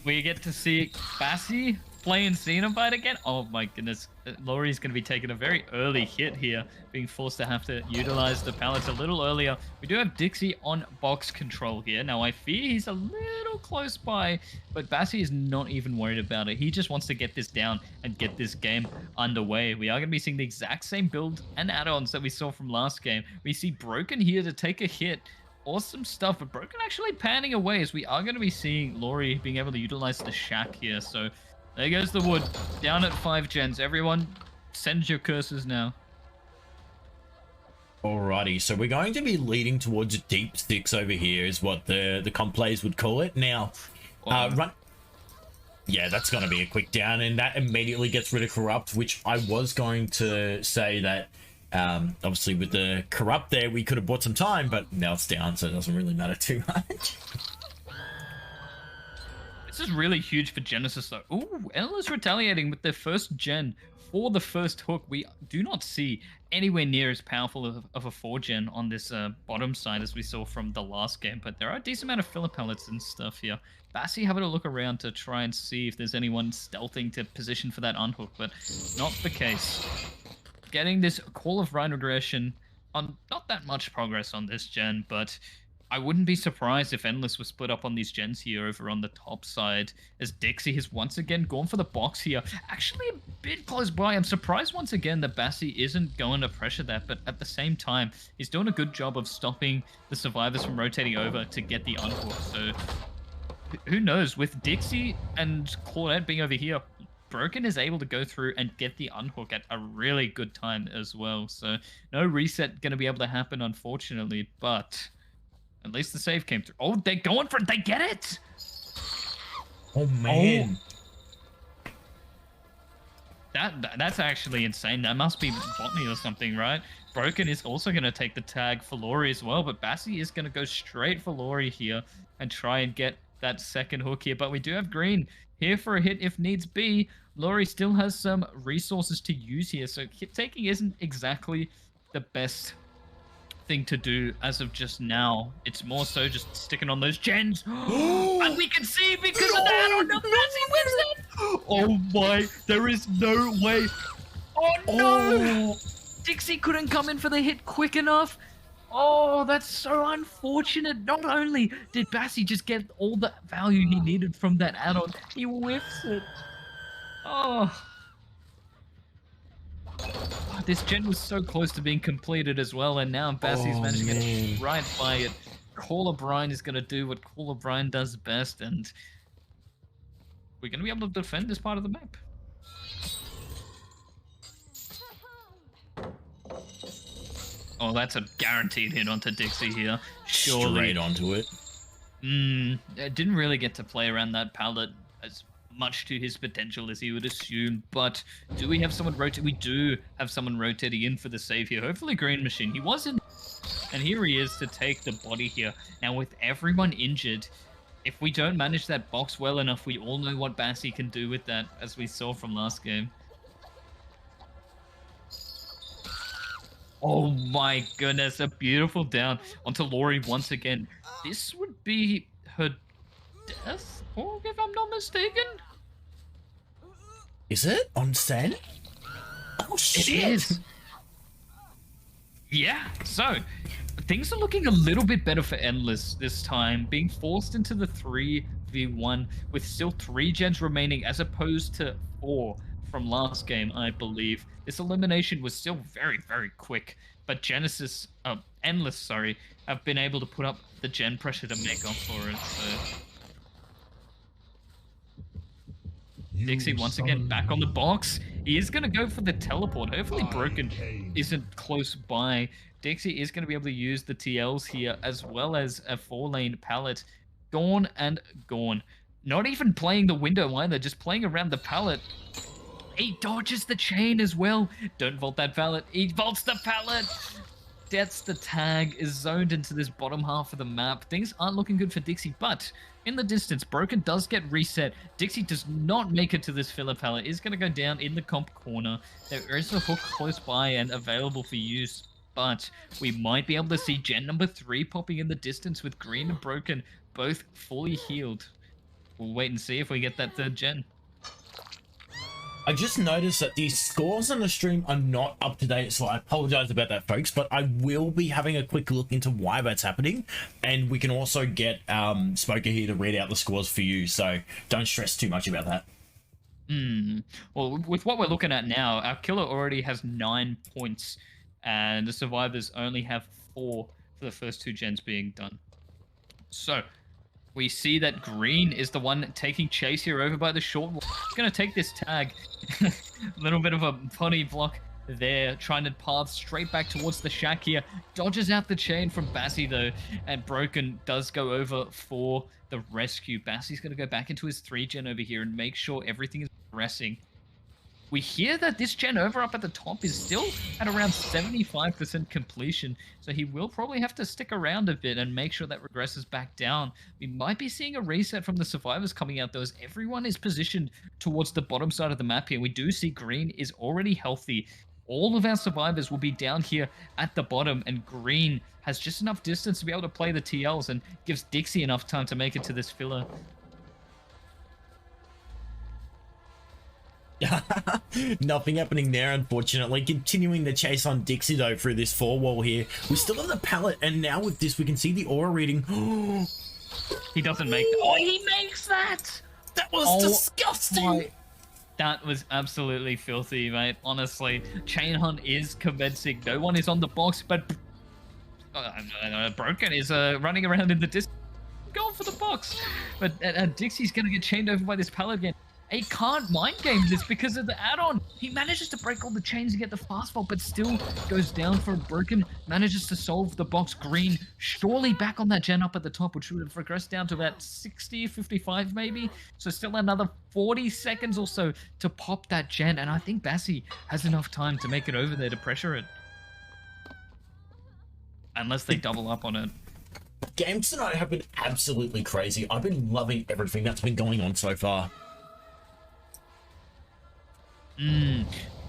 B: we get to see Bassi playing Cenobite again. Oh my goodness, Laurie's going to be taking a very early hit here, being forced to have to utilize the pallets a little earlier. We do have Dixie on box control here. Now I fear he's a little close by, but Bassi is not even worried about it. He just wants to get this down and get this game underway. We are going to be seeing the exact same build and add-ons that we saw from last game. We see Broken here to take a hit. Awesome stuff, but Broken actually panning away, as we are going to be seeing Laurie being able to utilize the shack here. So there goes the wood, down at 5 gens. Everyone, send your curses now.
A: Alrighty, so we're going to be leading towards a deep 6 over here, is what the comp players would call it. Now, run. Yeah, that's going to be a quick down, and that immediately gets rid of Corrupt, which I was going to say that obviously with the Corrupt there, we could have bought some time, but now it's down, so it doesn't really matter too much.
B: This is really huge for Genesis, though. Ooh, Ella's retaliating with their first gen for the first hook. We do not see anywhere near as powerful of a 4-gen on this bottom side as we saw from the last game, but there are a decent amount of filler pellets and stuff here. Bassi having a look around to try and see if there's anyone stealthing to position for that unhook, but not the case. Getting this Call of Right Regression on not that much progress on this gen, but I wouldn't be surprised if Endless was split up on these gens here over on the top side, as Dixie has once again gone for the box here. Actually a bit close by. I'm surprised once again that Bassi isn't going to pressure that, but at the same time, he's doing a good job of stopping the survivors from rotating over to get the unhook. So who knows, with Dixie and Claudette being over here, Broken is able to go through and get the unhook at a really good time as well. So no reset going to be able to happen, unfortunately, but at least the save came through. Oh, they're going for it. They get it.
A: Oh, man.
B: Oh. That's actually insane. That must be botany or something, right? Broken is also going to take the tag for Laurie as well, but Bassi is going to go straight for Laurie here and try and get that second hook here. But we do have Green. here for a hit if needs be. Laurie still has some resources to use here, so hit taking isn't exactly the best thing to do as of just now. It's more so just sticking on those gens. And we can see because of that. Oh no, Massey wins that. Oh my, there is no way. Oh no! Dixie couldn't come in for the hit quick enough. Oh, that's so unfortunate. Not only did Bassey just get all the value he needed from that add-on, he whiffs it. Oh. This gen was so close to being completed as well, and now Bassey's managed to get right by it. Call O'Brien is going to do what Call O'Brien does best, and we're going to be able to defend this part of the map. Oh, that's a guaranteed hit onto Dixie here. Surely.
A: Straight onto it.
B: Didn't really get to play around that pallet as much to his potential as he would assume, but do we have someone rotate? We do have someone rotating in for the save here. Hopefully Green Machine. He was in, and here he is to take the body here. Now with everyone injured, if we don't manage that box well enough, we all know what Bassey can do with that, as we saw from last game. Oh my goodness, a beautiful down onto Laurie once again. This would be her death, or if I'm not mistaken.
A: Is it on Sen? Oh shit!
B: It is. Yeah, so things are looking a little bit better for Endless this time, being forced into the 3v1 with still 3 gens remaining as opposed to 4 from last game, I believe. This elimination was still very, very quick, but Endless, sorry, have been able to put up the gen pressure to make up for it, so... Dixie once again back on the box. He is going to go for the teleport. Hopefully Broken isn't close by. Dixie is going to be able to use the TLs here as well as a 4-lane pallet. Gone and gone. Not even playing the window either, just playing around the pallet. He dodges the chain as well. Don't vault that pallet. He vaults the pallet. That's the tag, is zoned into this bottom half of the map. Things aren't looking good for Dixie, but in the distance, Broken does get reset. Dixie does not make it to this filler pallet. Is going to go down in the comp corner. There is a hook close by and available for use, but we might be able to see gen number 3 popping in the distance with Green and Broken both fully healed. We'll wait and see if we get that 3rd gen.
A: I just noticed that the scores on the stream are not up to date, so I apologize about that, folks, but I will be having a quick look into why that's happening, and we can also get Spoker here to read out the scores for you, so don't stress too much about that.
B: Well, with what we're looking at now, our killer already has 9 points, and the survivors only have 4 for the first 2 gens being done. So, we see that Green is the one taking chase here over by the short wall. He's going to take this tag. A little bit of a funny block there, trying to path straight back towards the shack here. Dodges out the chain from Bassey though, and Broken does go over for the rescue. Bassey's going to go back into his 3 gen over here and make sure everything is progressing. We hear that this gen over up at the top is still at around 75% completion, so he will probably have to stick around a bit and make sure that regresses back down. We might be seeing a reset from the survivors coming out though, as everyone is positioned towards the bottom side of the map here. We do see Green is already healthy. All of our survivors will be down here at the bottom, and Green has just enough distance to be able to play the TLs and gives Dixie enough time to make it to this filler.
A: Nothing happening there, unfortunately. Continuing the chase on Dixie though through this 4 wall here. We still have the pallet, and now with this we can see the aura reading.
B: He doesn't make that. Oh, he makes that!
A: That was disgusting!
B: That was absolutely filthy, mate. Honestly, Chain Hunt is commencing. No one is on the box, but Broken is running around in the distance. Going for the box. But Dixie's going to get chained over by this pallet again. He can't mind game this because of the add-on. He manages to break all the chains and get the fast vault, but still goes down for Broken. Manages to solve the box. Green surely back on that gen up at the top, which would have regressed down to about 60, 55 maybe. So still another 40 seconds or so to pop that gen. And I think Bassey has enough time to make it over there to pressure it. Unless they double up on it.
A: Games tonight have been absolutely crazy. I've been loving everything that's been going on so far.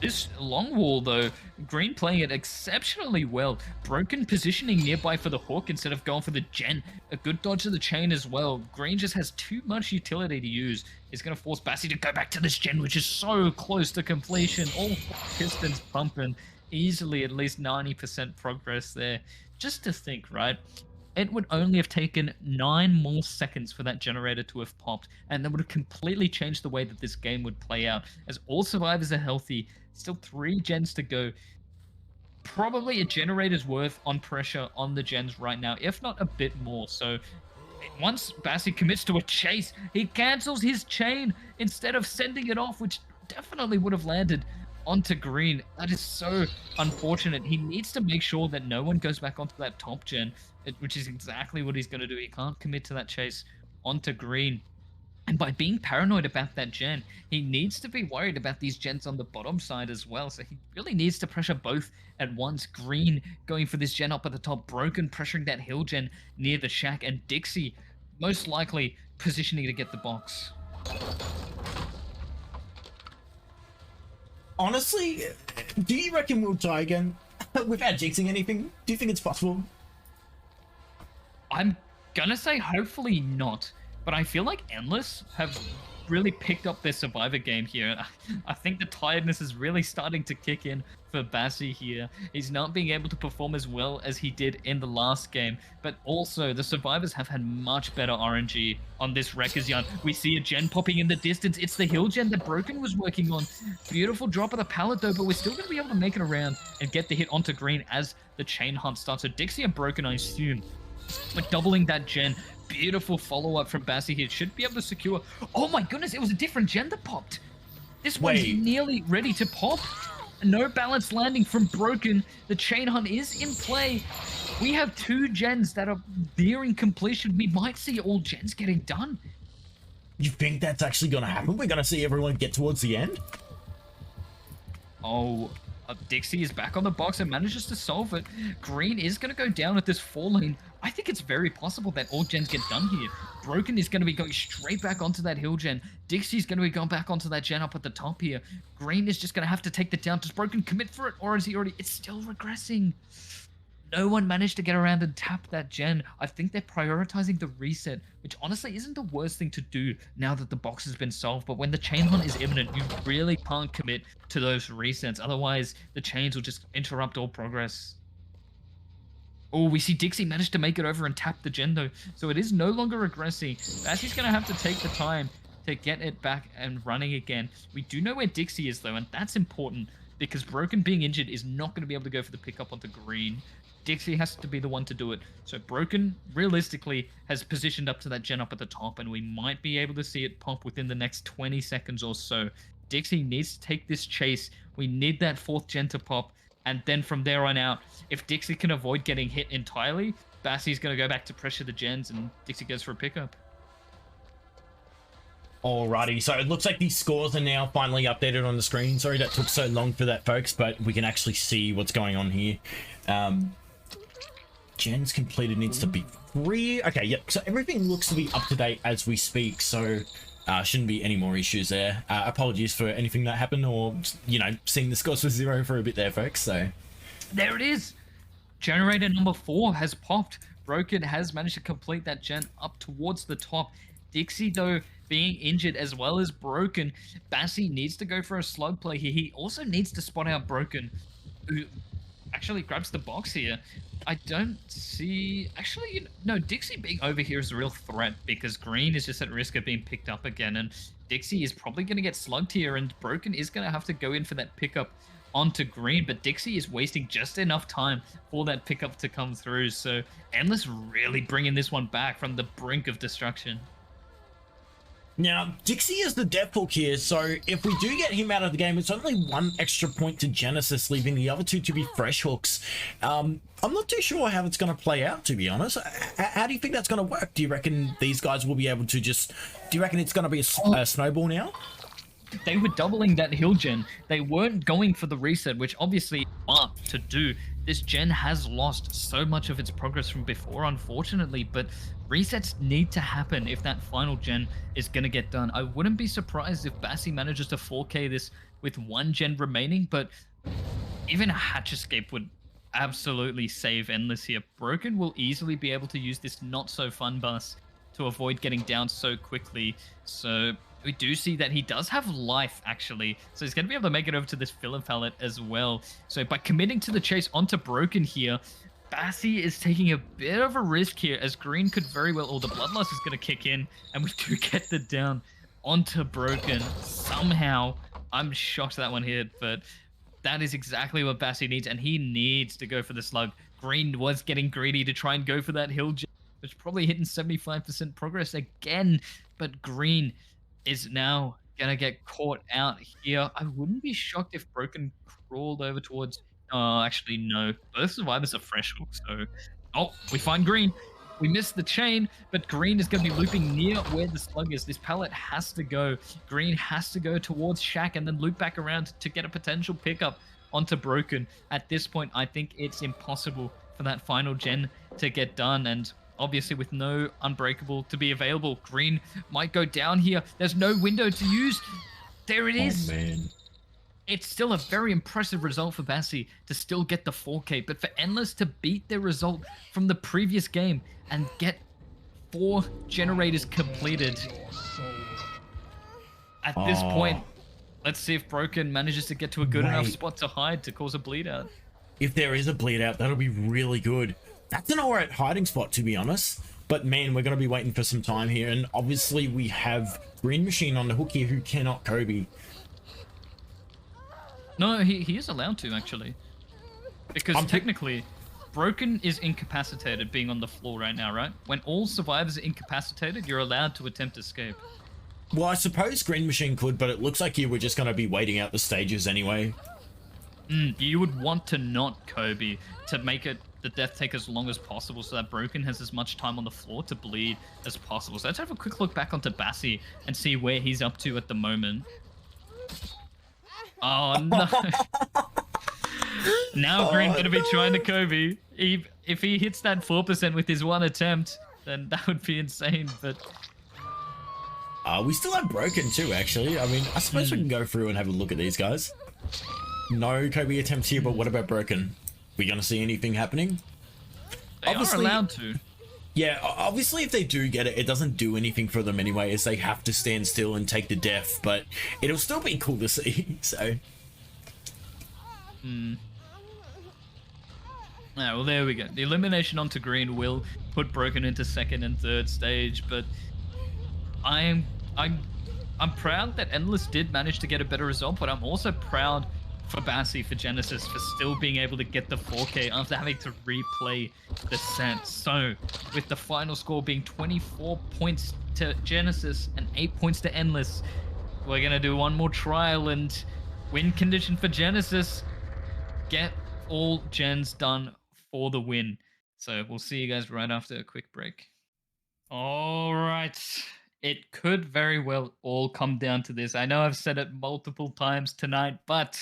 B: This long wall, though, Green playing it exceptionally well. Broken positioning nearby for the hook instead of going for the gen. A good dodge of the chain as well. Green just has too much utility to use. It's going to force Bassi to go back to this gen, which is so close to completion. All pistons pumping. Easily at least 90% progress there. Just to think, right? It would only have taken 9 more seconds for that generator to have popped, and that would have completely changed the way that this game would play out. As all survivors are healthy, still 3 gens to go. Probably a generator's worth on pressure on the gens right now, if not a bit more. So once Bassi commits to a chase, he cancels his chain instead of sending it off, which definitely would have landed onto Green. That is so unfortunate. He needs to make sure that no one goes back onto that top gen, which is exactly what he's going to do. He can't commit to that chase onto Green. And by being paranoid about that gen, he needs to be worried about these gens on the bottom side as well. So he really needs to pressure both at once. Green going for this gen up at the top, Broken pressuring that hill gen near the shack, and Dixie most likely positioning to get the box.
A: Honestly, do you reckon we'll die again without jinxing anything? Do you think it's possible?
B: I'm gonna say hopefully not, but I feel like Endless have really picked up their Survivor game here. I think the tiredness is really starting to kick in for Bassi here. He's not being able to perform as well as he did in the last game, but also the Survivors have had much better RNG on this Wrecker's Yarn. We see a gen popping in the distance. It's the hill gen that Broken was working on. Beautiful drop of the pallet though, but we're still going to be able to make it around and get the hit onto Green as the chain hunt starts. So Dixie and Broken, I assume, we're doubling that gen. Beautiful follow-up from Bassi here. Should be able to secure... Oh my goodness, it was a different gen that popped. This one's nearly ready to pop. No balance landing from Broken. The chain hunt is in play. We have 2 gens that are nearing completion. We might see all gens getting done.
A: You think that's actually going to happen? We're going to see everyone get towards the end?
B: Oh, Dixie is back on the box and manages to solve it. Green is going to go down at this 4 lane. I think it's very possible that all gens get done here. Broken is going to be going straight back onto that hill gen. Dixie's going to be going back onto that gen up at the top here. Green is just going to have to take the down. Does Broken commit for it, or is he already... It's still regressing. No one managed to get around and tap that gen. I think they're prioritizing the reset, which honestly isn't the worst thing to do now that the box has been solved. But when the chain hunt is imminent, you really can't commit to those resets. Otherwise, the chains will just interrupt all progress. Oh, we see Dixie managed to make it over and tap the gen though. So it is no longer regressing. Bassie's going to have to take the time to get it back and running again. We do know where Dixie is though, and that's important because Broken being injured is not going to be able to go for the pickup onto Green. Dixie has to be the one to do it. So Broken, realistically, has positioned up to that gen up at the top, and we might be able to see it pop within the next 20 seconds or so. Dixie needs to take this chase. We need that 4th gen to pop, and then from there on out, if Dixie can avoid getting hit entirely, Bassie's going to go back to pressure the gens, and Dixie goes for a pickup.
A: Alrighty, so it looks like these scores are now finally updated on the screen. Sorry that took so long for that, folks, but we can actually see what's going on here. Gens completed needs to be 3. Okay, yep, so everything looks to be up to date as we speak, so shouldn't be any more issues there. Apologies for anything that happened, or, you know, seeing the scores with 0 for a bit there, folks, so...
B: There it is! Generator number 4 has popped. Broken has managed to complete that gen up towards the top. Dixie, though, being injured as well as Broken. Bassi needs to go for a slug play here. He also needs to spot out Broken, who actually grabs the box here. I don't see... Actually, no, Dixie being over here is a real threat because Green is just at risk of being picked up again, and Dixie is probably going to get slugged here, and Broken is going to have to go in for that pickup onto Green, but Dixie is wasting just enough time for that pickup to come through, so Endless really bringing this one back from the brink of destruction.
A: Now, Dixie is the death hook here, so if we do get him out of the game, it's only 1 extra point to Genesis, leaving the other 2 to be fresh hooks. I'm not too sure how it's going to play out, to be honest. How do you think that's going to work? Do you reckon these guys will be able to just... Do you reckon it's going to be a snowball now?
B: They were doubling that hill gen. They weren't going for the reset, which obviously smart to do. This gen has lost so much of its progress from before, unfortunately, but resets need to happen if that final gen is going to get done. I wouldn't be surprised if Bassi manages to 4K this with 1 gen remaining, but even a hatch escape would absolutely save Endless here. Broken will easily be able to use this not so fun bus to avoid getting down so quickly. So we do see that he does have life, actually. So he's going to be able to make it over to this filler pallet as well. So by committing to the chase onto Broken here, Bassi is taking a bit of a risk here, as Green could very well, or the Bloodlust is going to kick in, and we do get the down onto Broken somehow. I'm shocked that one hit, but that is exactly what Bassi needs, and he needs to go for the slug. Green was getting greedy to try and go for that hill, which probably hitting 75% progress again, but Green is now gonna get caught out here. I wouldn't be shocked if Broken crawled over towards... Oh, actually, no. Both survivors are fresh hook, so... Oh, we find Green. We missed the chain, but Green is going to be looping near where the slug is. This pallet has to go. Green has to go towards Shaq and then loop back around to get a potential pickup onto Broken. At this point, I think it's impossible for that final gen to get done, and obviously with no Unbreakable to be available, Green might go down here. There's no window to use. There it is.
A: Oh, man.
B: It's still a very impressive result for Bassi to still get the 4K, but for Endless to beat their result from the previous game and get 4 generators completed. At this point, let's see if Broken manages to get to a good enough spot to hide to cause a bleed out.
A: If there is a bleed out, that'll be really good. That's an alright hiding spot, to be honest. But man, we're going to be waiting for some time here, and obviously we have Green Machine on the hook here who cannot Kobe.
B: No, he is allowed to, actually. Because technically, Broken is incapacitated being on the floor right now, right? When all survivors are incapacitated, you're allowed to attempt escape.
A: Well, I suppose Green Machine could, but it looks like you were just going to be waiting out the stages anyway.
B: You would want to not Kobe to make it the death take as long as possible so that Broken has as much time on the floor to bleed as possible. So let's have a quick look back onto Bassi and see where he's up to at the moment. Oh, no. Now Green going to be trying to Kobe. If he hits that 4% with his 1 attempt, then that would be insane, but...
A: we still have Broken too, actually. I mean, I suppose we can go through and have a look at these guys. No Kobe attempts here, but what about Broken? We gonna see anything happening?
B: They are allowed to.
A: Yeah, obviously if they do get it, it doesn't do anything for them anyway, as they have to stand still and take the death, but it'll still be cool to see, so...
B: Yeah, well, there we go. The elimination onto Green will put Broken into 2nd and 3rd stage, but I'm proud that Endless did manage to get a better result, but I'm also proud for Bassi, for Genesis, for still being able to get the 4K after having to replay the set. So, with the final score being 24 points to Genesis and 8 points to Endless, we're going to do one more trial, and win condition for Genesis, get all gens done for the win. So, we'll see you guys right after a quick break. All right. It could very well all come down to this. I know I've said it multiple times tonight, but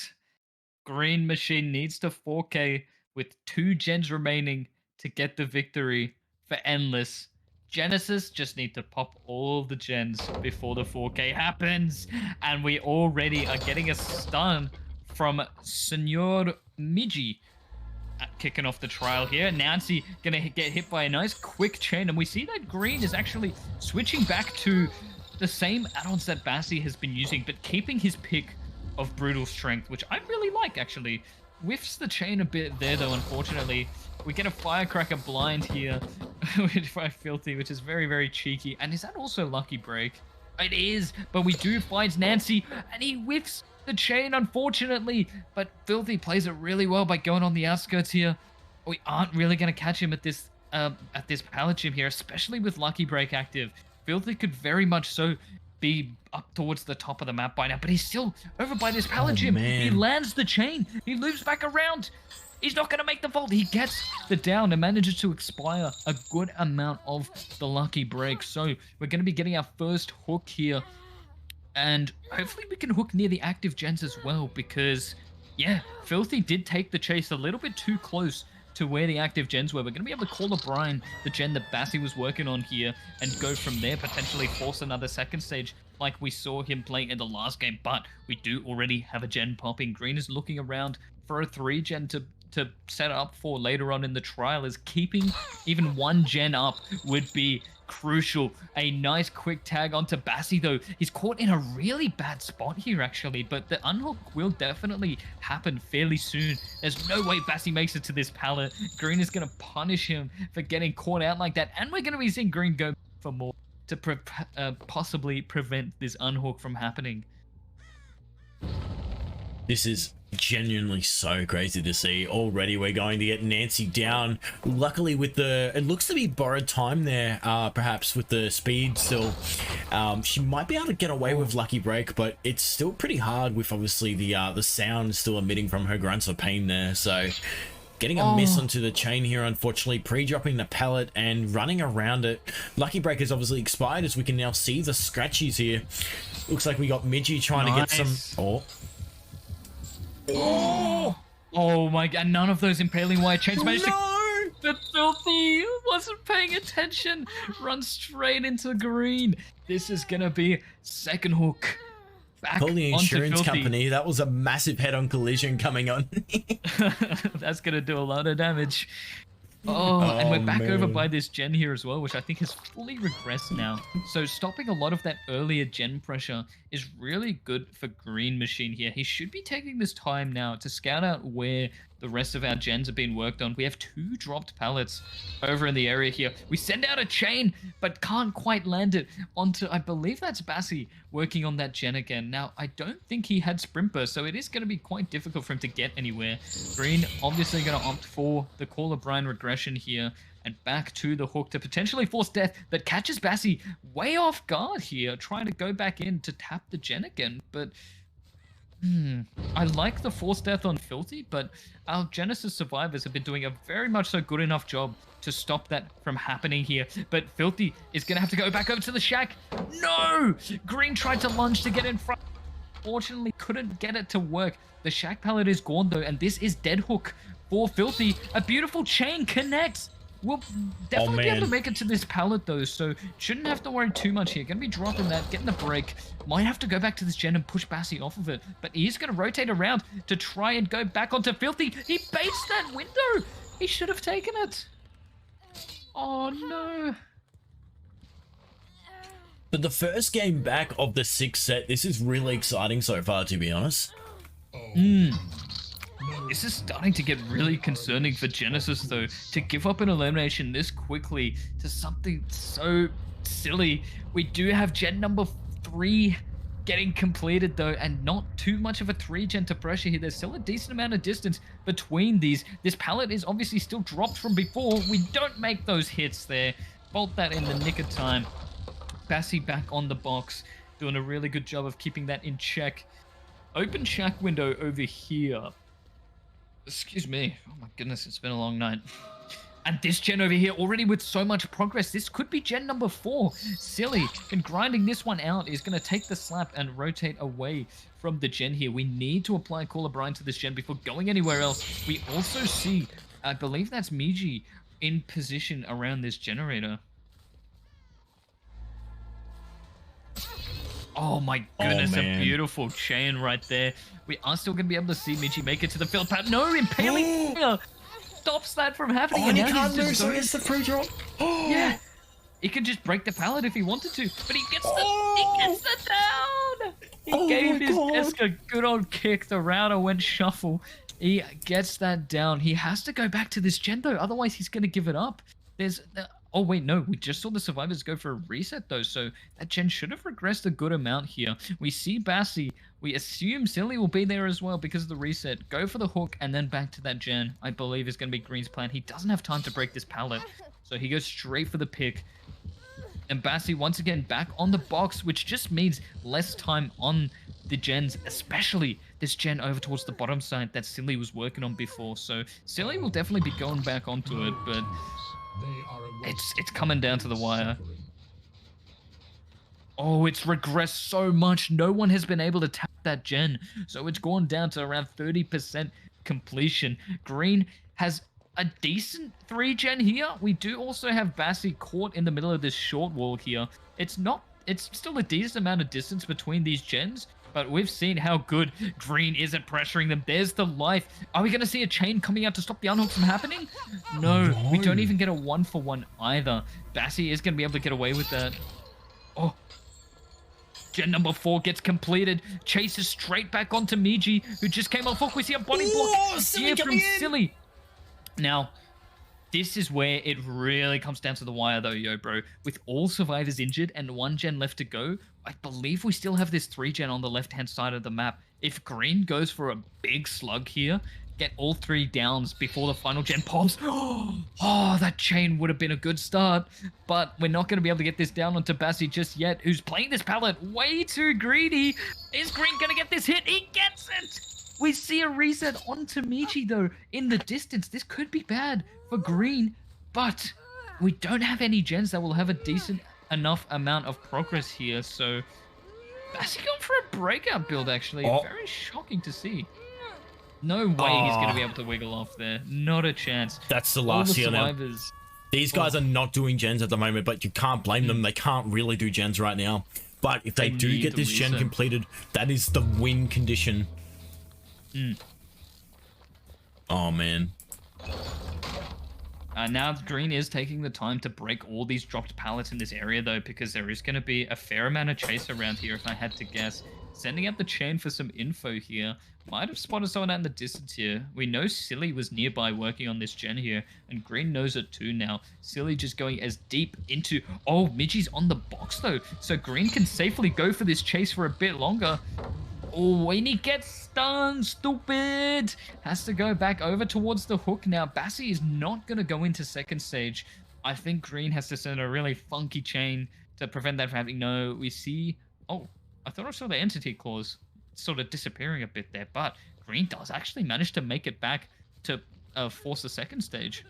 B: Green Machine needs to 4K with 2 gens remaining to get the victory for Endless. Genesis just need to pop all the gens before the 4K happens. And we already are getting a stun from Senor Miji kicking off the trial here. Nancy gonna get hit by a nice quick chain, and we see that Green is actually switching back to the same add-ons that Bassi has been using, but keeping his pick of Brutal Strength, which I really like, actually. Whiffs the chain a bit there, though, unfortunately. We get a Firecracker blind here by Filthy, which is very, very cheeky. And is that also Lucky Break? It is, but we do find Nancy, and he whiffs the chain, unfortunately. But Filthy plays it really well by going on the outskirts here. We aren't really going to catch him at this pallet gym here, especially with Lucky Break active. Filthy could very much so be up towards the top of the map by now, but he's still over by this pallet gym.
A: Man.
B: He lands the chain. He loops back around. He's not going to make the vault. He gets the down and manages to expire a good amount of the Lucky Break. So we're going to be getting our first hook here. And hopefully we can hook near the active gens as well, because, yeah, Filthy did take the chase a little bit too close to where the active gens were. We're going to be able to call the Brine, the gen that Bassi was working on here, and go from there, potentially force another second stage like we saw him play in the last game. But we do already have a gen popping. Green is looking around for a 3 gen to set up for later on in the trial, as keeping even 1 gen up would be crucial. A nice quick tag onto Bassi though. He's caught in a really bad spot here actually, but the unhook will definitely happen fairly soon. There's no way Bassi makes it to this pallet. Green is going to punish him for getting caught out like that, and we're going to be seeing Green go for more to possibly prevent this unhook from happening.
A: This is genuinely so crazy to see. Already we're going to get Nancy down. Luckily with the, it looks to be borrowed time there, perhaps with the speed still. She might be able to get away with lucky break, but it's still pretty hard with obviously the sound still emitting from her grunts of pain there. So getting a miss onto the chain here, unfortunately, pre-dropping the pallet and running around it. Lucky break has obviously expired, as we can now see the scratchies here. Looks like we got Midgie trying to get some...
B: Oh my god, none of those impaling wire chains managed to... The Filthy wasn't paying attention. Run straight into Green. This is gonna be second hook. Back
A: Call the insurance
B: onto
A: company. That was a massive head-on collision coming on.
B: That's gonna do a lot of damage. And we're back over
A: man.
B: by this gen here as well, which I think has fully regressed now. So stopping a lot of that earlier gen pressure is really good for Green Machine here. He should be taking this time now to scout out where the rest of our gens have been worked on. We have 2 dropped pallets over in the area here. We send out a chain, but can't quite land it onto, I believe that's Bassi working on that gen again. Now, I don't think he had Sprint Burst, so it is going to be quite difficult for him to get anywhere. Green obviously going to opt for the Call of Brine regression here, and back to the hook to potentially force death, that catches Bassi way off guard here, trying to go back in to tap the gen again, but... I like the force death on Filthy, but our Genesis survivors have been doing a very much so good enough job to stop that from happening here. But Filthy is going to have to go back over to the shack. No! Green tried to lunge to get in front. Fortunately, couldn't get it to work. The shack pallet is gone though, and this is dead hook for Filthy. A beautiful chain connects. We'll definitely be able to make it to this pallet though, so shouldn't have to worry too much here. Gonna be dropping that, getting the break. Might have to go back to this gen and push Bassi off of it, but he is gonna rotate around to try and go back onto Filthy. He baits that window! He should have taken it. Oh no.
A: But the first game back of the 6th set, this is really exciting so far, to be honest.
B: This is starting to get really concerning for Genesis, though, to give up an elimination this quickly to something so silly. We do have gen number 3 getting completed, though, and not too much of a 3 gen to pressure here. There's still a decent amount of distance between these. This pallet is obviously still dropped from before. We don't make those hits there. Bolt that in the nick of time. Bassi back on the box, doing a really good job of keeping that in check. Open shack window over here. Excuse me. Oh my goodness, it's been a long night. And this gen over here already with so much progress. This could be gen number 4. Silly. And grinding this one out is going to take the slap and rotate away from the gen here. We need to apply Call of Brine to this gen before going anywhere else. We also see, I believe that's Miji in position around this generator. Oh my goodness, a beautiful chain right there. We are still going to be able to see Michi make it to the field pad. No, impaling stops that from happening.
A: Oh, and he
B: now
A: can't
B: he's
A: do
B: just
A: so it's the pre-drop.
B: Yeah, he could just break the pallet if he wanted to, but he gets the down. He gave his desk a good old kick. The router went shuffle. He gets that down. He has to go back to this gen though, otherwise he's going to give it up. There's oh wait, no, we just saw the survivors go for a reset though, so that gen should have regressed a good amount here. We see Bassi, we assume Silly will be there as well because of the reset. Go for the hook and then back to that gen, I believe is going to be Green's plan. He doesn't have time to break this pallet, so he goes straight for the pick. And Bassi once again back on the box, which just means less time on the gens, especially this gen over towards the bottom side that Silly was working on before. So Silly will definitely be going back onto it, but it's coming down to the wire. Oh, it's regressed so much. No one has been able to tap that gen. So it's gone down to around 30% completion. Green has a decent 3-gen here. We do also have Bassi caught in the middle of this short wall here. It's still a decent amount of distance between these gens, but we've seen how good Green is at pressuring them. There's the life. Are we going to see a chain coming out to stop the unhook from happening? No, we don't even get a 1-for-1 either. Bassi is going to be able to get away with that. Oh. Gen number 4 gets completed. Chases straight back onto Miji, who just came off hook. We see a body block here from Silly. Now, this is where it really comes down to the wire though, YoBro. With all survivors injured and 1 gen left to go, I believe we still have this 3 gen on the left-hand side of the map. If Green goes for a big slug here, get all 3 downs before the final gen pops. Oh, that chain would have been a good start, but we're not going to be able to get this down onto Bassi just yet, who's playing this pallet way too greedy. Is Green going to get this hit? He gets it! We see a reset onto Michi though in the distance. This could be bad for Green, but we don't have any gens that will have a decent enough amount of progress here. So Bassi going for a breakout build actually. Very shocking to see. No way he's going to be able to wiggle off there. Not a chance.
A: That's the last here now. These guys are not doing gens at the moment, but you can't blame them. They can't really do gens right now. But if they do get this gen completed, that is the win condition. Oh man.
B: Now Green is taking the time to break all these dropped pallets in this area though, because there is going to be a fair amount of chase around here if I had to guess. Sending out the chain for some info here. Might have spotted someone out in the distance here. We know Silly was nearby working on this gen here, and Green knows it too now. Silly just going as deep into... Oh, Miji's on the box though, so Green can safely go for this chase for a bit longer. Oh, and he gets stunned, stupid! Has to go back over towards the hook now. Bassi is not going to go into second stage. I think Green has to send a really funky chain to prevent that from happening. No, we see... Oh, I thought I saw the entity clause sort of disappearing a bit there, but Green does actually manage to make it back to force the second stage.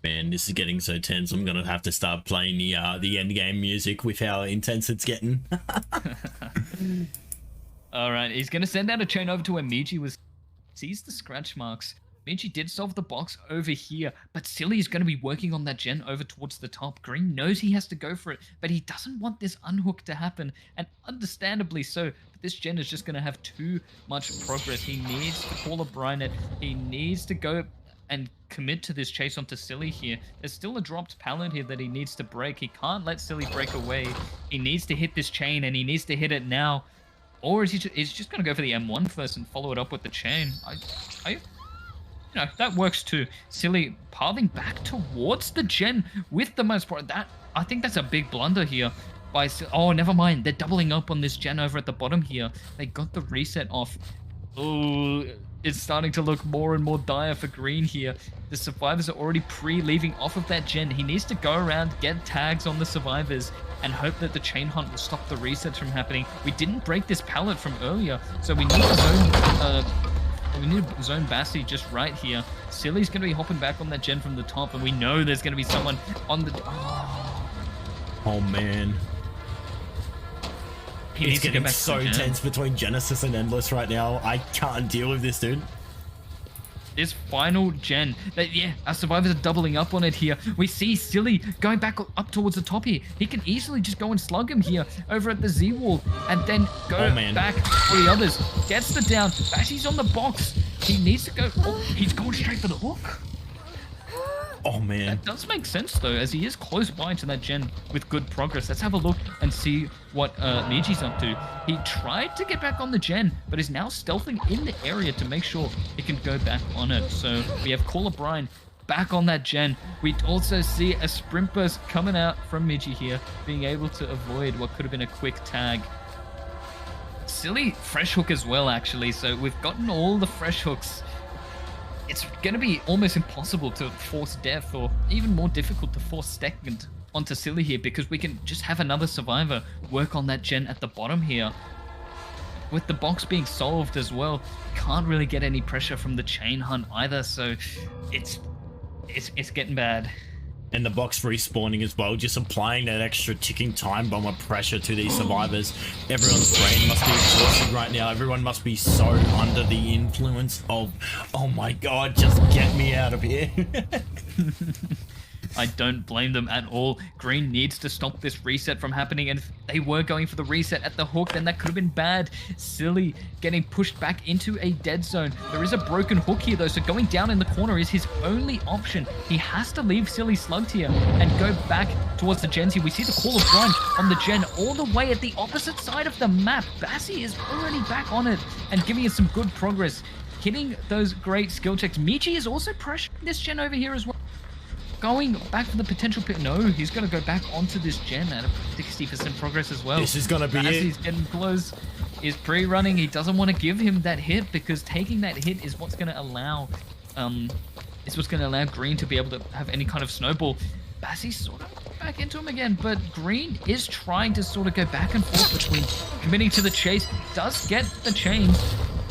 A: Man, this is getting so tense. I'm gonna have to start playing the end game music with how intense it's getting.
B: All right, he's gonna send out a chain over to where Miji was. Sees the scratch marks. Miji did solve the box over here, but Silly is going to be working on that gen over towards the top. Green knows he has to go for it, but he doesn't want this unhook to happen, and understandably so. But this gen is just going to have too much progress. He needs to call a Brynet. He needs to go and commit to this chase onto Silly here. There's still a dropped pallet here that he needs to break. He can't let Silly break away. He needs to hit this chain, and he needs to hit it now. Or is he just going to go for the M1 first and follow it up with the chain? You know, that works too. Silly pathing back towards the gen with the most pro. I think that's a big blunder here. Oh, never mind. They're doubling up on this gen over at the bottom here. They got the reset off. Oh, it's starting to look more and more dire for Green here. The survivors are already pre-leaving off of that gen. He needs to go around, get tags on the survivors, and hope that the chain hunt will stop the resets from happening. We didn't break this pallet from earlier, so we need to zone Bassi just right here. Silly's going to be hopping back on that gen from the top, and we know there's going to be someone on the...
A: Oh man. It's getting so tense between Genesis and Endless right now. I can't deal with this, dude.
B: This final gen, our survivors are doubling up on it here. We see Silly going back up towards the top here. He can easily just go and slug him here over at the Z wall and then go back for the others. Gets the down. Bassi's on the box. He needs to go. Oh, he's going straight for the hook.
A: Oh man.
B: That does make sense though, as he is close by to that gen with good progress. Let's have a look and see what Miji's up to. He tried to get back on the gen, but is now stealthing in the area to make sure he can go back on it. So we have Caller Brian back on that gen. We also see a sprint burst coming out from Miji here, being able to avoid what could have been a quick tag. Silly fresh hook as well, actually. So we've gotten all the fresh hooks. It's going to be almost impossible to force death, or even more difficult to force second onto Silly here, because we can just have another survivor work on that gen at the bottom here. With the box being solved as well, can't really get any pressure from the chain hunt either, so it's getting bad.
A: And the box respawning as well, just applying that extra ticking time bomb of pressure to these survivors. Everyone's brain must be exhausted right now. Everyone must be so under the influence of, oh my god, just get me out of here.
B: I don't blame them at all. Green needs to stop this reset from happening, and if they were going for the reset at the hook, then that could have been bad. Silly getting pushed back into a dead zone. There is a broken hook here though, so going down in the corner is his only option. He has to leave Silly slugged here and go back towards the gens here. We see the call of run on the gen all the way at the opposite side of the map. Bassi is already back on it and giving it some good progress, hitting those great skill checks. Michi is also pressuring this gen over here as well. Going back for the potential pick. No, he's going to go back onto this gen at a 60% progress as well.
A: This is going to be it.
B: He's getting close. He's pre-running. He doesn't want to give him that hit because taking that hit is what's going to allow, Green to be able to have any kind of snowball. Bassie's sort of back into him again, but Green is trying to sort of go back and forth between committing to the chase. Does get the chains.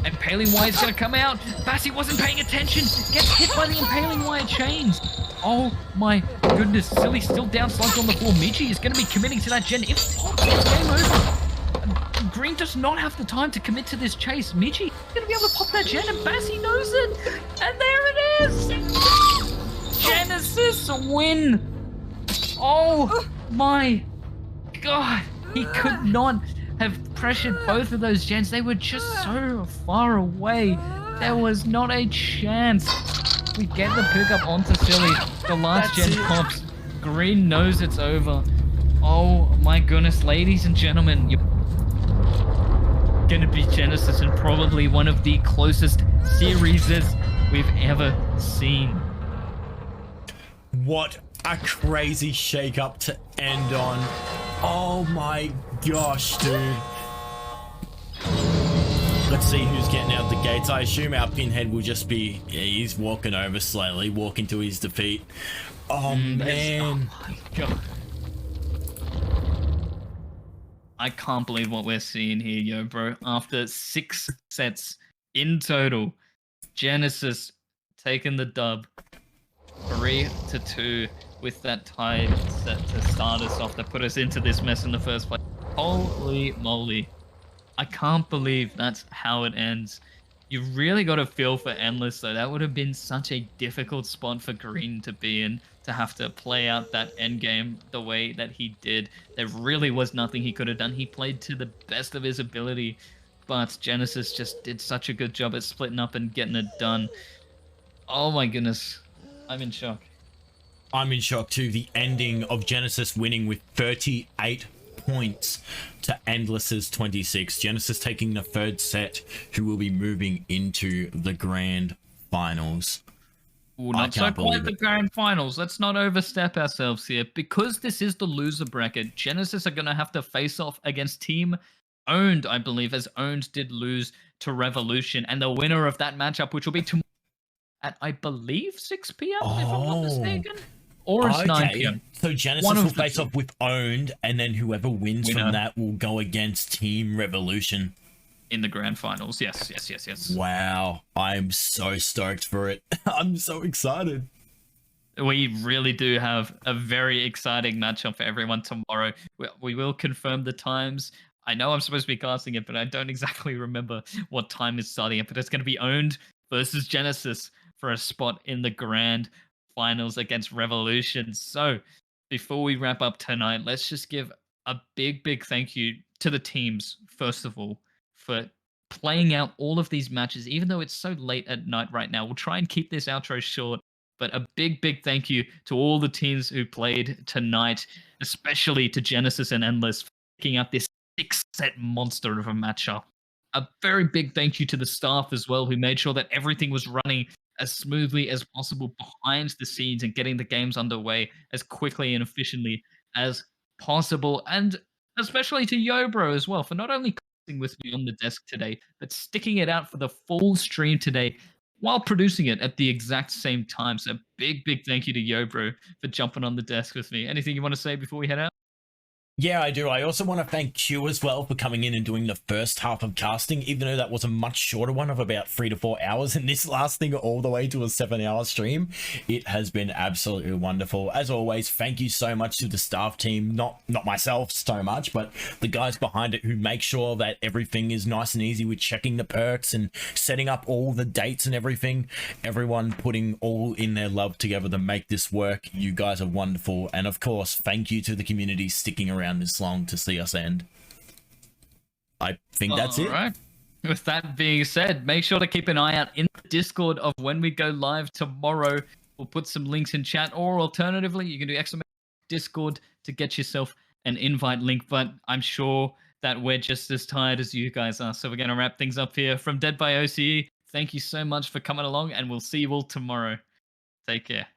B: Impaling wire is going to come out. Bassi wasn't paying attention. Gets hit by the impaling wire chains. Oh my goodness. Silly still down slugged on the floor. Michi is going to be committing to that gen. If popped, it's game over. Green does not have the time to commit to this chase. Michi is going to be able to pop that gen, and Bassi knows it. And there it is. Genesis win. Oh my god. He could not have pressured both of those gens. They were just so far away. There was not a chance. We get the pickup onto Silly. The last gen pops. Green knows it's over. Oh my goodness, ladies and gentlemen. You're gonna be Genesis in probably one of the closest series we've ever seen.
A: What a crazy shake-up to end on. Oh my gosh, dude. Let's see who's getting out the gates. I assume our pinhead will just be... Yeah, he's walking over slowly, walking to his defeat. Oh, man.
B: Oh my god. I can't believe what we're seeing here, YoBro. After 6 sets in total, Genesis taking the dub 3-2 with that tied set to start us off that put us into this mess in the first place. Holy moly. I can't believe that's how it ends. You really got to feel for Endless though. That would have been such a difficult spot for Green to be in, to have to play out that end game the way that he did. There really was nothing he could have done. He played to the best of his ability, but Genesis just did such a good job at splitting up and getting it done. Oh my goodness. I'm in shock.
A: I'm in shock too. The ending of Genesis winning with 38 points to Endless's 26. Genesis taking the third set, who will be moving into the grand finals.
B: Ooh, not so quite the grand finals. Let's not overstep ourselves here. Because this is the loser bracket, Genesis are going to have to face off against Team Owned, I believe, as Owned did lose to Revolution. And the winner of that matchup, which will be tomorrow at, I believe, 6 p.m., if I'm not mistaken. Or it's 9 p.m.
A: So Genesis will face off with Owned, and then whoever wins from that will go against Team Revolution.
B: In the grand finals, yes.
A: Wow, I'm so stoked for it. I'm so excited.
B: We really do have a very exciting matchup for everyone tomorrow. We will confirm the times. I know I'm supposed to be casting it, but I don't exactly remember what time is starting it. But it's going to be Owned versus Genesis for a spot in the grand finals against Revolution. So before we wrap up tonight, let's just give a big thank you to the teams, first of all, for playing out all of these matches, even though it's so late at night right now. We'll try and keep this outro short, but a big thank you to all the teams who played tonight, especially to Genesis and Endless for picking out this 6-set monster of a matchup. A very big thank you to the staff as well, who made sure that everything was running as smoothly as possible behind the scenes and getting the games underway as quickly and efficiently as possible. And especially to YoBro as well, for not only casting with me on the desk today, but sticking it out for the full stream today while producing it at the exact same time. So big thank you to YoBro for jumping on the desk with me. Anything you want to say before we head out?
A: Yeah, I do. I also want to thank Q as well for coming in and doing the first half of casting, even though that was a much shorter one of about 3 to 4 hours, and this lasting all the way to a 7-hour stream. It has been absolutely wonderful. As always, thank you so much to the staff team, not myself so much, but the guys behind it who make sure that everything is nice and easy with checking the perks and setting up all the dates and everything. Everyone putting all in their love together to make this work. You guys are wonderful. And of course, thank you to the community sticking around this long to see us end. I think that's it.
B: All right. With that being said, make sure to keep an eye out in the Discord of when we go live tomorrow. We'll put some links in chat, or alternatively, you can do Discord to get yourself an invite link. But I'm sure that we're just as tired as you guys are. So we're going to wrap things up here from Dead by OCE. Thank you so much for coming along, and we'll see you all tomorrow. Take care.